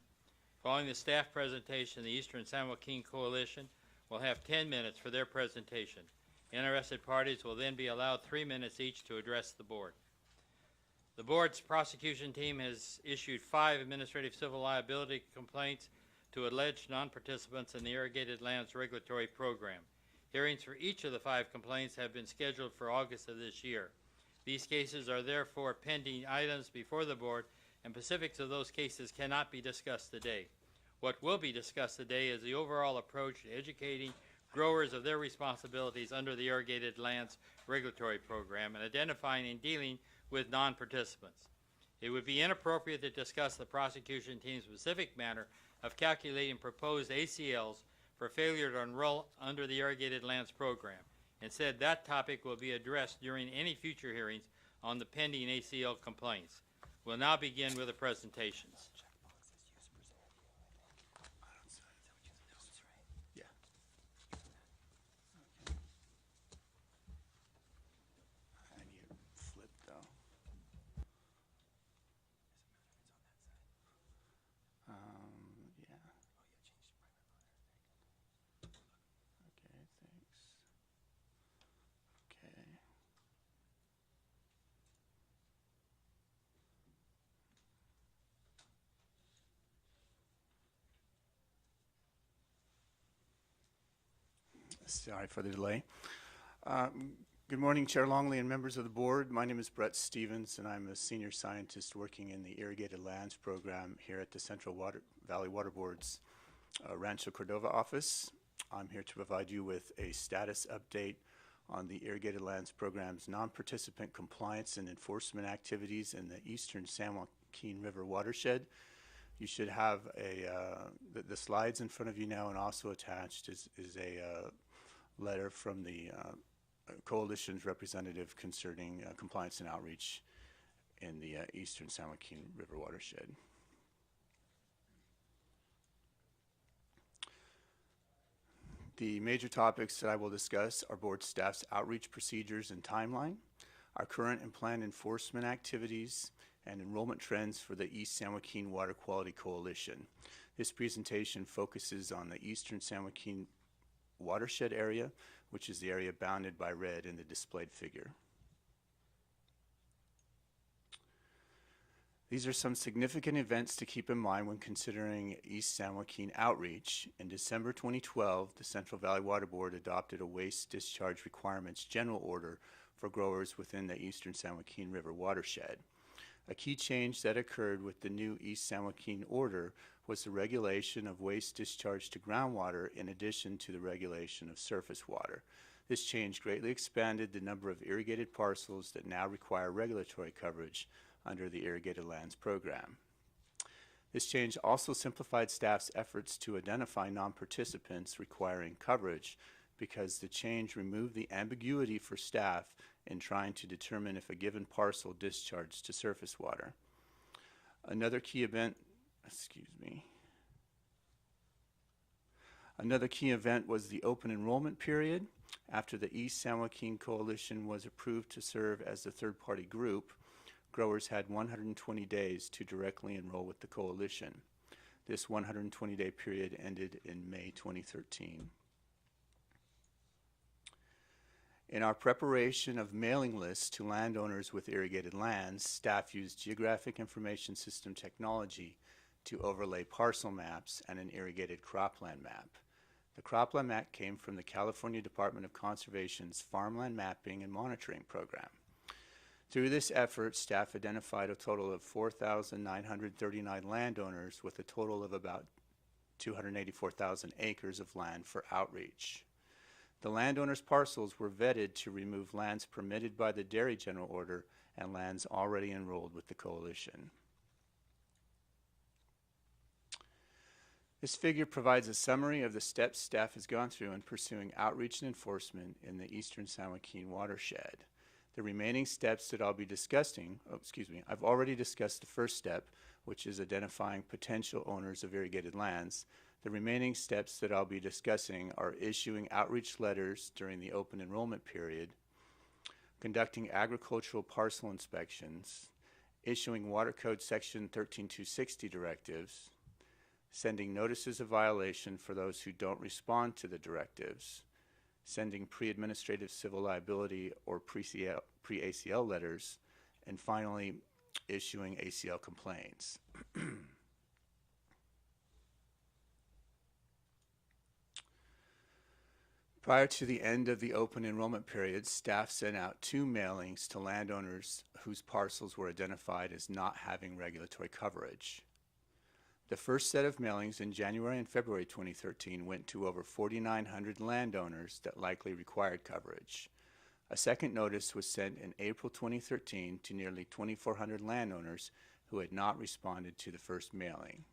Speaker 1: Following the staff presentation, the Eastern San Joaquin Coalition will have 10 minutes for their presentation. Interested parties will then be allowed 3 minutes each to address the board. The board's prosecution team has issued 5 administrative civil liability complaints to alleged non-participants in the Irrigated Lands Regulatory Program. Hearings for each of the 5 complaints have been scheduled for August of this year. These cases are therefore pending items before the board, and specifics of those cases cannot be discussed today. What will be discussed today is the overall approach to educating growers of their responsibilities under the Irrigated Lands Regulatory Program and identifying and dealing with non-participants. It would be inappropriate to discuss the prosecution team's specific manner of calculating proposed ACLs for failure to enroll under the Irrigated Lands Program. Instead, that topic will be addressed during any future hearings on the pending ACL complaints. We'll now begin with the presentations.
Speaker 12: Yeah. I need it flipped though. Yeah. Okay, thanks. Okay. Sorry for the delay. Good morning, Chair Longley and members of the board. My name is Brett Stevens, and I'm a senior scientist working in the Irrigated Lands Program here at the Central Valley Water Board's Rancho Cordova office. I'm here to provide you with a status update on the Irrigated Lands Program's non-participant compliance and enforcement activities in the eastern San Joaquin River watershed. You should have the slides in front of you now, and also attached is a letter from the
Speaker 20: Coalition's representative concerning compliance and outreach in the eastern San Joaquin River watershed. The major topics that I will discuss are board staff's outreach procedures and timeline, our current and planned enforcement activities, and enrollment trends for the East San Joaquin Water Quality Coalition. This presentation focuses on the eastern San Joaquin watershed area, which is the area bounded by red in the displayed figure. These are some significant events to keep in mind when considering East San Joaquin outreach. In December 2012, the Central Valley Water Board adopted a waste discharge requirements general order for growers within the eastern San Joaquin River watershed. A key change that occurred with the new East San Joaquin order was the regulation of waste discharge to groundwater in addition to the regulation of surface water. This change greatly expanded the number of irrigated parcels that now require regulatory coverage under the Irrigated Lands Program. This change also simplified staff's efforts to identify non-participants requiring coverage because the change removed the ambiguity for staff in trying to determine if a given parcel discharged to surface water. Another key event was the open enrollment period. After the East San Joaquin Coalition was approved to serve as the third-party group, growers had 120 days to directly enroll with the coalition. This 120-day period ended in May 2013. In our preparation of mailing lists to landowners with irrigated lands, staff used geographic information system technology to overlay parcel maps and an irrigated cropland map. The cropland map came from the California Department of Conservation's Farmland Mapping and Monitoring Program. Through this effort, staff identified a total of 4,939 landowners with a total of about 284,000 acres of land for outreach. The landowners' parcels were vetted to remove lands permitted by the Dairy General Order and lands already enrolled with the coalition. This figure provides a summary of the steps staff has gone through in pursuing outreach and enforcement in the eastern San Joaquin watershed. The remaining steps that I'll be discussing, I've already discussed the first step, which is identifying potential owners of irrigated lands. The remaining steps that I'll be discussing are issuing outreach letters during the open enrollment period, conducting agricultural parcel inspections, issuing Water Code Section 13260 directives, sending notices of violation for those who don't respond to the directives, sending pre-administrative civil liability or pre-ACL letters, and finally issuing ACL complaints. Prior to the end of the open enrollment period, staff sent out 2 mailings to landowners whose parcels were identified as not having regulatory coverage. The first set of mailings in January and February 2013 went to over 4,900 landowners that likely required coverage. A second notice was sent in April 2013 to nearly 2,400 landowners who had not responded to the first mailing.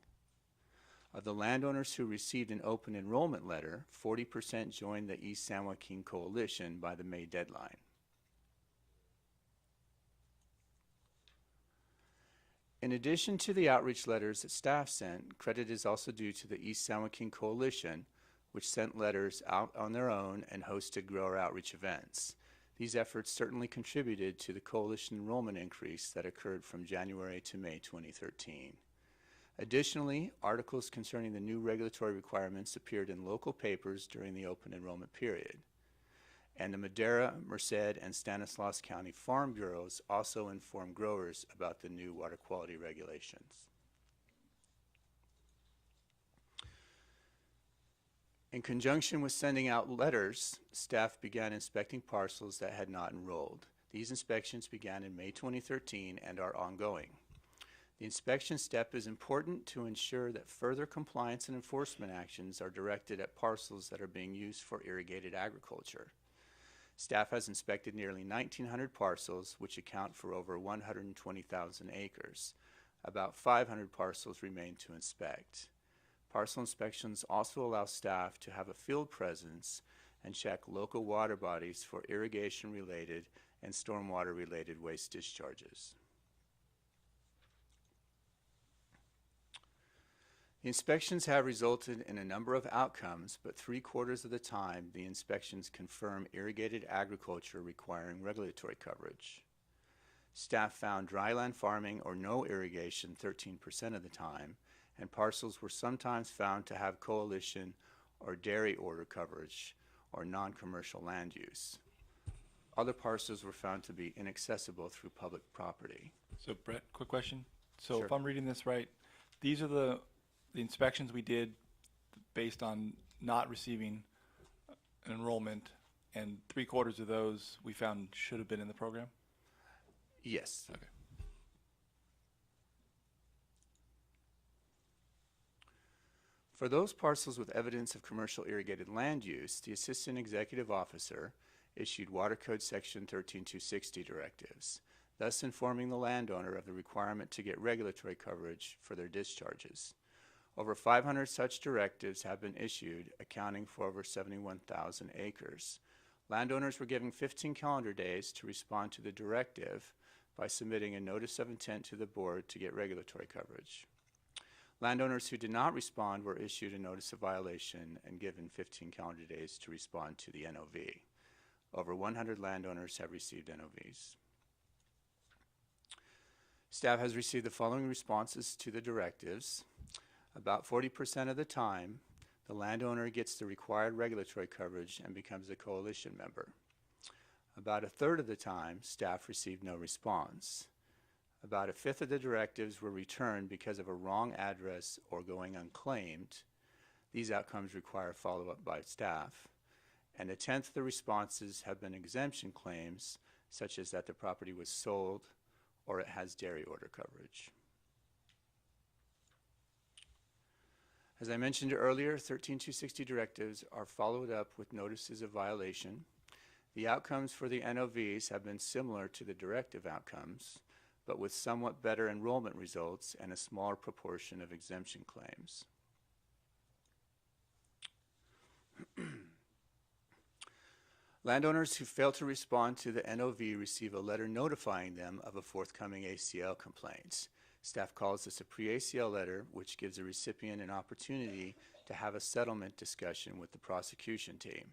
Speaker 20: Of the landowners who received an open enrollment letter, 40% joined the East San Joaquin Coalition by the May deadline. In addition to the outreach letters that staff sent, credit is also due to the East San Joaquin Coalition, which sent letters out on their own and hosted grower outreach events. These efforts certainly contributed to the coalition enrollment increase that occurred from January to May 2013. Additionally, articles concerning the new regulatory requirements appeared in local papers during the open enrollment period. And the Madera, Merced, and Stanislaus County Farm Bureaus also informed growers about the new water quality regulations. In conjunction with sending out letters, staff began inspecting parcels that had not enrolled. These inspections began in May 2013 and are ongoing. The inspection step is important to ensure that further compliance and enforcement actions are directed at parcels that are being used for irrigated agriculture. Staff has inspected nearly 1,900 parcels, which account for over 120,000 acres. About 500 parcels remain to inspect. Parcel inspections also allow staff to have a field presence and check local water bodies for irrigation-related and stormwater-related waste discharges. The inspections have resulted in a number of outcomes, but 3/4 of the time, the inspections confirm irrigated agriculture requiring regulatory coverage. Staff found dryland farming or no irrigation 13% of the time, and parcels were sometimes found to have coalition or dairy order coverage or non-commercial land use. Other parcels were found to be inaccessible through public property.
Speaker 5: So Brett, quick question. So
Speaker 20: Sure.
Speaker 5: if I'm reading this right, these are the inspections we did based on not receiving an enrollment, and 3/4 of those we found should have been in the program?
Speaker 20: Yes.
Speaker 5: Okay.
Speaker 20: For those parcels with evidence of commercial irrigated land use, the Assistant Executive Officer issued Water Code Section 13260 directives, thus informing the landowner of the requirement to get regulatory coverage for their discharges. Over 500 such directives have been issued, accounting for over 71,000 acres. Landowners were given 15 calendar days to respond to the directive by submitting a notice of intent to the board to get regulatory coverage. Landowners who did not respond were issued a notice of violation and given 15 calendar days to respond to the NOV. Over 100 landowners have received NOVs. Staff has received the following responses to the directives. About 40% of the time, the landowner gets the required regulatory coverage and becomes a coalition member. About 1/3 of the time, staff received no response. About 1/5 of the directives were returned because of a wrong address or going unclaimed. These outcomes require follow-up by staff. And 1/10 of the responses have been exemption claims, such as that the property was sold or it has dairy order coverage. As I mentioned earlier, 13260 directives are followed up with notices of violation. The outcomes for the NOVs have been similar to the directive outcomes, but with somewhat better enrollment results and a smaller proportion of exemption claims. Landowners who fail to respond to the NOV receive a letter notifying them of a forthcoming ACL complaint. Staff calls this a pre-ACL letter, which gives the recipient an opportunity to have a settlement discussion with the prosecution team.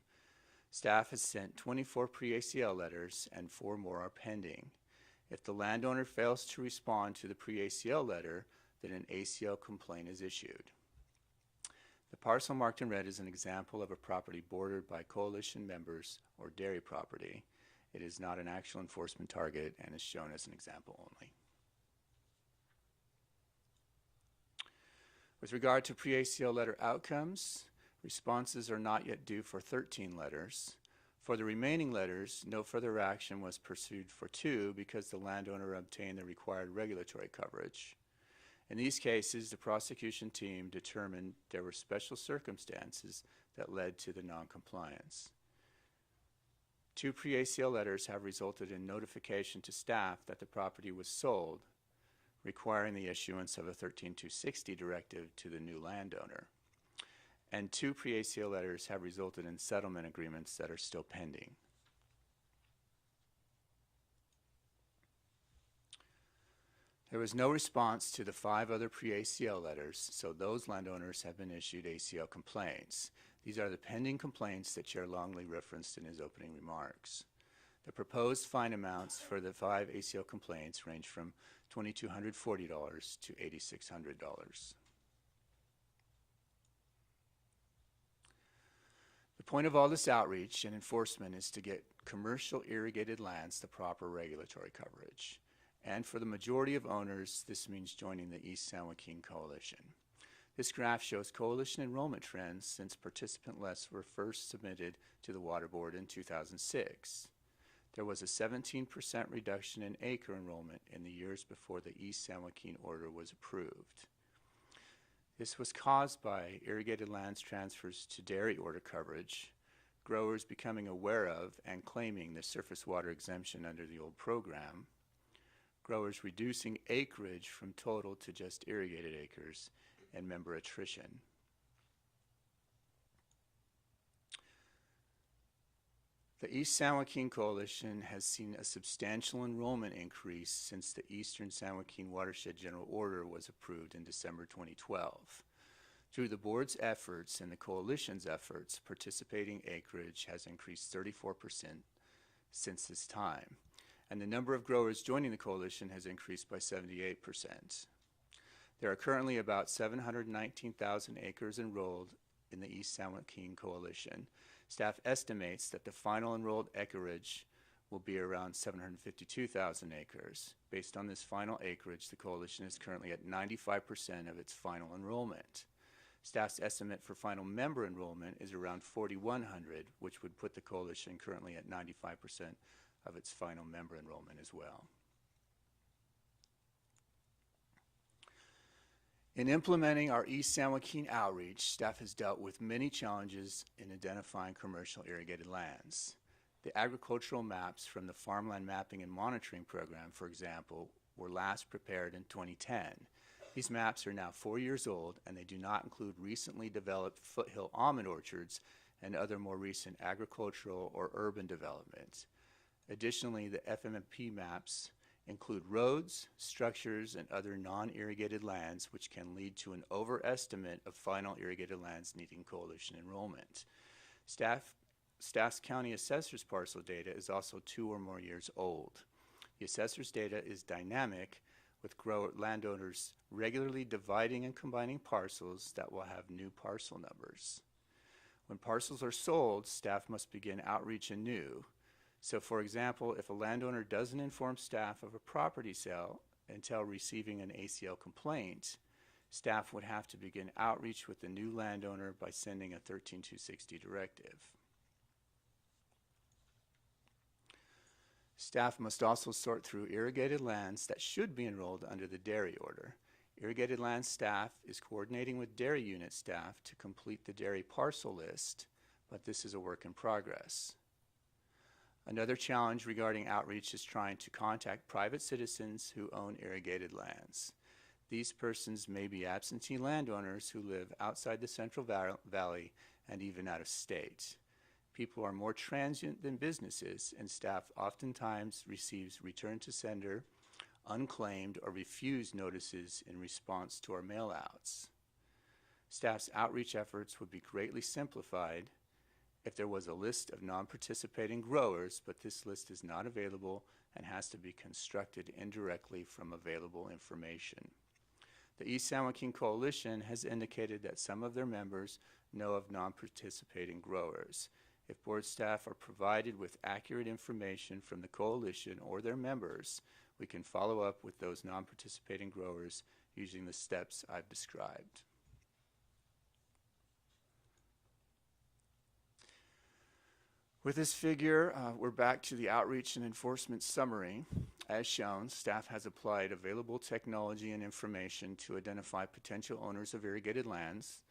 Speaker 20: Staff has sent 24 pre-ACL letters and 4 more are pending. If the landowner fails to respond to the pre-ACL letter, then an ACL complaint is issued. The parcel marked in red is an example of a property bordered by coalition members or dairy property. It is not an actual enforcement target and is shown as an example only. With regard to pre-ACL letter outcomes, responses are not yet due for 13 letters. For the remaining letters, no further action was pursued for 2 because the landowner obtained the required regulatory coverage. In these cases, the prosecution team determined there were special circumstances that led to the noncompliance. 2 pre-ACL letters have resulted in notification to staff that the property was sold, requiring the issuance of a 13260 directive to the new landowner. And 2 pre-ACL letters have resulted in settlement agreements that are still pending. There was no response to the 5 other pre-ACL letters, so those landowners have been issued ACL complaints. These are the pending complaints that Chair Longley referenced in his opening remarks. The proposed fine amounts for the 5 ACL complaints range from $2,240 to $8,600. The point of all this outreach and enforcement is to get commercial irrigated lands the proper regulatory coverage. And for the majority of owners, this means joining the East San Joaquin Coalition. This graph shows coalition enrollment trends since participant lists were first submitted to the Water Board in 2006. There was a 17% reduction in acre enrollment in the years before the East San Joaquin order was approved. This was caused by irrigated lands transfers to dairy order coverage, growers becoming aware of and claiming the surface water exemption under the old program, growers reducing acreage from total to just irrigated acres, and member attrition. The East San Joaquin Coalition has seen a substantial enrollment increase since the Eastern San Joaquin Watershed General Order was approved in December 2012. Through the board's efforts and the coalition's efforts, participating acreage has increased 34% since this time, and the number of growers joining the coalition has increased by 78%. There are currently about 719,000 acres enrolled in the East San Joaquin Coalition. Staff estimates that the final enrolled acreage will be around 752,000 acres. Based on this final acreage, the coalition is currently at 95% of its final enrollment. Staff's estimate for final member enrollment is around 4,100, which would put the coalition currently at 95% of its final member enrollment as well. In implementing our East San Joaquin outreach, staff has dealt with many challenges in identifying commercial irrigated lands. The agricultural maps from the Farmland Mapping and Monitoring Program, for example, were last prepared in 2010. These maps are now 4 years old, and they do not include recently developed foothill almond orchards and other more recent agricultural or urban developments. Additionally, the FMMP maps include roads, structures, and other non-irrigated lands, which can lead to an overestimate of final irrigated lands needing coalition enrollment. Staff's county assessor's parcel data is also 2 or more years old. The assessor's data is dynamic, with landowners regularly dividing and combining parcels that will have new parcel numbers. When parcels are sold, staff must begin outreach anew. So, for example, if a landowner doesn't inform staff of a property sale until receiving an ACL complaint, staff would have to begin outreach with the new landowner by sending a 13260 directive. Staff must also sort through irrigated lands that should be enrolled under the dairy order. Irrigated land staff is coordinating with dairy unit staff to complete the dairy parcel list, but this is a work in progress. Another challenge regarding outreach is trying to contact private citizens who own irrigated lands. These persons may be absentee landowners who live outside the Central Valley and even out of state. People are more transient than businesses, and staff oftentimes receives return to sender, unclaimed, or refused notices in response to our mail-outs. Staff's outreach efforts would be greatly simplified if there was a list of non-participating growers, but this list is not available and has to be constructed indirectly from available information. The East San Joaquin Coalition has indicated that some of their members know of non-participating growers. If board staff are provided with accurate information from the coalition or their members, we can follow up with those non-participating growers using the steps I've described. With this figure, we're back to the outreach and enforcement summary. As shown, staff has applied available technology and information to identify potential owners of irrigated lands.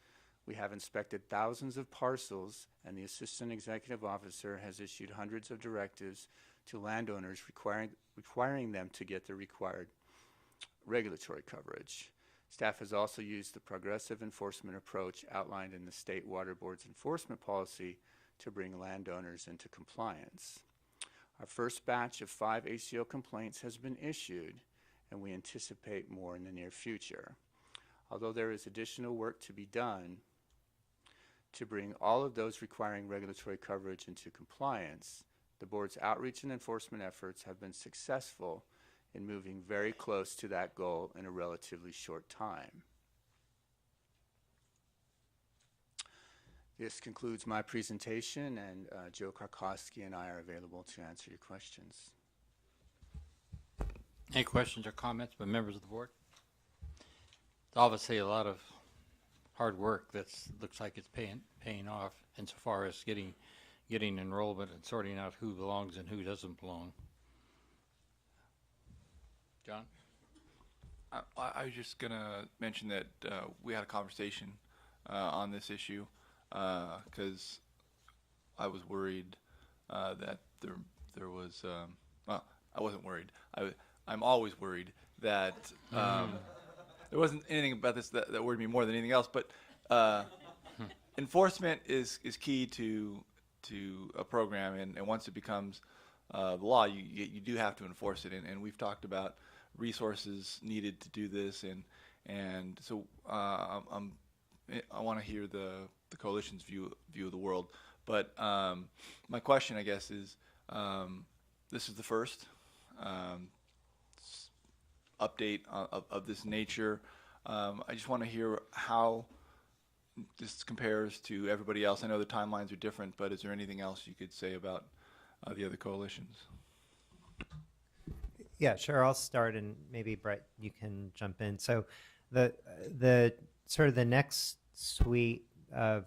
Speaker 20: We have inspected thousands of parcels, and the Assistant Executive Officer has issued hundreds of directives to landowners requiring them to get the required regulatory coverage. Staff has also used the progressive enforcement approach outlined in the State Water Board's enforcement policy to bring landowners into compliance. Our first batch of 5 ACO complaints has been issued, and we anticipate more in the near future. Although there is additional work to be done to bring all of those requiring regulatory coverage into compliance, the board's outreach and enforcement efforts have been successful in moving very close to that goal in a relatively short time. This concludes my presentation, and Joe Karkowski and I are available to answer your questions.
Speaker 1: Any questions or comments by members of the board? It's obviously a lot of hard work that looks like it's paying off insofar as getting enrollment and sorting out who belongs and who doesn't belong. John?
Speaker 5: I was just going to mention that we had a conversation on this issue because I was worried that there was well, I wasn't worried. I'm always worried that there wasn't anything about this that worried me more than anything else, but enforcement is key to to a program, and once it becomes the law, you do have to enforce it. And we've talked about resources needed to do this, and so I want to hear the coalition's view of the world. But my question, I guess, is this is the first update of this nature. I just want to hear how this compares to everybody else. I know the timelines are different, but is there anything else you could say about the other coalitions?
Speaker 21: Yeah, sure. I'll start, and maybe Brett, you can jump in. So, the sort of the next suite of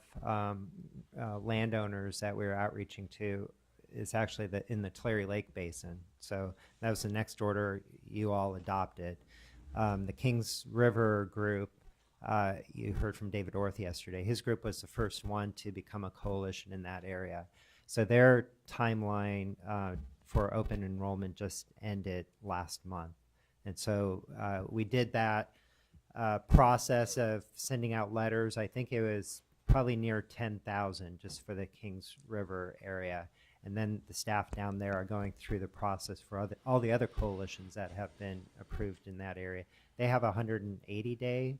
Speaker 21: landowners that we were outreaching to is actually in the Tulare Lake Basin. So that was the next order you all adopted. The Kings River group, you heard from David Orth yesterday. His group was the first one to become a coalition in that area. So their timeline for open enrollment just ended last month. And so we did that process of sending out letters. I think it was probably near 10,000 just for the Kings River area. And then the staff down there are going through the process for all the other coalitions that have been approved in that area. They have a 180-day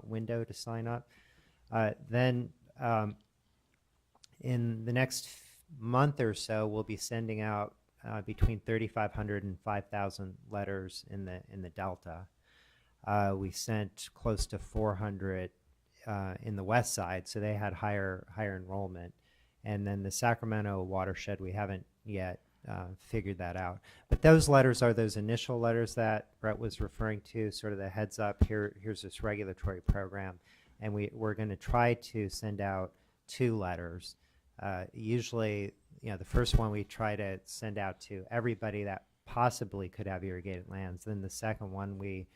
Speaker 21: window to sign up. Then in the next month or so, we'll be sending out between 3,500 and 5,000 letters in the Delta. We sent close to 400 in the west side, so they had higher enrollment. And then the Sacramento watershed, we haven't yet figured that out. But those letters are those initial letters that Brett was referring to, sort of the heads up, here's this regulatory program. And we're going to try to send out 2 letters. Usually, the first one we try to send out to everybody that possibly could have irrigated lands. Then the second one we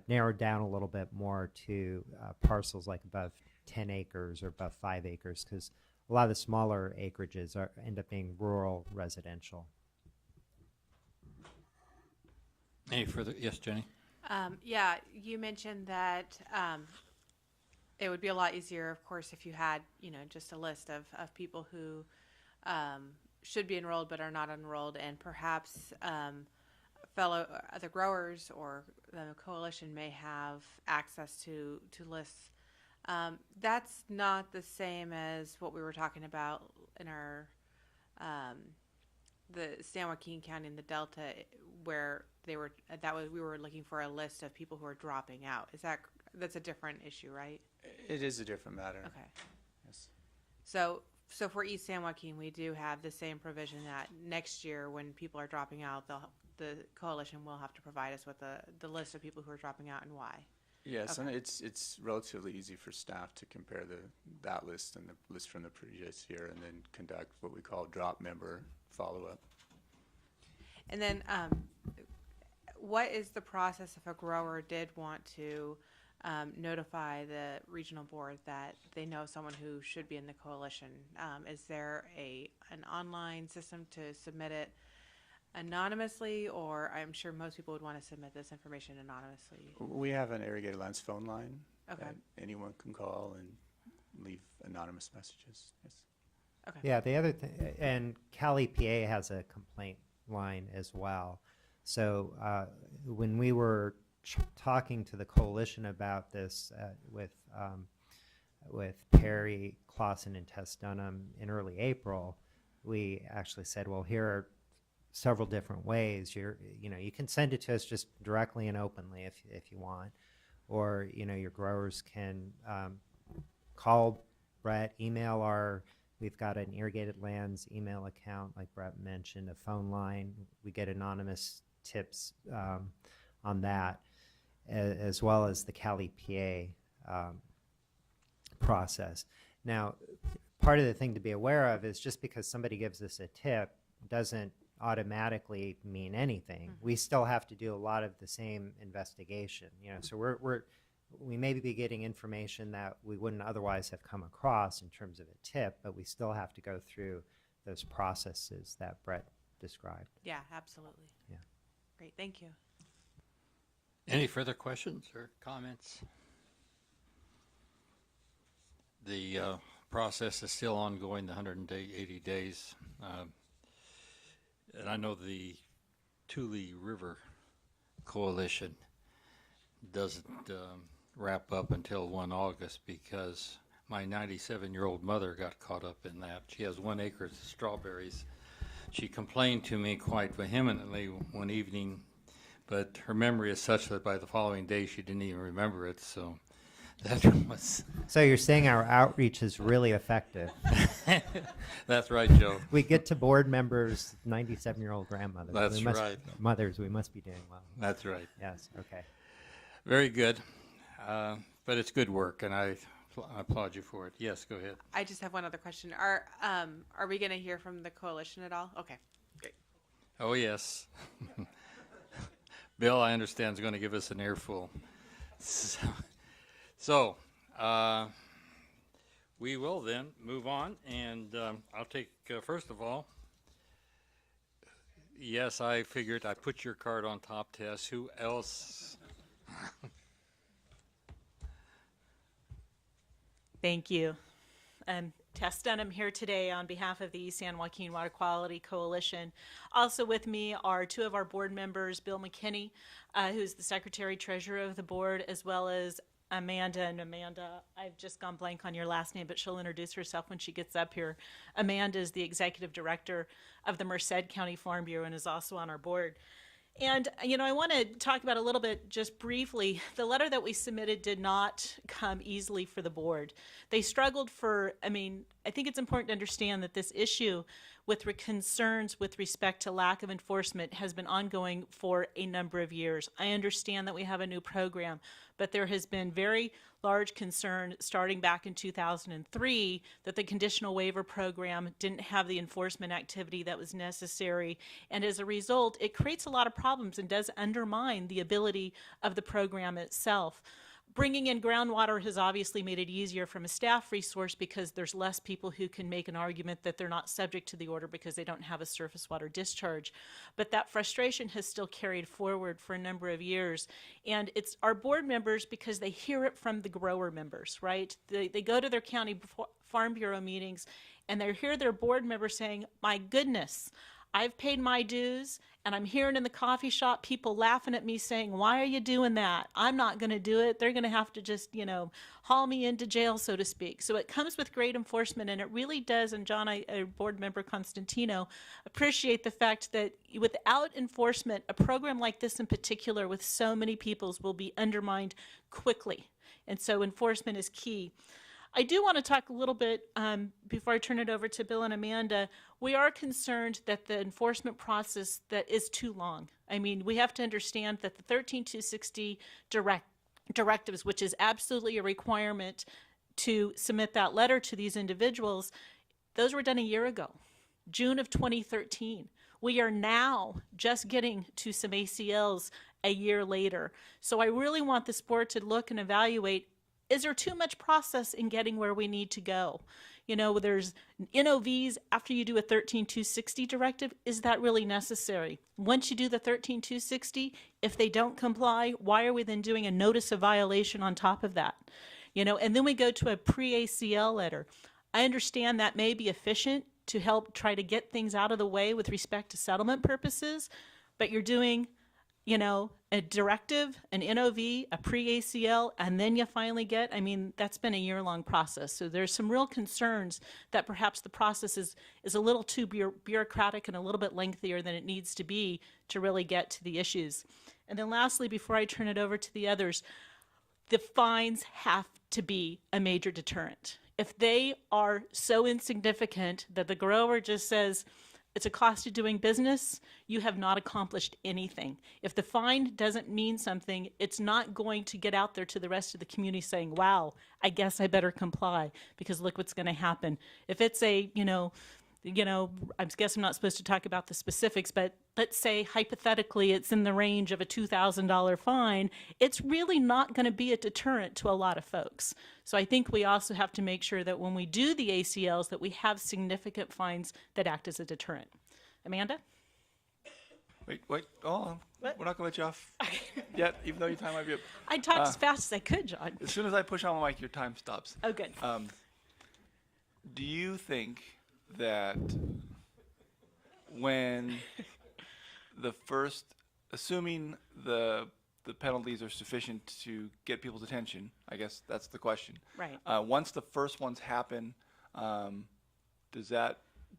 Speaker 21: narrowed down a little bit more to parcels like above 10 acres or above 5 acres, because a lot of the smaller acreages end up being rural residential.
Speaker 15: Any further? Yes, Jenny?
Speaker 7: Yeah, you mentioned that it would be a lot easier, of course, if you had, just a list of people who should be enrolled but are not enrolled, and perhaps fellow other growers or the coalition may have access to lists. That's not the same as what we were talking about in our the San Joaquin County and the Delta, where we were looking for a list of people who are dropping out. That's a different issue, right?
Speaker 20: It is a different matter.
Speaker 7: Okay.
Speaker 20: Yes.
Speaker 7: So for East San Joaquin, we do have the same provision that next year, when people are dropping out, the coalition will have to provide us with the list of people who are dropping out and why.
Speaker 20: Yes,
Speaker 7: Okay.
Speaker 20: and it's relatively easy for staff to compare that list and the list from the previous year, and then conduct what we call drop member follow-up.
Speaker 7: And then, what is the process if a grower did want to notify the regional board that they know someone who should be in the coalition? Is there an online system to submit it anonymously, or I'm sure most people would want to submit this information anonymously?
Speaker 20: We have an irrigated lands phone line
Speaker 7: Okay.
Speaker 20: that anyone can call and leave anonymous messages. Yes.
Speaker 7: Okay.
Speaker 21: Yeah, the other thing, and Cal EPA has a complaint line as well. So when we were talking to the coalition about this with Perry, Clausen, and Tess Dunham in early April, we actually said, well, here are several different ways. You can send it to us just directly and openly if you want, or your growers can call Brett, we've got an irrigated lands email account, like Brett mentioned, a phone line. We get anonymous tips on that, as well as the Cal EPA process. Now, part of the thing to be aware of is just because somebody gives us a tip doesn't automatically mean anything. Mm-hmm. We still have to do a lot of the same investigation. So we may be getting information that we wouldn't otherwise have come across in terms of a tip, but we still have to go through those processes that Brett described.
Speaker 7: Yeah, absolutely.
Speaker 21: Yeah.
Speaker 7: Great, thank you.
Speaker 1: Any further questions or comments? The
Speaker 15: process is still ongoing, the 180 days. And I know the Tule River Coalition doesn't wrap up until 1 August because my 97-year-old mother got caught up in that. She has 1 acre of strawberries. She complained to me quite vehemently one evening, but her memory is such that by the following day she didn't even remember it, so that was...
Speaker 21: So you're saying our outreach is really effective.
Speaker 15: That's right, Joe.
Speaker 21: We get to board members, 97-year-old grandmothers.
Speaker 15: That's right.
Speaker 21: Mothers, we must be doing well.
Speaker 15: That's right.
Speaker 21: Yes, okay.
Speaker 15: Very good. But it's good work, and I applaud you for it. Yes, go ahead.
Speaker 7: I just have one other question. Are we going to hear from the coalition at all? Okay, great.
Speaker 15: Oh, yes. Bill, I understand, is going to give us an earful. So, we will then move on, and I'll take, first of all, yes, I figured I put your card on top, Tess. Who else?
Speaker 4: Thank you. Tess Dunham here today on behalf of the East San Joaquin Water Quality Coalition. Also with me are 2 of our board members, Bill McKinney, who's the Secretary Treasurer of the board, as well as Amanda. And Amanda, I've just gone blank on your last name, but she'll introduce herself when she gets up here. Amanda is the Executive Director of the Merced County Farm Bureau and is also on our board. And, you know, I want to talk about a little bit, just briefly, the letter that we submitted did not come easily for the board. They struggled for, I think it's important to understand that this issue with concerns with respect to lack of enforcement has been ongoing for a number of years. I understand that we have a new program, but there has been very large concern starting back in 2003 that the conditional waiver program didn't have the enforcement activity that was necessary. And as a result, it creates a lot of problems and does undermine the ability of the program itself. Bringing in groundwater has obviously made it easier from a staff resource because there's less people who can make an argument that they're not subject to the order because they don't have a surface water discharge. But that frustration has still carried forward for a number of years. And it's our board members because they hear it from the grower members, right? They go to their county farm bureau meetings and they hear their board members saying, my goodness, I've paid my dues, and I'm hearing in the coffee shop people laughing at me saying, why are you doing that? I'm not going to do it. They're going to have to just, haul me into jail, so to speak. So it comes with great enforcement, and it really does, and John, board member Constantino, appreciate the fact that without enforcement, a program like this in particular with so many peoples will be undermined quickly. And so enforcement is key. I do want to talk a little bit, before I turn it over to Bill and Amanda, we are concerned that the enforcement process that is too long. I mean, we have to understand that the 13260 directives, which is absolutely a requirement to submit that letter to these individuals, those were done a year ago, June of 2013. We are now just getting to some ACLs a year later. So I really want this board to look and evaluate, is there too much process in getting where we need to go? There's NOVs after you do a 13260 directive. Is that really necessary? Once you do the 13260, if they don't comply, why are we then doing a notice of violation on top of that? And then we go to a pre-ACL letter. I understand that may be efficient to help try to get things out of the way with respect to settlement purposes, but you're doing a directive, an NOV, a pre-ACL, and then you finally get, that's been a year-long process. So there's some real concerns that perhaps the process is a little too bureaucratic and a little bit lengthier than it needs to be to really get to the issues. And then lastly, before I turn it over to the others, the fines have to be a major deterrent. If they are so insignificant that the grower just says, it's a cost of doing business, you have not accomplished anything. If the fine doesn't mean something, it's not going to get out there to the rest of the community saying, wow, I guess I better comply because look what's going to happen. If it's I guess I'm not supposed to talk about the specifics, but let's say hypothetically it's in the range of a $2,000 fine, it's really not going to be a deterrent to a lot of folks. So I think we also have to make sure that when we do the ACLs that we have significant fines that act as a deterrent. Amanda?
Speaker 5: Wait, hold on. What? We're not going to let you off yet, even though your time might be up.
Speaker 4: I talked as fast as I could, John.
Speaker 5: As soon as I push on my mic, your time stops.
Speaker 4: Oh, good.
Speaker 5: Do you think that when the first, assuming the penalties are sufficient to get people's attention, I guess that's the question.
Speaker 4: Right.
Speaker 5: Once the first ones happen, do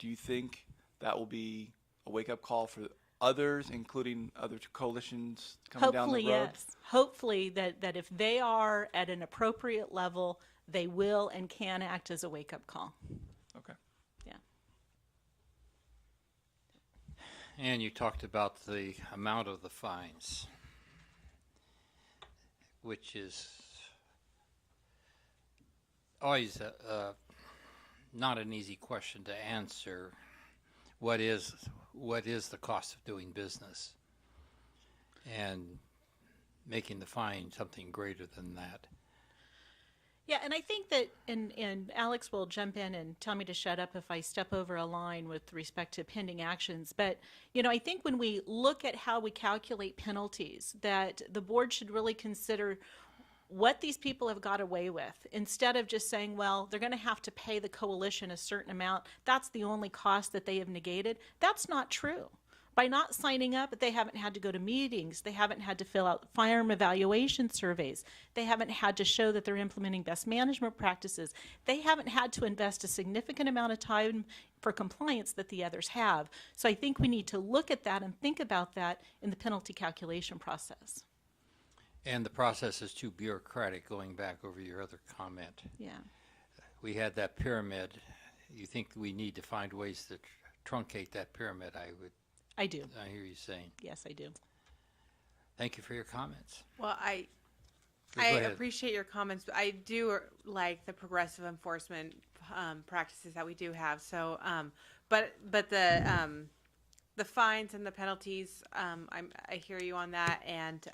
Speaker 5: you think that will be a wake-up call for others, including other coalitions coming down the road?
Speaker 4: Hopefully, yes. Hopefully that if they are at an appropriate level, they will and can act as a wake-up call.
Speaker 5: Okay.
Speaker 4: Yeah.
Speaker 19: And you talked about the amount of the fines, which is always not an easy question to answer. What is the cost of doing business? And making the fine something greater than that.
Speaker 4: Yeah, and I think that, and Alex will jump in and tell me to shut up if I step over a line with respect to pending actions. But, I think when we look at how we calculate penalties, that the board should really consider what these people have got away with, instead of just saying, well, they're going to have to pay the coalition a certain amount. That's the only cost that they have negated. That's not true. By not signing up, they haven't had to go to meetings. They haven't had to fill out firearm evaluation surveys. They haven't had to show that they're implementing best management practices. They haven't had to invest a significant amount of time for compliance that the others have. So I think we need to look at that and think about that in the penalty calculation process.
Speaker 19: And the process is too bureaucratic, going back over your other comment.
Speaker 4: Yeah.
Speaker 19: We had that pyramid. You think we need to find ways to truncate that pyramid?
Speaker 4: I do.
Speaker 19: I hear you saying.
Speaker 4: Yes, I do.
Speaker 19: Thank you for your comments.
Speaker 7: Well, I
Speaker 19: Go ahead.
Speaker 7: appreciate your comments, but I do like the progressive enforcement practices that we do have. So, but the fines and the penalties, I hear you on that, and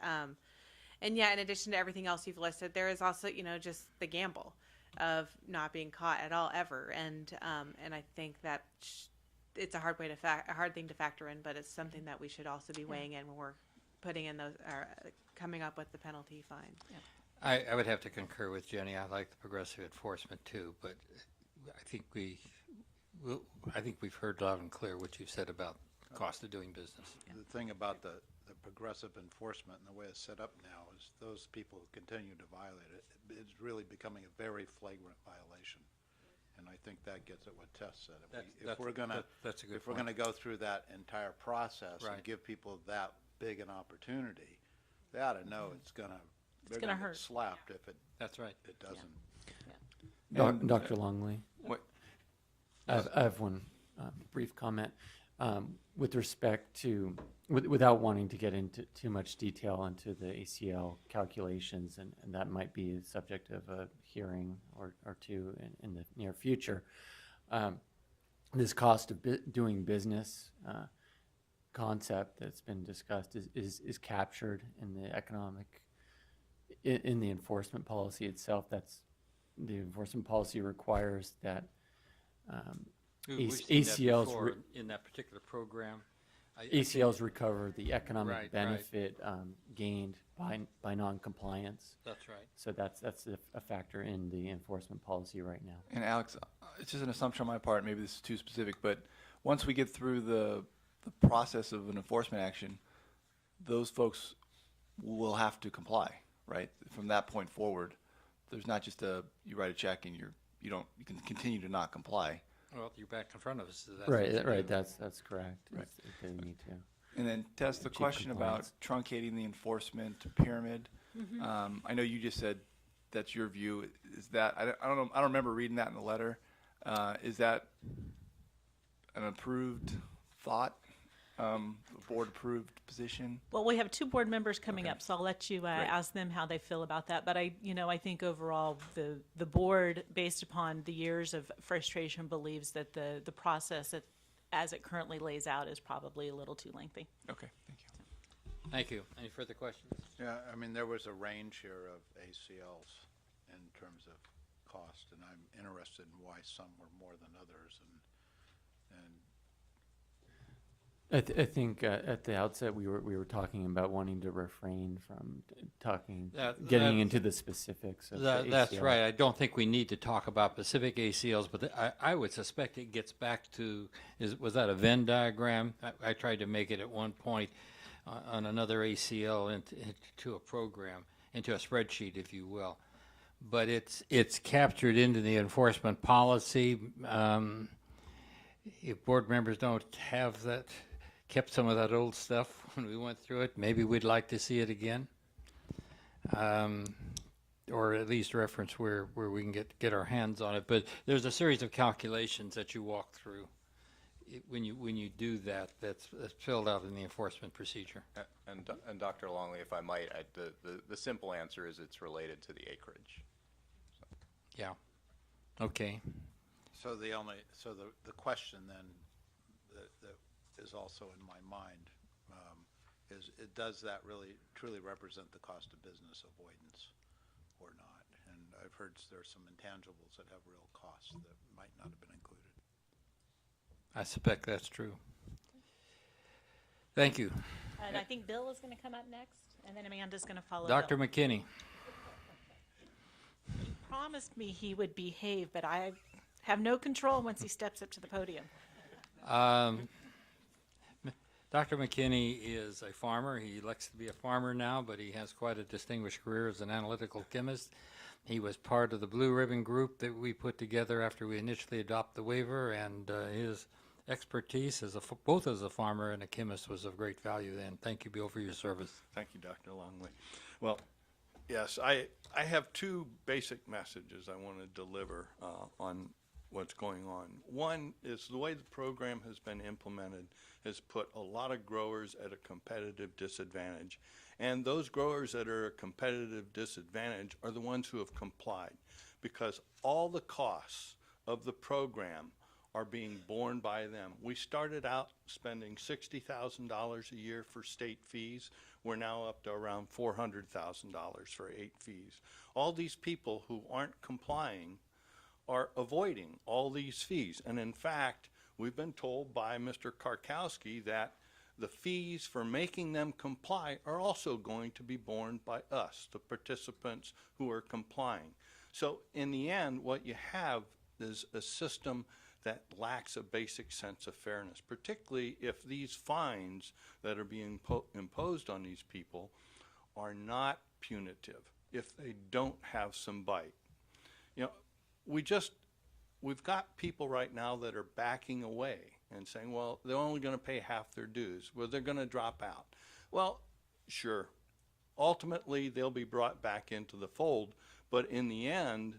Speaker 7: yeah, in addition to everything else you've listed, there is also just the gamble of not being caught at all ever, and I think that it's a hard thing to factor in, but it's something that we should also be weighing in when we're putting in those or coming up with the penalty fine. Yeah.
Speaker 19: I would have to concur with Jenny. I like the progressive enforcement too, but I think we've heard loud and clear what you've said about the cost of doing business.
Speaker 3: The thing about the progressive enforcement and the way it's set up now is those people who continue to violate it, it's really becoming a very flagrant violation. And I think that gets at what Tess said. If we're going to go through that entire process and give people that big an opportunity, they ought to know they're going to hurt. Get slapped if it.
Speaker 19: That's right.
Speaker 3: It doesn't.
Speaker 16: Yeah. Dr. Longley.
Speaker 5: What?
Speaker 16: I have one brief comment with respect to, without wanting to get into too much detail into the ACL calculations, and that might be the subject of a hearing or two in the near future. This cost of doing business concept that's been discussed is captured in the in the enforcement policy itself. That's the enforcement policy requires that
Speaker 19: We've seen that
Speaker 16: ACLs
Speaker 19: before in that particular program.
Speaker 16: ACLs recover the economic benefit gained by non-compliance.
Speaker 19: That's right.
Speaker 16: So that's a factor in the enforcement policy right now.
Speaker 5: And Alex, it's just an assumption on my part, maybe this is too specific, but once we get through the process of an enforcement action, those folks will have to comply, right? From that point forward, there's not just you write a check and you can continue to not comply.
Speaker 19: Well, you're back in front of us. So
Speaker 16: right. That's correct.
Speaker 5: Right.
Speaker 16: They need to.
Speaker 5: And then, Tess, the question about truncating the enforcement pyramid.
Speaker 4: Mm-hmm.
Speaker 5: I know you just said that's your view. Is that I don't know? I don't remember reading that in the letter. Is that an approved thought? Board-approved position?
Speaker 4: Well, we have two board members coming up, so I'll let you ask them how they feel about that. But I think overall the board, based upon the years of frustration, believes that the process as it currently lays out is probably a little too lengthy.
Speaker 5: Okay, thank you.
Speaker 19: Thank you. Any further questions?
Speaker 3: Yeah, I mean, there was a range here of ACLs in terms of cost, and I'm interested in why some were more than others, and
Speaker 16: I think at the outset we were talking about wanting to refrain from getting into the specifics of the ACL.
Speaker 1: That's right. I don't think we need to talk about specific ACLs, but I would suspect it gets back to, was that a Venn diagram? I tried to make it at one point on another ACL into a program, into a spreadsheet, if you will. But it's captured into the enforcement policy. If board members don't have that, kept some of that old stuff when we went through it, maybe we'd like to see it again. Or at least reference where we can get our hands on it. But there's a series of calculations that you walk through when you do that. That's filled out in the enforcement procedure.
Speaker 8: And Dr. Longley, if I might, the simple answer is it's related to the acreage. So.
Speaker 1: Yeah. Okay.
Speaker 3: So the question then that is also in my mind is, does that really truly represent the cost of business avoidance or not? And I've heard there's some intangibles that have real costs that might not have been included.
Speaker 1: I suspect that's true. Thank you.
Speaker 4: And I think Bill is going to come up next, and then Amanda's going to follow.
Speaker 1: Dr.
Speaker 4: Bill.
Speaker 1: McKinney.
Speaker 4: He promised me he would behave, but I have no control once he steps up to the podium.
Speaker 1: Dr. McKinney is a farmer. He elects to be a farmer now, but he has quite a distinguished career as an analytical chemist. He was part of the Blue Ribbon Group that we put together after we initially adopted the waiver, and his expertise both as a farmer and a chemist was of great value then. Thank you, Bill, for your service.
Speaker 9: Thank you, Dr. Longley. Well, yes, I have two basic messages I want to deliver on what's going on. One is the way the program has been implemented has put a lot of growers at a competitive disadvantage. And those growers that are at a competitive disadvantage are the ones who have complied, because all the costs of the program are being borne by them. We started out spending $60,000 a year for state fees. We're now up to around $400,000 for 8 fees. All these people who aren't complying are avoiding all these fees. And in fact, we've been told by Mr. Karkowski that the fees for making them comply are also going to be borne by us, the participants who are complying. So in the end, what you have is a system that lacks a basic sense of fairness, particularly if these fines that are being imposed on these people are not punitive, if they don't have some bite. You know, we've got people right now that are backing away and saying, well, they're only going to pay half their dues. Well, they're going to drop out. Well, sure. Ultimately, they'll be brought back into the fold, but in the end,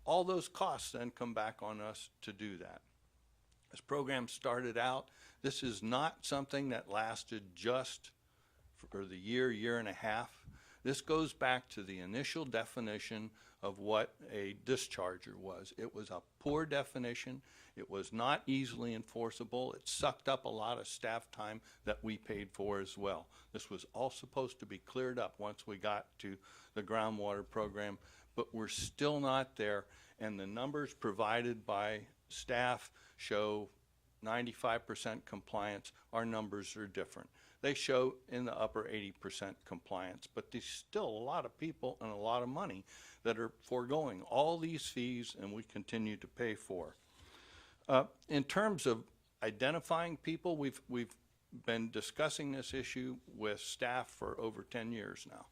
Speaker 9: all those costs then come back on us to do that. This program started out, this is not something that lasted just for the year and a half. This goes back to the initial definition of what a discharger was. It was a poor definition. It was not easily enforceable. It sucked up a lot of staff time that we paid for as well. This was all supposed to be cleared up once we got to the groundwater program, but we're still not there, and the numbers provided by staff show 95% compliance. Our numbers are different. They show in the upper 80% compliance, but there's still a lot of people and a lot of money that are foregoing all these fees, and we continue to pay for. In terms of identifying people, we've been discussing this issue with staff for over 10 years now.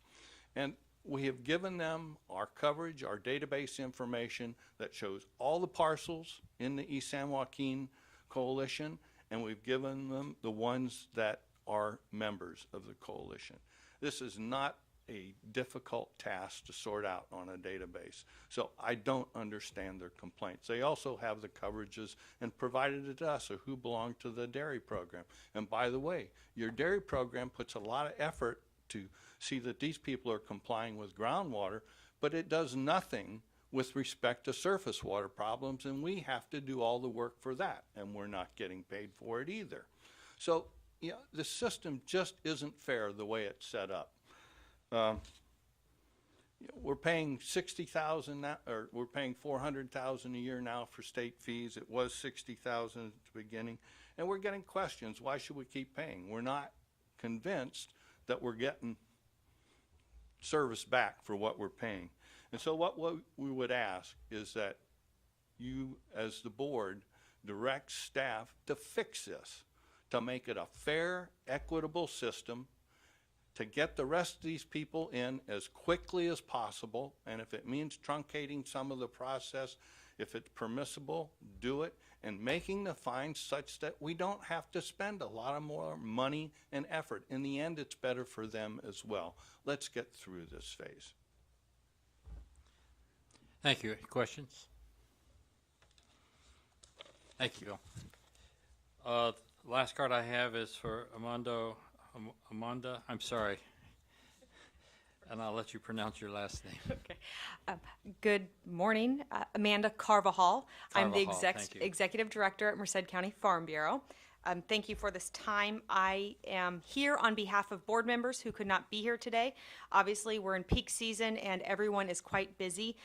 Speaker 9: And we have given them our coverage, our database information that shows all the parcels in the East San Joaquin Coalition, and we've given them the ones that are members of the coalition. This is not a difficult task to sort out on a database, so I don't understand their complaints. They also have the coverages and provided it to us of who belong to the dairy program. And by the way, your dairy program puts a lot of effort to see that these people are complying with groundwater, but it does nothing with respect to surface water problems, and we have to do all the work for that, and we're not getting paid for it either. So, you know, the system just isn't fair the way it's set up. we're paying 60,000 now, or we're paying 400,000 a year now for state fees. It was 60,000 at the beginning, and we're getting questions. Why should we keep paying? We're not convinced that we're getting service back for what we're paying. And so what we would ask is that you, as the board, direct staff to fix this, to make it a fair, equitable system, to get the rest of these people in as quickly as possible, and if it means truncating some of the process, if it's permissible, do it, and making the fines such that we don't have to spend a lot of more money and effort. In the end, it's better for them as well. Let's get through this phase.
Speaker 1: Thank you. Any questions? Thank you, Bill. Last card I have is for Amanda, I'm sorry, and I'll let you pronounce your last name.
Speaker 13: Okay. Good morning. Amanda Carvajal. I'm the
Speaker 1: thank you.
Speaker 13: Executive Director at Merced County Farm Bureau. Thank you for this time. I am here on behalf of board members who could not be here today. Obviously, we're in peak season and everyone is quite busy,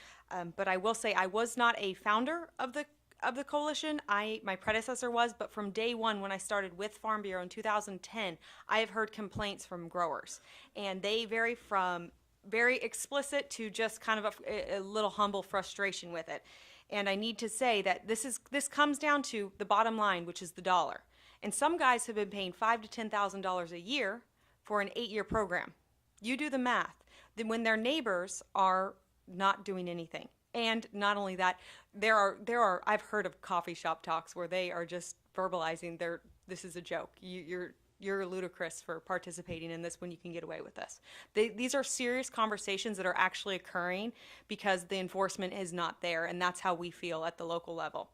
Speaker 13: but I will say I was not a founder of the coalition. My predecessor was, but from day one when I started with Farm Bureau in 2010, I have heard complaints from growers, and they vary from very explicit to just kind of a little humble frustration with it. And I need to say that this comes down to the bottom line, which is the dollar. And some guys have been paying $5,000 to $10,000 a year for an 8-year program. You do the math. Then when their neighbors are not doing anything. And not only that, there are I've heard of coffee shop talks where they are just verbalizing this is a joke. You're ludicrous for participating in this when you can get away with this. These are serious conversations that are actually occurring because the enforcement is not there, and that's how we feel at the local level.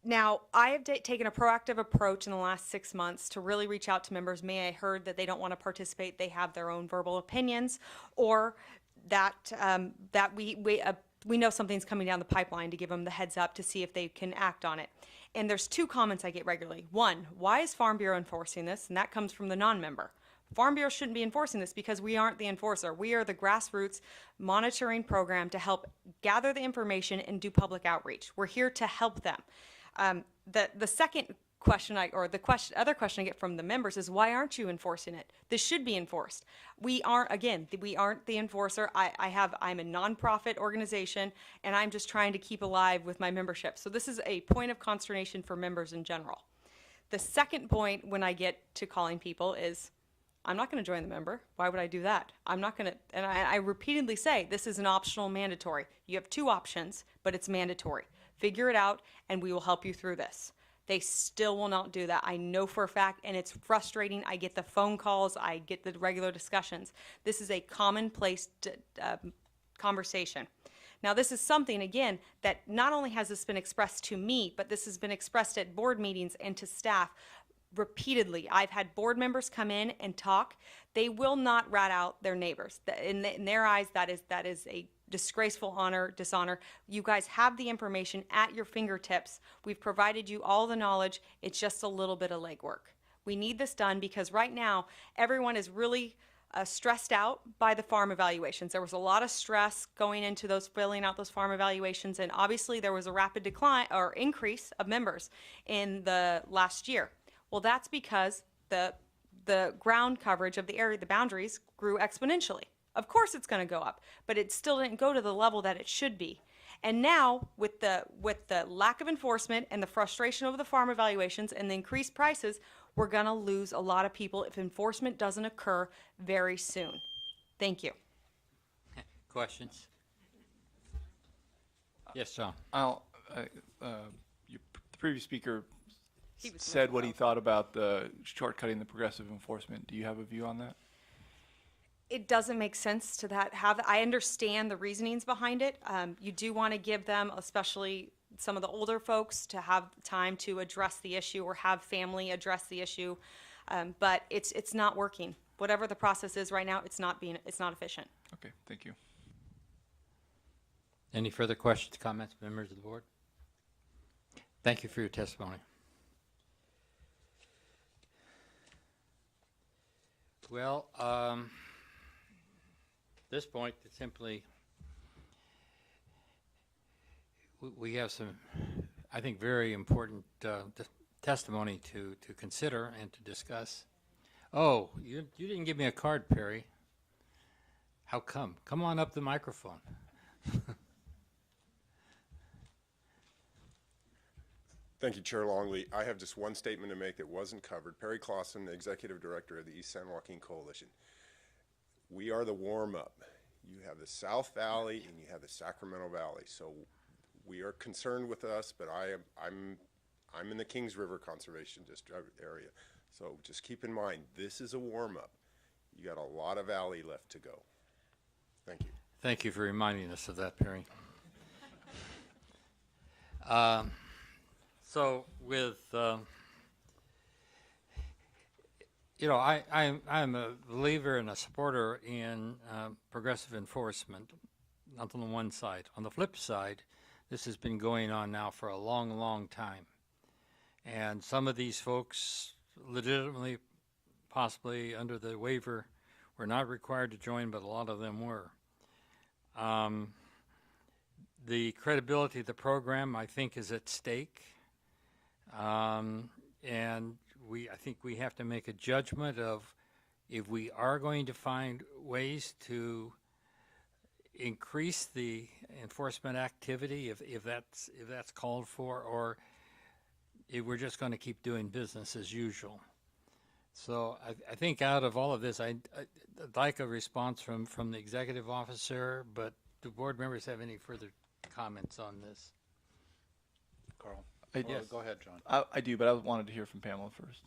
Speaker 13: Now, I have taken a proactive approach in the last 6 months to really reach out to members. May I heard that they don't want to participate, they have their own verbal opinions, or that we know something's coming down the pipeline to give them the heads up to see if they can act on it. And there's 2 comments I get regularly. One, why is Farm Bureau enforcing this? And that comes from the non-member. Farm Bureau shouldn't be enforcing this because we aren't the enforcer. We are the grassroots monitoring program to help gather the information and do public outreach. We're here to help them. The second question other question I get from the members is, why aren't you enforcing it? This should be enforced. We aren't the enforcer. I'm a nonprofit organization, and I'm just trying to keep alive with my membership. So this is a point of consternation for members in general. The second point when I get to calling people is, I'm not going to join the member. Why would I do that? I'm not going to, and I repeatedly say, this is an optional mandatory. You have 2 options, but it's mandatory. Figure it out, and we will help you through this. They still will not do that. I know for a fact, and it's frustrating. I get the phone calls. I get the regular discussions. This is a commonplace conversation. Now, this is something, again, that not only has this been expressed to me, but this has been expressed at board meetings and to staff repeatedly. I've had board members come in and talk. They will not rat out their neighbors. In their eyes, that is a disgraceful dishonor. You guys have the information at your fingertips. We've provided you all the knowledge. It's just a little bit of legwork. We need this done because right now everyone is really stressed out by the farm evaluations. There was a lot of stress going into filling out those farm evaluations, and obviously there was a rapid decline or increase of members in the last year. Well, that's because the ground coverage of the area, the boundaries, grew exponentially. Of course it's going to go up, but it still didn't go to the level that it should be. And now, with the lack of enforcement and the frustration over the farm evaluations and the increased prices, we're going to lose a lot of people if enforcement doesn't occur very soon. Thank you.
Speaker 1: Questions? Yes, John.
Speaker 5: The previous speaker said what he thought about the shortcutting the progressive enforcement. Do you have a view on that?
Speaker 13: It doesn't make sense to I understand the reasonings behind it. You do want to give them, especially some of the older folks, to have time to address the issue or have family address the issue, but it's not working. Whatever the process is right now, it's not efficient.
Speaker 5: Okay, thank you.
Speaker 1: Any further questions, comments, members of the board? Thank you for your testimony. Well, this point, it's simply, we have some, I think, very important testimony to consider and to discuss. Oh, you didn't give me a card, Perry. How come? Come on up the microphone.
Speaker 11: Thank you, Chair Longley. I have just one statement to make that wasn't covered. Perry Clausen, the Executive Director of the East San Joaquin Coalition. We are the warm-up. You have the South Valley and you have the Sacramento Valley. So we are concerned with us, but I'm in the Kings River Conservation District area. So just keep in mind, this is a warm-up. You got a lot of valley left to go. Thank you.
Speaker 1: Thank you for reminding us of that, Perry. So with, you know, I'm a believer and a supporter in progressive enforcement, not on the one side. On the flip side, this has been going on now for a long, long time. And some of these folks legitimately, possibly under the waiver, were not required to join, but a lot of them were. The credibility of the program, I think, is at stake. And I think we have to make a judgment of if we are going to find ways to increase the enforcement activity, if that's called for, or if we're just going to keep doing business as usual. So I think out of all of this, I'd like a response from the executive officer, but do board members have any further comments on this?
Speaker 3: Carl?
Speaker 5: Yes.
Speaker 3: Go ahead, John.
Speaker 5: I do, but I wanted to hear from Pamela first.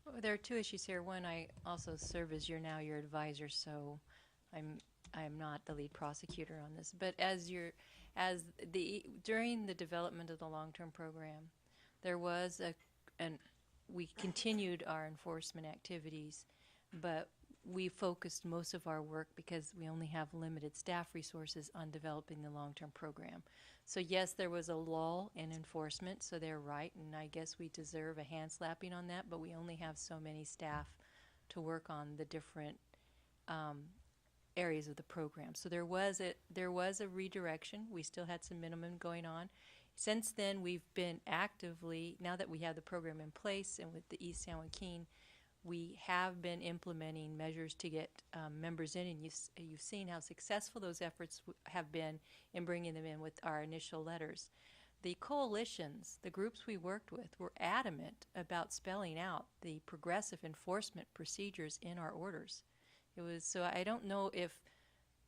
Speaker 2: Well, there are two issues here. One, I also serve as your advisor, so I'm not the lead prosecutor on this. But during the development of the long-term program, there was we continued our enforcement activities, but we focused most of our work, because we only have limited staff resources, on developing the long-term program. So yes, there was a lull in enforcement, so they're right, and I guess we deserve a hand slapping on that, but we only have so many staff to work on the different areas of the program. So there was a redirection. We still had some minimum going on. Since then, we've been actively, now that we have the program in place and with the East San Joaquin, we have been implementing measures to get members in, and you've seen how successful those efforts have been in bringing them in with our initial letters. The coalitions, the groups we worked with, were adamant about spelling out the progressive enforcement procedures in our orders. So I don't know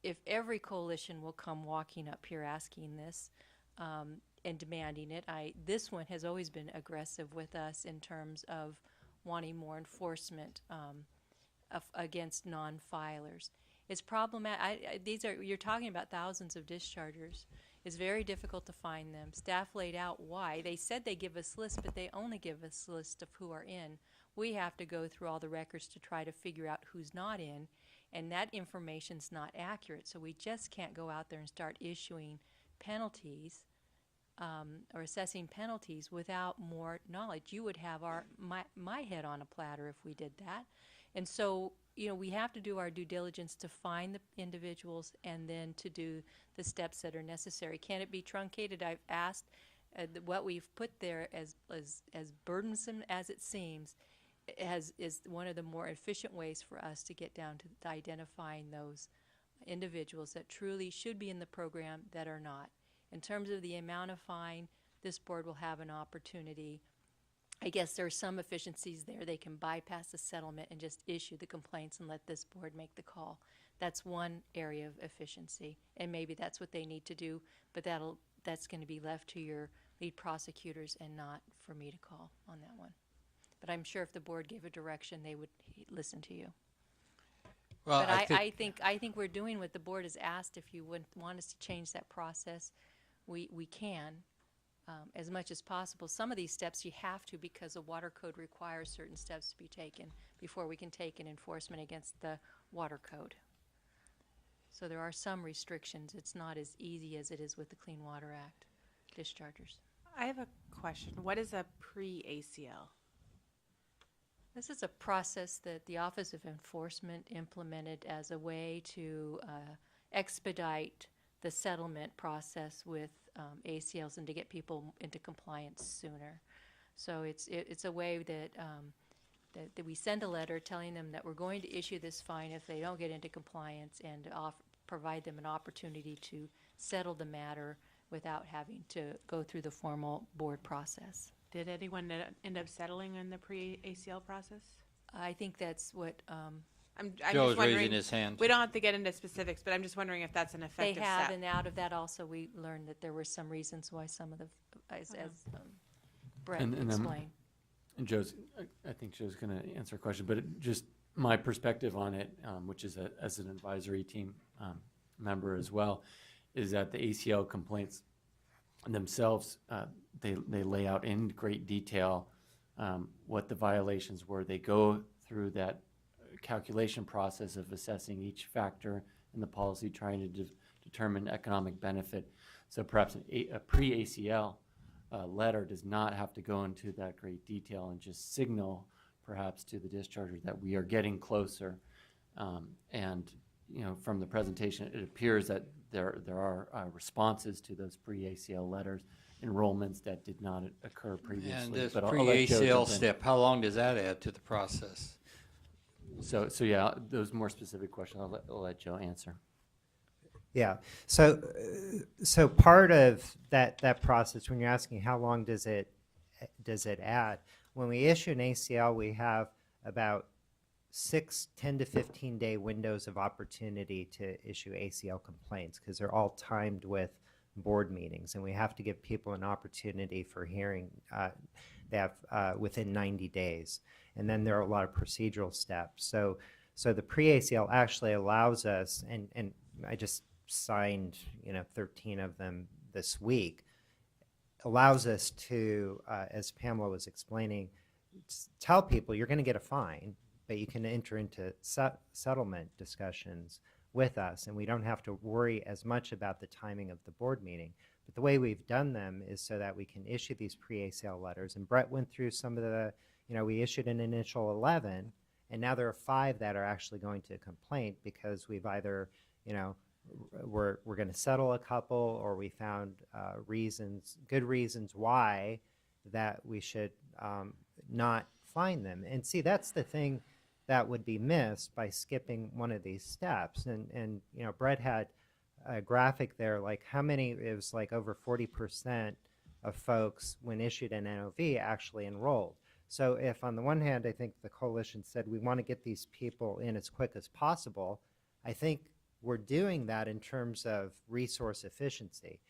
Speaker 2: if every coalition will come walking up here asking this and demanding it. This one has always been aggressive with us in terms of wanting more enforcement against non-filers. It's problematic. You're talking about thousands of dischargers. It's very difficult to find them. Staff laid out why. They said they give us lists, but they only give us a list of who are in. We have to go through all the records to try to figure out who's not in, and that information's not accurate. So we just can't go out there and start issuing penalties or assessing penalties without more knowledge. You would have my head on a platter if we did that. And so, we have to do our due diligence to find the individuals and then to do the steps that are necessary. Can it be truncated? I've asked. What we've put there, as burdensome as it seems, is one of the more efficient ways for us to get down to identifying those individuals that truly should be in the program that are not. In terms of the amount of fine, this board will have an opportunity. I guess there are some efficiencies there. They can bypass the settlement and just issue the complaints and let this board make the call. That's one area of efficiency, and maybe that's what they need to do, but that's going to be left to your lead prosecutors and not for me to call on that one. But I'm sure if the board gave a direction, they would listen to you. Well, but I think we're doing what the board has asked. If you would want us to change that process, we can, as much as possible. Some of these steps you have to, because the water code requires certain steps to be taken before we can take an enforcement against the water code. So there are some restrictions. It's not as easy as it is with the Clean Water Act dischargers.
Speaker 7: I have a question. What is a pre-ACL?
Speaker 2: This is a process that the Office of Enforcement implemented as a way to expedite the settlement process with ACLs and to get people into compliance sooner. So it's a way that, that we send a letter telling them that we're going to issue this fine if they don't get into compliance, and provide them an opportunity to settle the matter without having to go through the formal board process.
Speaker 7: Did anyone end up settling in the pre-ACL process?
Speaker 2: I think that's what
Speaker 7: I'm
Speaker 1: Joe
Speaker 7: just
Speaker 1: is
Speaker 7: wondering.
Speaker 1: raising his hand.
Speaker 7: We don't have to get into specifics, but I'm just wondering if that's an
Speaker 2: they
Speaker 7: effective
Speaker 2: have,
Speaker 7: step.
Speaker 2: and out of that also we learned that there were some reasons why some of the, as Brett explained.
Speaker 16: And I think Joe's going to answer a question, but just my perspective on it, which is as an advisory team member as well, is that the ACL complaints themselves, they lay out in great detail what the violations were. They go through that calculation process of assessing each factor in the policy, trying to determine economic benefit. So perhaps a pre-ACL letter does not have to go into that great detail and just signal perhaps to the discharger that we are getting closer. And from the presentation, it appears that there are responses to those pre-ACL letters, enrollments that did not occur previously.
Speaker 1: And this
Speaker 16: But I'll let Joe
Speaker 1: pre-ACL
Speaker 16: jump in.
Speaker 1: step, how long does that add to the process?
Speaker 16: So yeah, those more specific questions, I'll let Joe answer.
Speaker 21: Yeah. So part of that process, when you're asking how long does it add, when we issue an ACL, we have about 10 to 15 day windows of opportunity to issue ACL complaints, because they're all timed with board meetings, and we have to give people an opportunity for hearing. They have within 90 days, and then there are a lot of procedural steps. So the pre-ACL actually allows us, and I just signed 13 of them this week, allows us to, as Pamela was explaining, tell people you're going to get a fine, but you can enter into settlement discussions with us, and we don't have to worry as much about the timing of the board meeting. But the way we've done them is so that we can issue these pre-ACL letters, and Brett went through some of the, we issued an initial 11, and now there are 5 that are actually going to a complaint, because we've either, we're going to settle a couple, or we found good reasons why that we should not fine them. And see, that's the thing that would be missed by skipping one of these steps. And Brett had a graphic there, like how many, it was like over 40% of folks when issued an NOV actually enrolled. So if on the one hand, I think the coalition said we want to get these people in as quick as possible, I think we're doing that in terms of resource efficiency.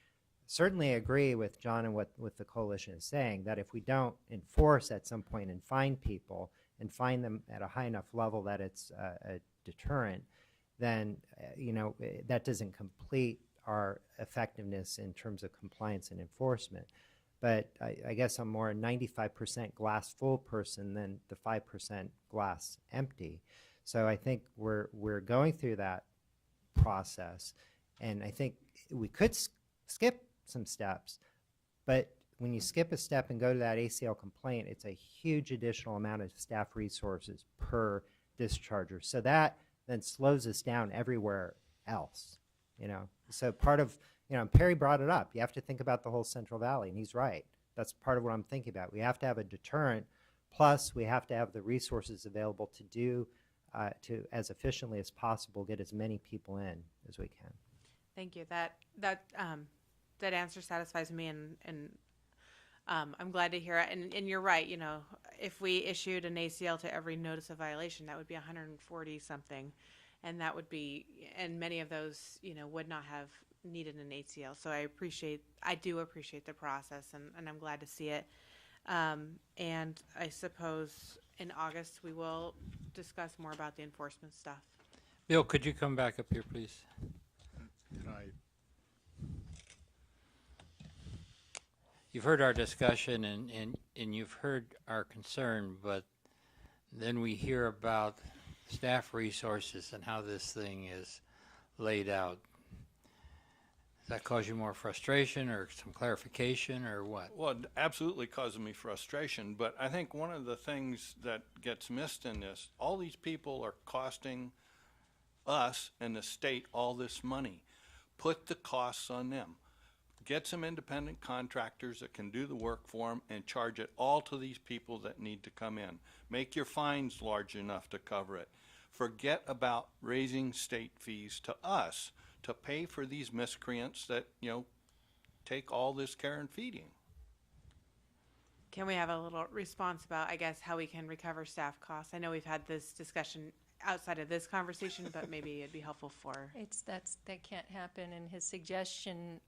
Speaker 21: Certainly agree with John and what the coalition is saying, that if we don't enforce at some point and fine people and find them at a high enough level that it's a deterrent, then that doesn't complete our effectiveness in terms of compliance and enforcement. But I guess I'm more a 95% glass full person than the 5% glass empty. So I think we're going through that process, and I think we could skip some steps, but when you skip a step and go to that ACL complaint, it's a huge additional amount of staff resources per discharger. So that then slows us down everywhere else, So part of, Perry brought it up. You have to think about the whole Central Valley, and he's right. That's part of what I'm thinking about. We have to have a deterrent, plus we have to have the resources available to do, to as efficiently as possible get as many people in as we can.
Speaker 7: Thank you. That answer satisfies me, and I'm glad to hear it. And you're right. If we issued an ACL to every notice of violation, that would be 140 something, and that would be, and many of those, would not have needed an ACL. So I do appreciate the process, and I'm glad to see it. And I suppose in August we will discuss more about the enforcement stuff.
Speaker 1: Bill, could you come back up here, please? You've heard our discussion and you've heard our concern, but then we hear about staff resources and how this thing is laid out.
Speaker 19: Does that cause you more frustration or some clarification or what?
Speaker 9: Well, it absolutely causing me frustration, but I think one of the things that gets missed in this, all these people are costing us and the state all this money. Put the costs on them. Get some independent contractors that can do the work for them and charge it all to these people that need to come in. Make your fines large enough to cover it. Forget about raising state fees to us to pay for these miscreants that, take all this care and feeding.
Speaker 7: Can we have a little response about, I guess, how we can recover staff costs? I know we've had this discussion outside of this conversation, but maybe it'd be helpful for.
Speaker 2: That can't happen. And his suggestion,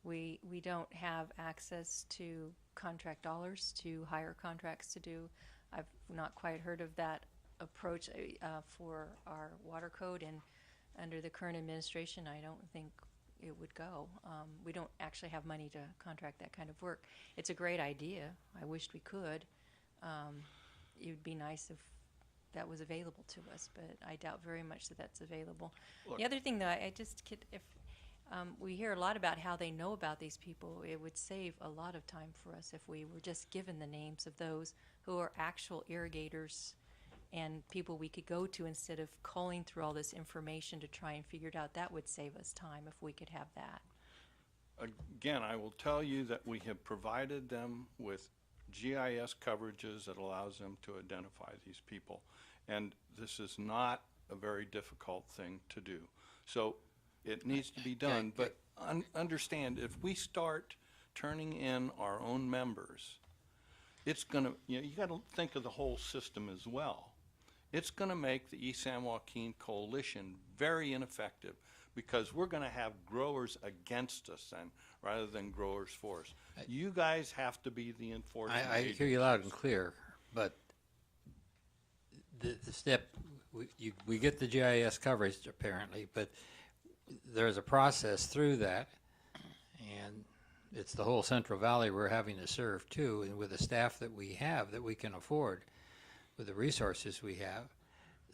Speaker 2: we don't have access to contract dollars to hire contracts to do. I've not quite heard of that approach for our water code, and under the current administration, I don't think it would go. We don't actually have money to contract that kind of work. It's a great idea. I wished we could. It would be nice if that was available to us, but I doubt very much that that's available.
Speaker 9: Look.
Speaker 2: The other thing, though, if we hear a lot about how they know about these people, it would save a lot of time for us if we were just given the names of those who are actual irrigators and people we could go to instead of calling through all this information to try and figure it out. That would save us time if we could have that.
Speaker 9: Again, I will tell you that we have provided them with GIS coverages that allows them to identify these people. And this is not a very difficult thing to do. So it needs to be done, but understand, if we start turning in our own members, it's gonna, you gotta think of the whole system as well. It's gonna make the East San Joaquin Coalition very ineffective because we're gonna have growers against us then, rather than growers for us. You guys have to be the enforcement
Speaker 19: I hear you loud and clear, but the step, we get the GIS coverage apparently, but there's a process through that, and it's the whole Central Valley we're having to serve too, and with the staff that we have that we can afford, with the resources we have,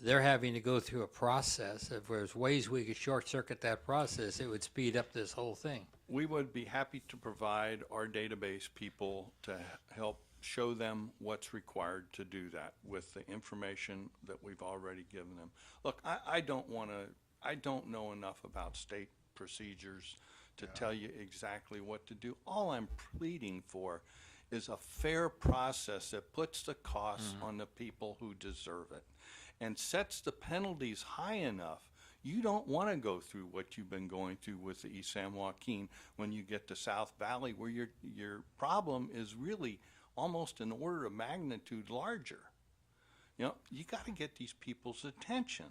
Speaker 19: they're having to go through a process. If there's ways we could short circuit that process, it would speed up this whole thing.
Speaker 9: We would be happy to provide our database people to help show them what's required to do that with the information that we've already given them. Look, I don't know enough about state procedures to tell you exactly what to do. All I'm pleading for is a fair process that puts the costs on the people who deserve it and sets the penalties high enough. You don't want to go through what you've been going through with the East San Joaquin when you get to South Valley, where your problem is really almost an order of magnitude larger. You got to get these people's attention.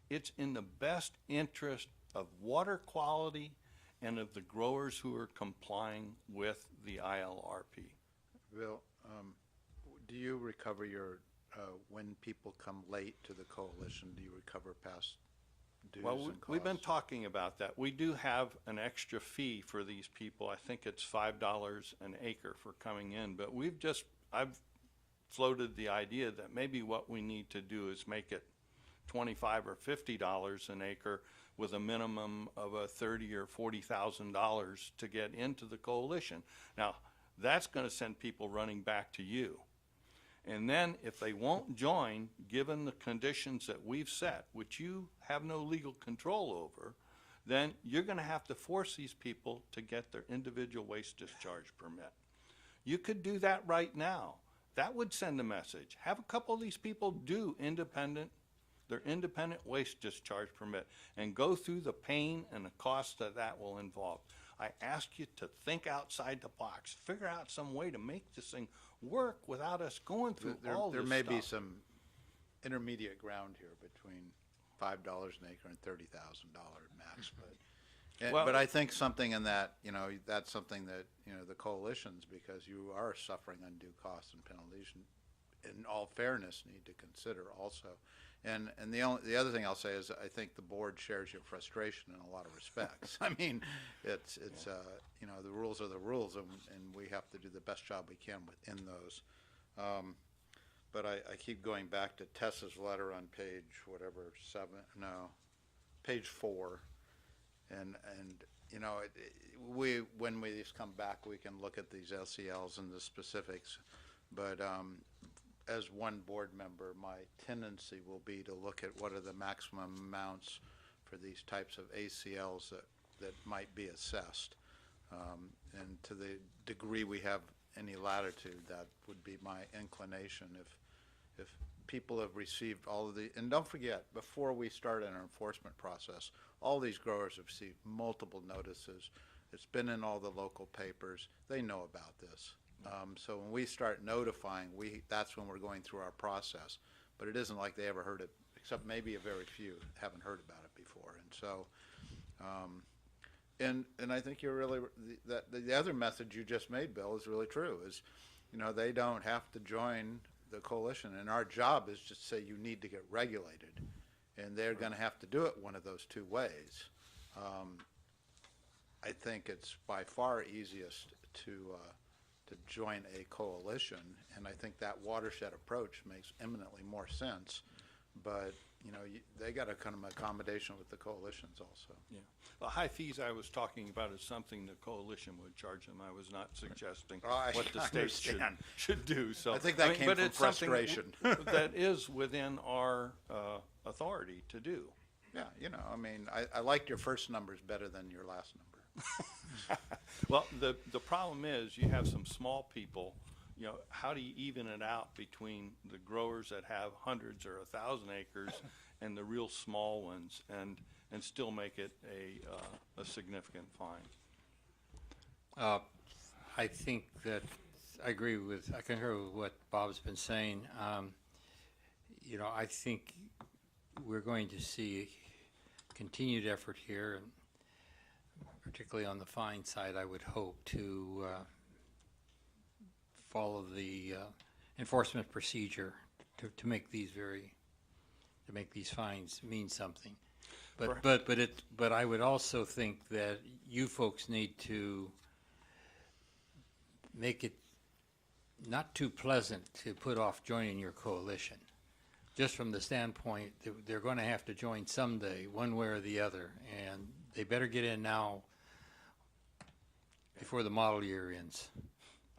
Speaker 9: It's in the best interest of water quality and of the growers who are complying with the ILRP.
Speaker 3: Bill, do you recover your, when people come late to the coalition, do you recover past dues
Speaker 9: Well,
Speaker 3: and costs?
Speaker 9: we've been talking about that. We do have an extra fee for these people. I think it's $5 an acre for coming in, but I've floated the idea that maybe what we need to do is make it $25 or $50 an acre with a minimum of a $30,000 or $40,000 to get into the coalition. Now, that's going to send people running back to you. And then if they won't join, given the conditions that we've set, which you have no legal control over, then you're going to have to force these people to get their individual waste discharge permit. You could do that right now. That would send a message. Have a couple of these people do their independent waste discharge permit and go through the pain and the cost that will involve. I ask you to think outside the box, figure out some way to make this thing work without us going through all this
Speaker 3: There may be
Speaker 9: stuff.
Speaker 3: some intermediate ground here between $5 an acre and $30,000 max, but I think something in that, that's something that, the coalitions, because you are suffering undue costs and penalties, in all fairness, need to consider also. And the other thing I'll say is I think the board shares your frustration in a lot of respects. I mean, it's the rules are the rules, and we have to do the best job we can within those. But I keep going back to Tessa's letter on page page 4, and you know, when we come back, we can look at these LCLs and the specifics. But as one board member, my tendency will be to look at what are the maximum amounts for these types of ACLs that might be assessed. And to the degree we have any latitude, that would be my inclination. If people have received all of the, and don't forget, before we start an enforcement process, all these growers have received multiple notices. It's been in all the local papers. They know about this. So when we start notifying, that's when we're going through our process. But it isn't like they ever heard it, except maybe a very few haven't heard about it before. And so, and I think you're really, the other message you just made, Bill, is really true, is, you know, they don't have to join the coalition. And our job is just to say you need to get regulated. And they're going to have to do it one of those two ways. I think it's by far easiest to join a coalition, and I think that watershed approach makes eminently more sense. But you know, they got to come to accommodation with the coalitions also.
Speaker 9: Yeah. The high fees I was talking about is something the coalition would charge them. I was not suggesting what the state should do. So
Speaker 3: I think that came
Speaker 9: but
Speaker 3: from
Speaker 9: it's something
Speaker 3: frustration.
Speaker 9: that is within our authority to do.
Speaker 3: Yeah, you know, I mean, I liked your first numbers better than your last number.
Speaker 9: Well, the problem is you have some small people. You know, how do you even it out between the growers that have hundreds or 1,000 acres and the real small ones, and still make it a significant fine?
Speaker 19: I think that I concur with what Bob's been saying. You know, I think we're going to see continued effort here, and particularly on the fine side, I would hope to follow the enforcement procedure to make these fines mean something. But I would also think that you folks need to make it not too pleasant to put off joining your coalition. Just from the standpoint that they're going to have to join someday, one way or the other, and they better get in now before the model year ends.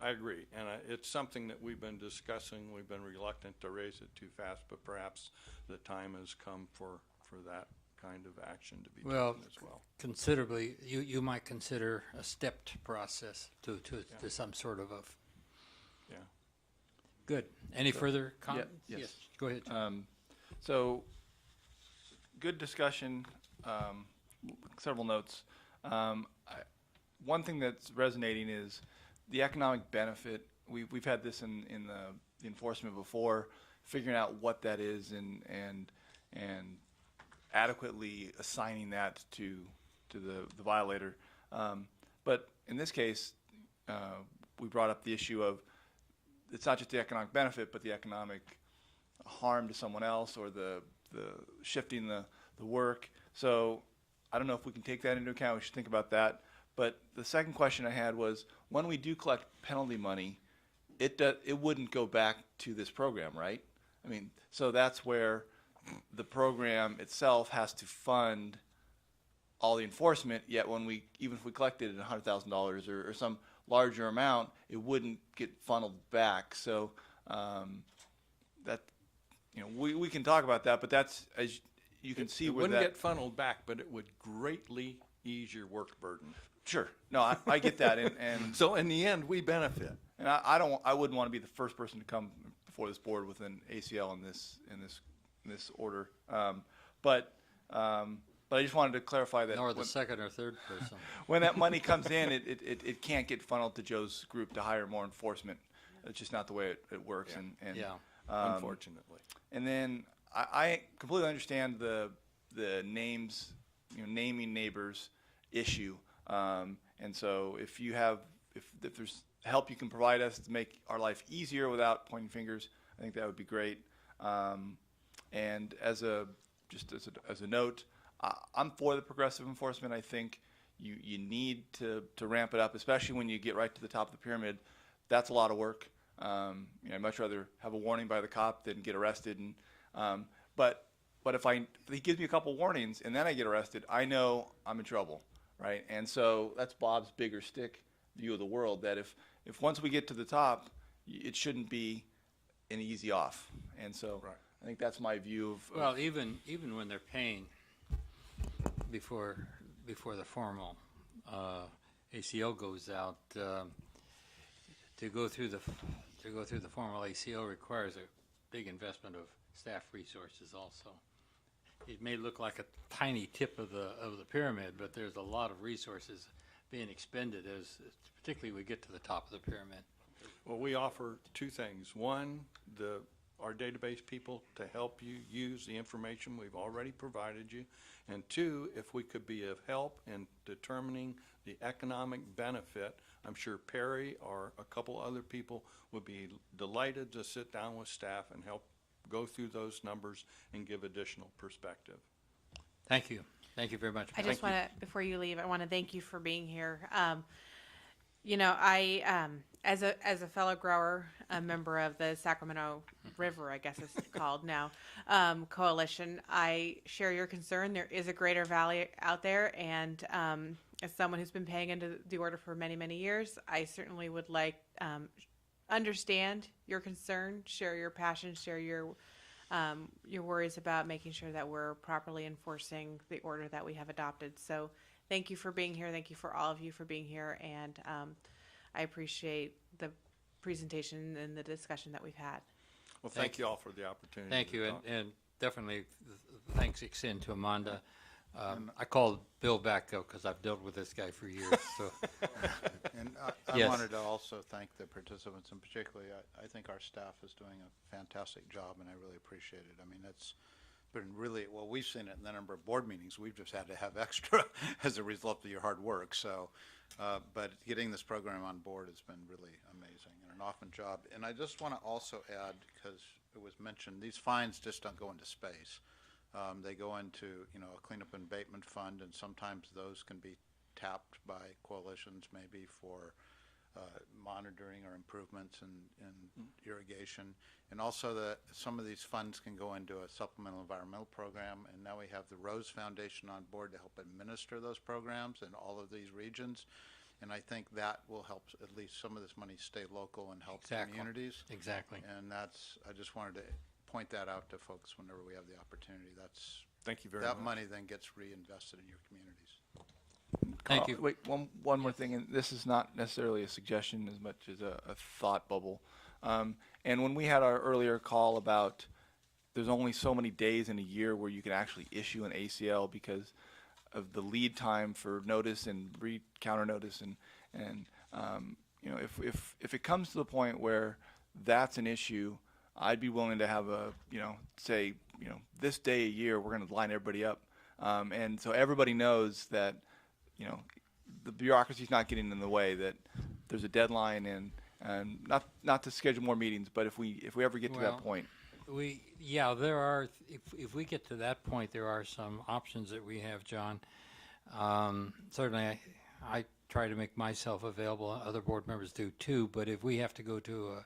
Speaker 9: I agree, and it's something that we've been discussing. We've been reluctant to raise it too fast, but perhaps the time has come for that kind of action to be taken as well.
Speaker 19: Considerably, you might consider a stepped process to some sort of
Speaker 9: yeah.
Speaker 19: Good. Any further comments?
Speaker 5: Yes.
Speaker 19: Go ahead.
Speaker 5: So, good discussion. Several notes. One thing that's resonating is the economic benefit. We've had this in the enforcement before, figuring out what that is and adequately assigning that to the violator. But in this case, we brought up the issue of it's not just the economic benefit, but the economic harm to someone else, or the shifting the work. So I don't know if we can take that into account. We should think about that. But the second question I had was, when we do collect penalty money, it wouldn't go back to this program, right? I mean, so that's where the program itself has to fund all the enforcement. Yet when even if we collected $100,000 or some larger amount, it wouldn't get funneled back. So that, you know, we can talk about that, but that's, as you can see,
Speaker 9: it
Speaker 5: where
Speaker 9: wouldn't
Speaker 5: that
Speaker 9: get funneled back, but it would greatly ease your work burden.
Speaker 5: Sure. No, I get that, and
Speaker 9: so in the end, we benefit.
Speaker 5: And I wouldn't want to be the first person to come before this board with an ACL in this order. But I just wanted to clarify that.
Speaker 19: Nor the second or third person.
Speaker 5: When that money comes in, it can't get funneled to Joe's group to hire more enforcement. It's just not the way it works.
Speaker 9: Yeah.
Speaker 5: And
Speaker 9: Unfortunately.
Speaker 5: And then I completely understand the names, naming neighbors issue. And so if there's help you can provide us to make our life easier without pointing fingers, I think that would be great. And as a note, I'm for the progressive enforcement. I think you need to ramp it up, especially when you get right to the top of the pyramid. That's a lot of work. I'd much rather have a warning by the cop than get arrested. And but if he gives me a couple warnings and then I get arrested, I know I'm in trouble, right? And so that's Bob's bigger stick view of the world, that if once we get to the top, it shouldn't be an easy off. And so I think that's my view of
Speaker 1: Well, even when they're paying before the formal ACO goes out, to go through the formal ACO requires a big investment of staff resources also. It may look like a tiny tip of the pyramid, but there's a lot of resources being expended as particularly we get to the top of the pyramid.
Speaker 9: Well, we offer two things. One, our database people to help you use the information we've already provided you. And two, if we could be of help in determining the economic benefit, I'm sure Perry or a couple other people would be delighted to sit down with staff and help go through those numbers and give additional perspective.
Speaker 1: Thank you. Thank you very much.
Speaker 7: I just want to, before you leave, I want to thank you for being here. You know, I, as a fellow grower, a member of the Sacramento River, I guess it's called now, coalition, I share your concern. There is a greater valley out there, and as someone who's been paying into the order for many, many years, I certainly would like understand your concern, share your passion, share your worries about making sure that we're properly enforcing the order that we have adopted. So thank you for being here. Thank you for all of you for being here. And I appreciate the presentation and the discussion that we've had.
Speaker 9: Well, thank you all for the opportunity.
Speaker 1: Thank
Speaker 9: to
Speaker 1: you,
Speaker 9: talk.
Speaker 1: and definitely thanks extend to Amanda. I called Bill back though because I've dealt with this guy for years. So,
Speaker 3: And I
Speaker 1: Yes.
Speaker 3: wanted to also thank the participants, and particularly, I think our staff is doing a fantastic job, and I really appreciate it. I mean, it's been really, well, we've seen it in the number of board meetings. We've just had to have extra as a result of your hard work. So, but getting this program on board has been really amazing and an awesome job. And I just want to also add, because it was mentioned, these fines just don't go into space. They go into, you know, a cleanup and abatement fund, and sometimes those can be tapped by coalitions maybe for monitoring or improvements in irrigation. And also some of these funds can go into a supplemental environmental program, and now we have the Rose Foundation on board to help administer those programs in all of these regions. And I think that will help at least some of this money stay local and help communities.
Speaker 1: Exactly.
Speaker 3: And that's, I just wanted to point that out to folks whenever we have the opportunity. That's,
Speaker 9: thank you very
Speaker 3: that
Speaker 9: much.
Speaker 3: money then gets reinvested in your communities.
Speaker 1: Thank you.
Speaker 5: Wait, one more thing, and this is not necessarily a suggestion as much as a thought bubble. And when we had our earlier call about there's only so many days in a year where you can actually issue an ACL because of the lead time for notice and counter notice, and you know, if it comes to the point where that's an issue, I'd be willing to have say this day a year we're going to line everybody up, and so everybody knows that the bureaucracy's not getting in the way, that there's a deadline, and not to schedule more meetings, but if we ever get to that point.
Speaker 1: There are, if we get to that point, there are some options that we have, John. Certainly I try to make myself available, other board members do too, but if we have to go to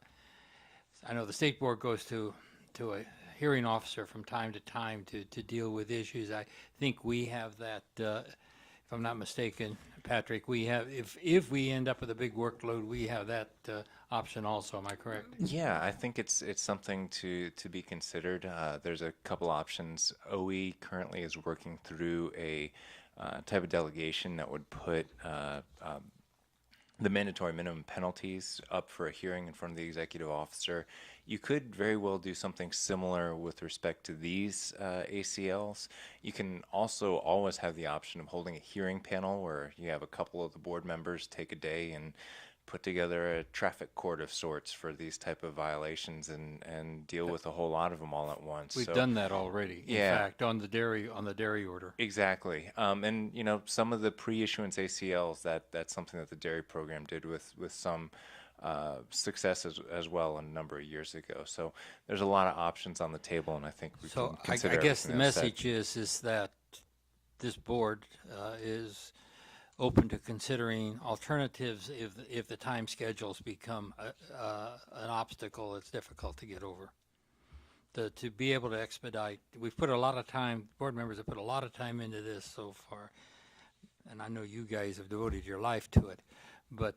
Speaker 1: I know the state board goes to a hearing officer from time to time to deal with issues. I think we have that, if I'm not mistaken, Patrick, we have, if we end up with a big workload, we have that option also. Am I correct?
Speaker 10: Yeah, I think it's something to be considered. There's a couple options. OE currently is working through a type of delegation that would put the mandatory minimum penalties up for a hearing in front of the executive officer. You could very well do something similar with respect to these ACLs. You can also always have the option of holding a hearing panel where you have a couple of the board members take a day and put together a traffic court of sorts for these type of violations and deal with a whole lot of them all at once.
Speaker 1: We've done that already.
Speaker 10: Yeah.
Speaker 1: In fact, on the dairy order.
Speaker 10: Exactly. And some of the pre-issuance ACLs, that's something that the dairy program did with some success as well a number of years ago. So there's a lot of options on the table, and I think we can consider
Speaker 1: I guess the
Speaker 10: everything that's said.
Speaker 1: message is that this board is open to considering alternatives if the time schedules become an obstacle that's difficult to get over. To be able to expedite, we've put a lot of time, board members have put a lot of time into this so far.
Speaker 19: and I know you guys have devoted your life to it, but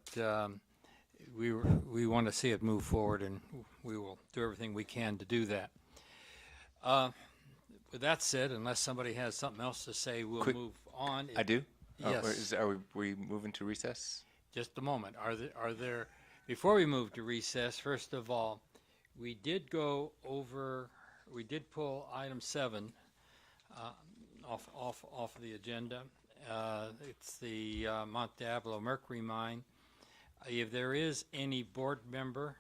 Speaker 19: we want to see it move forward, and we will do everything we can to do that. With that said, unless somebody has something else to say, we'll move on.
Speaker 10: I do?
Speaker 19: Yes.
Speaker 10: Are we moving to recess?
Speaker 19: Just a moment. Are there, before we move to recess, first of all, we did pull item 7 off the agenda. It's the Mount Diablo Mercury Mine. If there is any board member,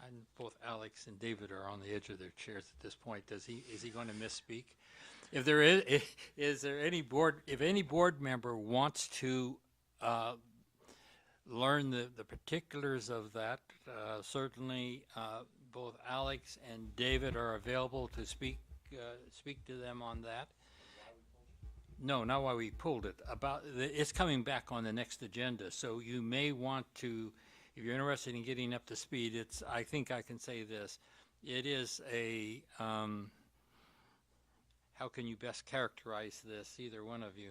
Speaker 19: and both Alex and David are on the edge of their chairs at this point. Is he going to misspeak? If there is there any board? If any board member wants to learn the particulars of that, certainly both Alex and David are available to speak to them on that. No, not why we pulled it. It's coming back on the next agenda, so you may want to, if you're interested in getting up to speed. I think I can say this. It is a. How can you best characterize this? Either one of you.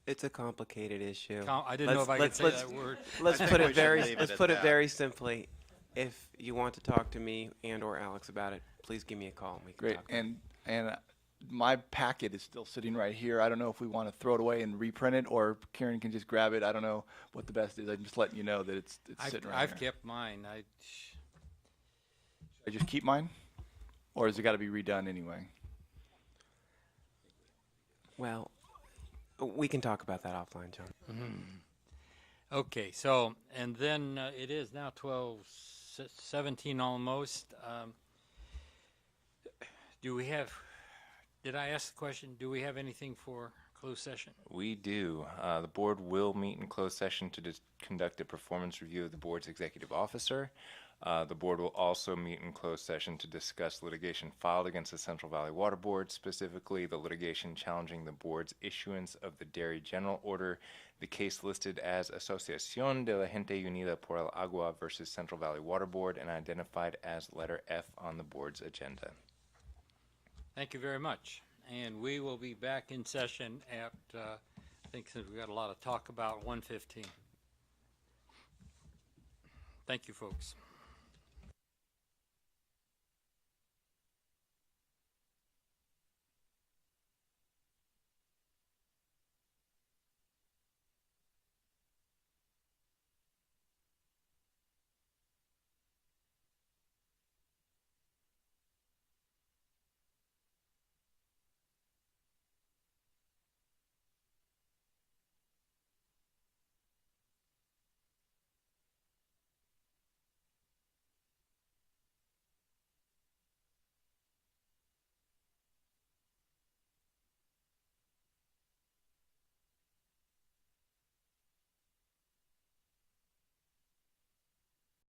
Speaker 17: It's a complicated issue.
Speaker 19: I didn't know if I could say that word.
Speaker 17: Let's put it very simply. If you want to talk to me and/or Alex about it, please give me a call. And we can
Speaker 5: Great.
Speaker 17: talk.
Speaker 5: And my packet is still sitting right here. I don't know if we want to throw it away and reprint it, or Karen can just grab it. I don't know what the best is. I'm just letting you know that it's sitting right
Speaker 19: I've
Speaker 5: here.
Speaker 19: kept mine.
Speaker 5: Should I just keep mine, or has it got to be redone anyway?
Speaker 17: Well, we can talk about that offline, John.
Speaker 19: Okay, so, and then it is now 12:17 almost. Did I ask the question, do we have anything for closed session?
Speaker 10: We do. The board will meet in closed session to conduct a performance review of the board's executive officer. The board will also meet in closed session to discuss litigation filed against the Central Valley Water Board, specifically the litigation challenging the board's issuance of the Dairy General Order, the case listed as Asociación de la Gente Unida por el Agua versus Central Valley Water Board, and identified as letter F on the board's agenda.
Speaker 19: Thank you very much. And we will be back in session at, I think since we've got a lot of talk about, 1:15. Thank you, folks.